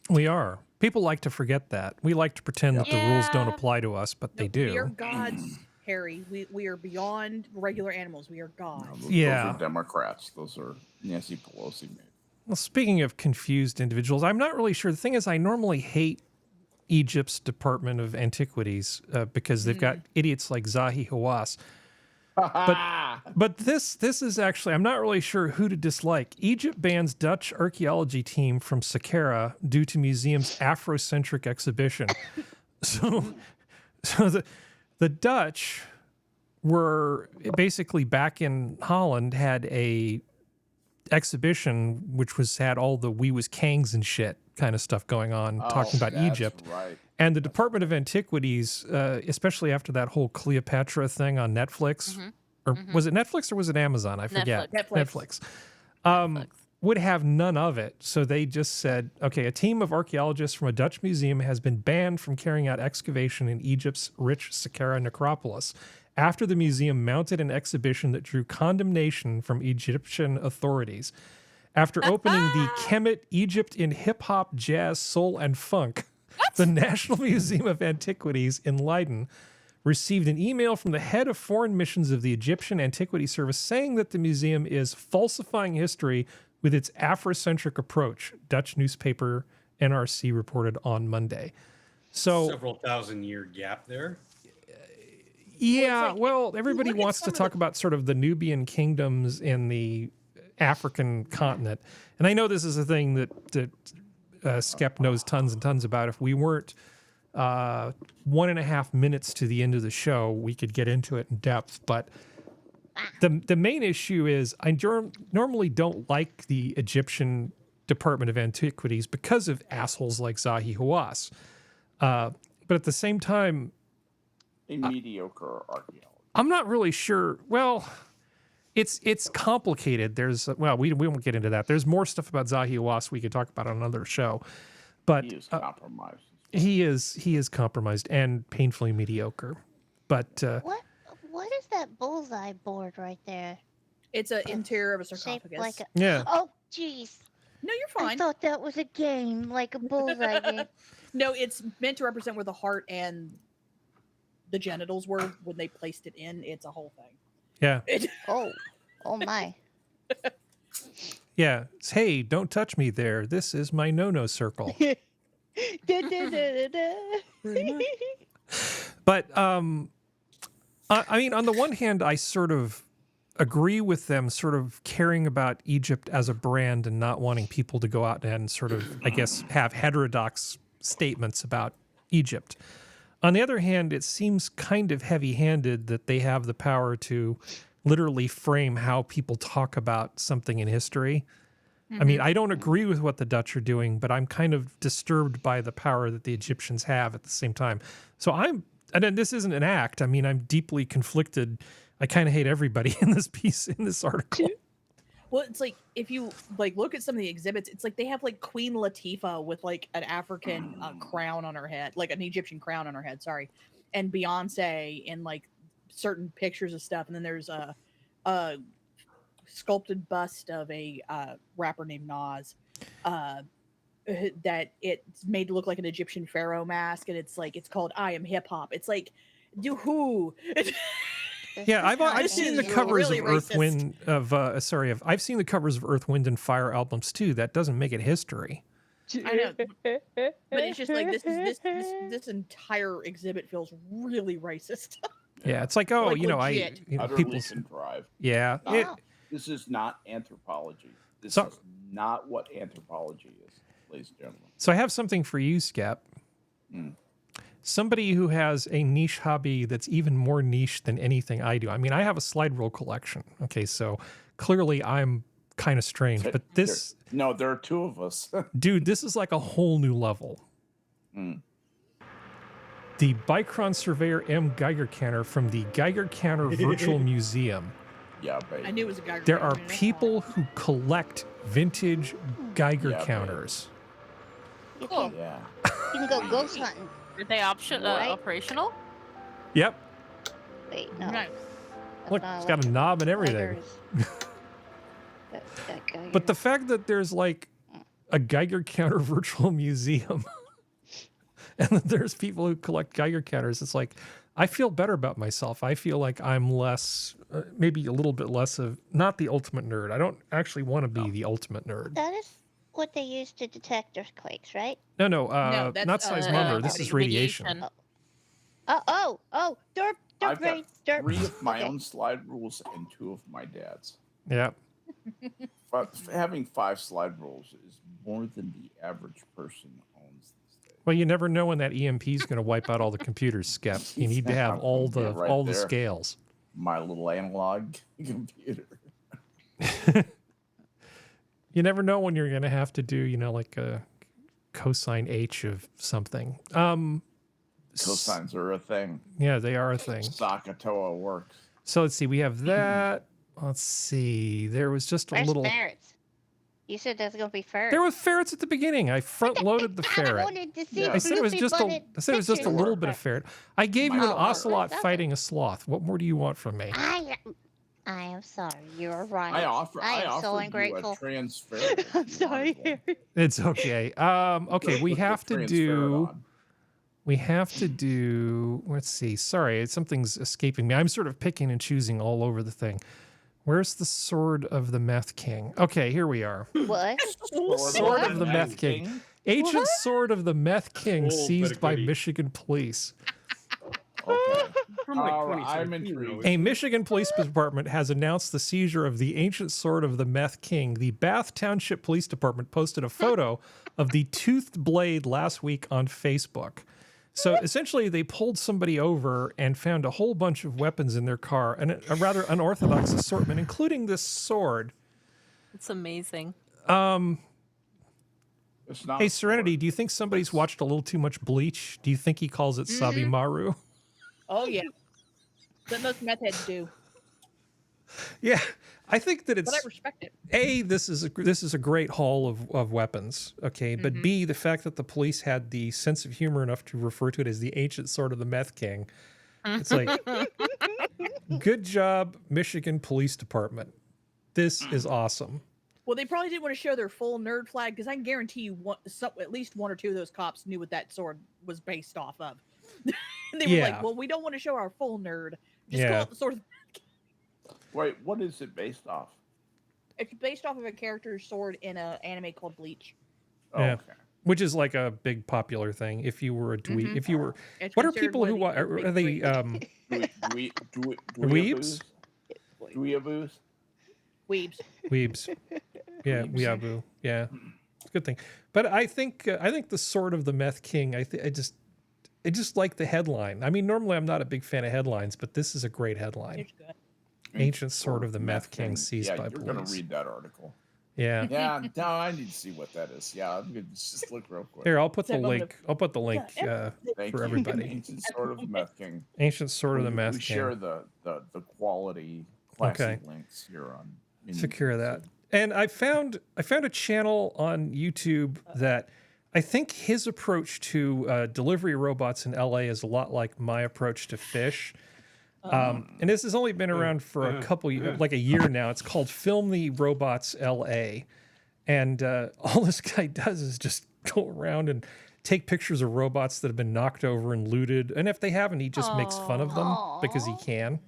We are. People like to forget that. We like to pretend that the rules don't apply to us, but they do. We are gods, Harry. We are beyond regular animals. We are gods. Those are Democrats. Those are Nancy Pelosi made. Well, speaking of confused individuals, I'm not really sure. The thing is, I normally hate Egypt's Department of Antiquities because they've got idiots like Zahi Hawass. But this is actually, I'm not really sure who to dislike. Egypt bans Dutch archaeology team from Saqqara due to museum's Afrocentric exhibition. So the Dutch were basically back in Holland, had a exhibition which had all the we was kangs and shit kind of stuff going on, talking about Egypt. Right. And the Department of Antiquities, especially after that whole Cleopatra thing on Netflix, or was it Netflix or was it Amazon? I forget. Netflix. Would have none of it. So they just said, okay, a team of archaeologists from a Dutch museum has been banned from carrying out excavation in Egypt's rich Saqqara necropolis after the museum mounted an exhibition that drew condemnation from Egyptian authorities. After opening the Kemet Egypt in Hip Hop, Jazz, Soul, and Funk, the National Museum of Antiquities in Leiden received an email from the head of foreign missions of the Egyptian Antiquity Service saying that the museum is falsifying history with its Afrocentric approach, Dutch newspaper NRC reported on Monday. So several thousand-year gap there. Yeah, well, everybody wants to talk about sort of the Nubian kingdoms in the African continent. And I know this is a thing that Skep knows tons and tons about. If we weren't 1.5 minutes to the end of the show, we could get into it in depth. But the main issue is I normally don't like the Egyptian Department of Antiquities because of assholes like Zahi Hawass. But at the same time, a mediocre archaeologist. I'm not really sure. Well, it's complicated. There's we won't get into that. There's more stuff about Zahi Hawass we could talk about on another show. But he is compromised. He is compromised and painfully mediocre. But what is that bullseye board right there? It's an interior of a sarcophagus. Like yeah. Oh, jeez. No, you're fine. I thought that was a game, like a bullseye game. No, it's meant to represent where the heart and the genitals were when they placed it in. It's a whole thing. Yeah. Oh my. Yeah. It's, hey, don't touch me there. This is my no-no circle. But I mean, on the one hand, I sort of agree with them sort of caring about Egypt as a brand and not wanting people to go out and sort of, I guess, have heterodox statements about Egypt. On the other hand, it seems kind of heavy-handed that they have the power to literally frame how people talk about something in history. I mean, I don't agree with what the Dutch are doing, but I'm kind of disturbed by the power that the Egyptians have at the same time. So and then this isn't an act. I mean, I'm deeply conflicted. I kind of hate everybody in this piece, in this article. Well, it's like, if you look at some of the exhibits, it's like they have like Queen Latifah with like an African crown on her head, like an Egyptian crown on her head, sorry. And Beyonce in like certain pictures of stuff. And then there's a sculpted bust of a rapper named Nas that it's made to look like an Egyptian pharaoh mask, and it's called I Am Hip Hop. It's like, do who? Yeah, I've seen the covers of Earth, Wind I've seen the covers of Earth, Wind and Fire albums too. That doesn't make it history. I know, but it's just like this entire exhibit feels really racist. Yeah, it's like, oh, Like you know, legit. Utterly people. contrived. Yeah, This is not anthropology. This So- is not what anthropology is, ladies and gentlemen. So I have something for you, Skep. Somebody who has a niche hobby that's even more niche than anything I do. I mean, I have a slide rule collection. Okay, so clearly I'm kind of strange, but this, No, there are two of us. dude, this is like a whole new level. The Bicron Surveyor M. Geiger Counter from the Geiger Counter Virtual Museum. Yeah, baby. I knew it was a Geiger There counter, are man. people who collect vintage Geiger Yeah, baby. counters. You can, Yeah. you can go ghost hunting. Are they Right. operational? Yep. Wait, no. Nice. That's Look, not it's got a what knob and everything. Geiger is. that Geiger. But the fact that there's like a Geiger counter virtual museum and that there's people who collect Geiger counters, it's like, I feel better about myself. I feel like I'm less, maybe a little bit less of, not the ultimate nerd. I don't actually want to be the ultimate nerd. That is what they use to detect earthquakes, right? No, No, that's, not seismometer. This is radiation. Derp, I've brain, got derp. 3 of my Okay. own slide rules and 2 of my dad's. Yeah. But having 5 slide rules is more than the average person owns these days. Well, you never know when that EMP is going to wipe out all the computers, Skep. You need to have all the Yeah, right all the there. scales. My little analog computer. You never know when you're going to have to do, you know, like a cosine H of something. Cosines are a thing. Yeah, they are a thing. Sakatoa works. So let's see. We have that. Let's see. There was just a Where's little. ferrets? You said there's gonna be ferrets. There were ferrets at the beginning. I front loaded the I ferret. wanted to see Yeah. the I said it was just a. floopy-butted I said it was just a pictures. little bit of ferret. I gave you an Oh, ocelot okay. fighting a sloth. What more do you want from me? I am sorry. You're right. I offer. I I am so offered ungrateful. you a transfer. if I'm you sorry, wanted one. Harry. It's okay. Okay, we Put the have to transfer do. on. We have to do. Let's see. Sorry, something's escaping me. I'm sort of picking and choosing all over the thing. Where's the sword of the Meth King? Okay, here we are. What? Sword of the Meth King. Ancient sword of the Meth King Old seized by goodie. Michigan police. Okay. From like I'm 2017, intrigued. A Michigan police department has announced the seizure of the ancient sword of the Meth King. The Bath Township Police Department posted a photo of the toothed blade last week on Facebook. So essentially, they pulled somebody over and found a whole bunch of weapons in their car, and a rather unorthodox assortment, including this sword. It's amazing. It's not Hey, a Serenity, sword. do you think somebody's watched a little too much Bleach? Do you think he calls it Sabimaru? Oh yeah. That most meth heads do, Yeah, I think that but I it's respect it. A, this is a great haul of weapons, okay? But B, the fact that the police had the sense of humor enough to refer to it as the ancient sword of the Meth King. It's like, good job, Michigan Police Department. This is awesome. Well, they probably didn't want to show their full nerd flag because I can guarantee you, at least 1 or 2 of those cops knew what that sword was based off of. And they were Yeah. like, "Well, we don't want to show our full nerd. Just Yeah. call it the sword." Wait, what is it based off? It's based off of a character's sword in an anime called Bleach. Oh, Yeah. okay. Which is like a big popular thing. If you were a dweeb, if you were, It's what are considered people one who of the are big they three. Weebs? Dweeaboos? Weebs. Weebs? Yeah, weeaboo. Yeah, it's a good thing. But I think the sword of the Meth King. I just like the headline. I mean, normally I'm not a big fan of headlines, but this is a great headline. It's good. Ancient sword of the Meth King seized by you're police. gonna read that article. Yeah. Yeah, no, I need to see what that is. Yeah, I'm gonna just look real quick. Here, I'll put the Send on the- link. I'll put the link Thank for you. everybody. Ancient sword of the Meth King. Ancient sword of the Meth We King. share the quality classy Okay. links here on. Secure that. And I found a channel on YouTube that I think his approach to delivery robots in LA is a lot like my approach to fish. And this has only been around for a couple, like a year now. It's called Film the Robots LA. And all this guy does is just go around and take pictures of robots that have been knocked over and looted. And if they haven't, he just makes fun of them because he can.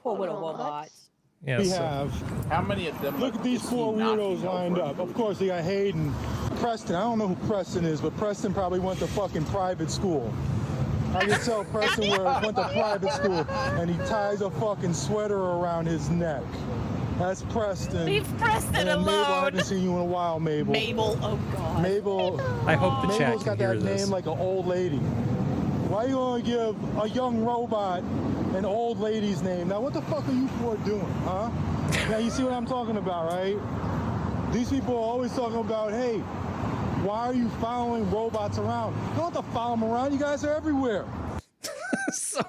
Poor little robots. Yeah, We so- have. How many of them? Look at these 4 weirdos lined up. Of course, they got Hayden, Preston. I don't know who Preston is, but Preston probably went to fucking private school. I can tell person where went to private school and he ties a fucking sweater around his neck. That's Preston. Leave Preston and alone. Mabel, I haven't seen you in a while, Mabel. Mabel, oh god. Mabel. I hope the chat Mabel's can got hear that this. name like an old lady. Why you gonna give a young robot an old lady's name? Now what the fuck are you four doing, huh? Now you see what I'm talking about, right? These people are always talking about, hey, why are you following robots around? You don't have to follow them around. You guys are everywhere. So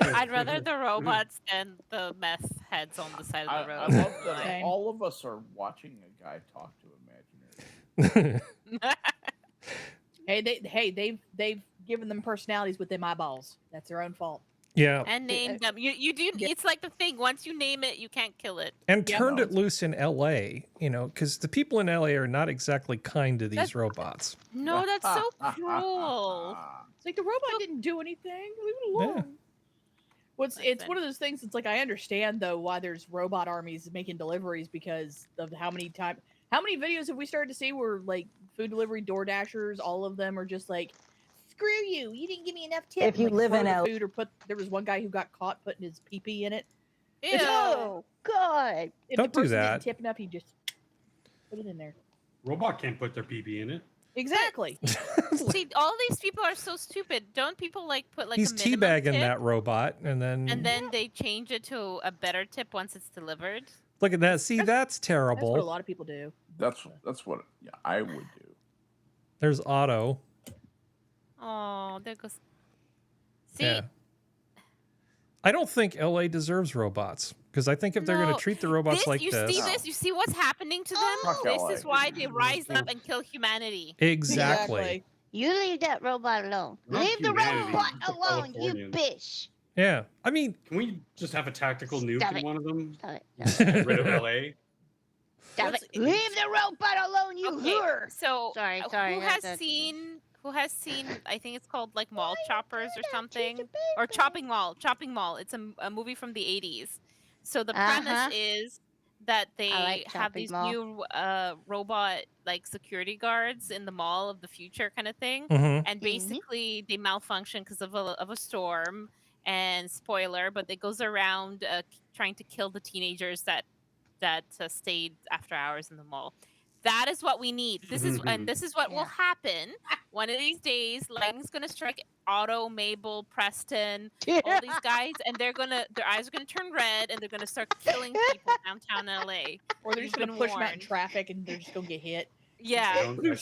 I'd rather the robots than the meth heads on the side of the I road. love that Same. all of us are watching a guy talk to imaginary. They've given them personalities with them eyeballs. That's their own fault. Yeah. And name them. You do. It's like the thing. Once you name it, you can't kill it. And turned it loose in LA, because the people in LA are not exactly kind to these robots. No, that's so cruel. It's like the robot didn't do anything. Leave it alone. Yeah. It's one of those things. It's like I understand though why there's robot armies making deliveries because of how many videos have we started to see where like food delivery door dashers, all of them are just like, screw you, you didn't give me enough tips. If you live in LA, food or there was one guy who got caught putting his pee in it. Ew. Oh God! If Don't the do person that. didn't tip enough, he just put it in there. Robot can't put their pee in it. Exactly. See, all these people are so stupid. Don't people put He's a minimum teabagging tip, that robot, and then they change it to a better tip once it's delivered? look at that. See, that's That's terrible. what a lot of people do. That's what I would do. There's Otto. Oh, there goes. See, Yeah. I don't think LA deserves robots because I think if they're going No, to treat the robots like you this, see this? You see what's happening to them? Fuck This LA. is why they rise up and kill humanity. exactly. You leave that robot alone. Not Leave the humanity, robot the alone, you Californians. bitch. Yeah, I mean, Can we just have a tactical nuke Stop in it. one of them? Stop it. Get rid of LA? Stop it. Leave the robot alone, you Okay, lure. so Sorry. who has seen? Who has seen? I think it's called like Mall Choppers or something, or Chopping Mall. Chopping Mall. It's a movie from the 80s. So the premise is that they like have Chopping these Mall. new robot like security guards in the mall of the future kind of thing, Mhm. and basically they malfunction because of a storm. And spoiler, but it goes around trying to kill the teenagers that stayed after hours in the mall. That is what we need. This is what will happen one of these days. Lightning's gonna strike Otto, Mabel, Preston, all these guys, and their eyes are gonna turn red, and they're gonna start killing people downtown LA. Or they're just You've gonna been push them out in warned. traffic and they're just gonna get hit. Yeah. I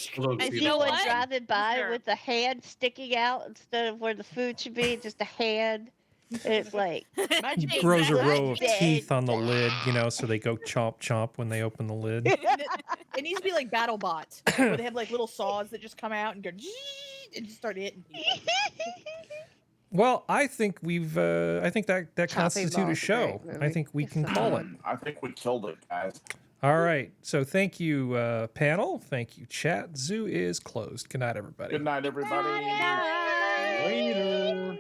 see one driving by Sure. with the hand sticking out instead of where the food should be, just a hand. And it's like He grows a row of Dead. teeth on the lid, so they go chomp chomp when they open the lid. It needs to be like battle bots where they have like little saws that just come out and go and just start hitting people. Well, I think I think that constitutes a Mall's a show. great I movie. think we can call it. I think we killed it, guys. All right. So thank you, panel. Thank you, chat. Zoo is closed. Good night, everybody. Good night, everybody. Bye. Later.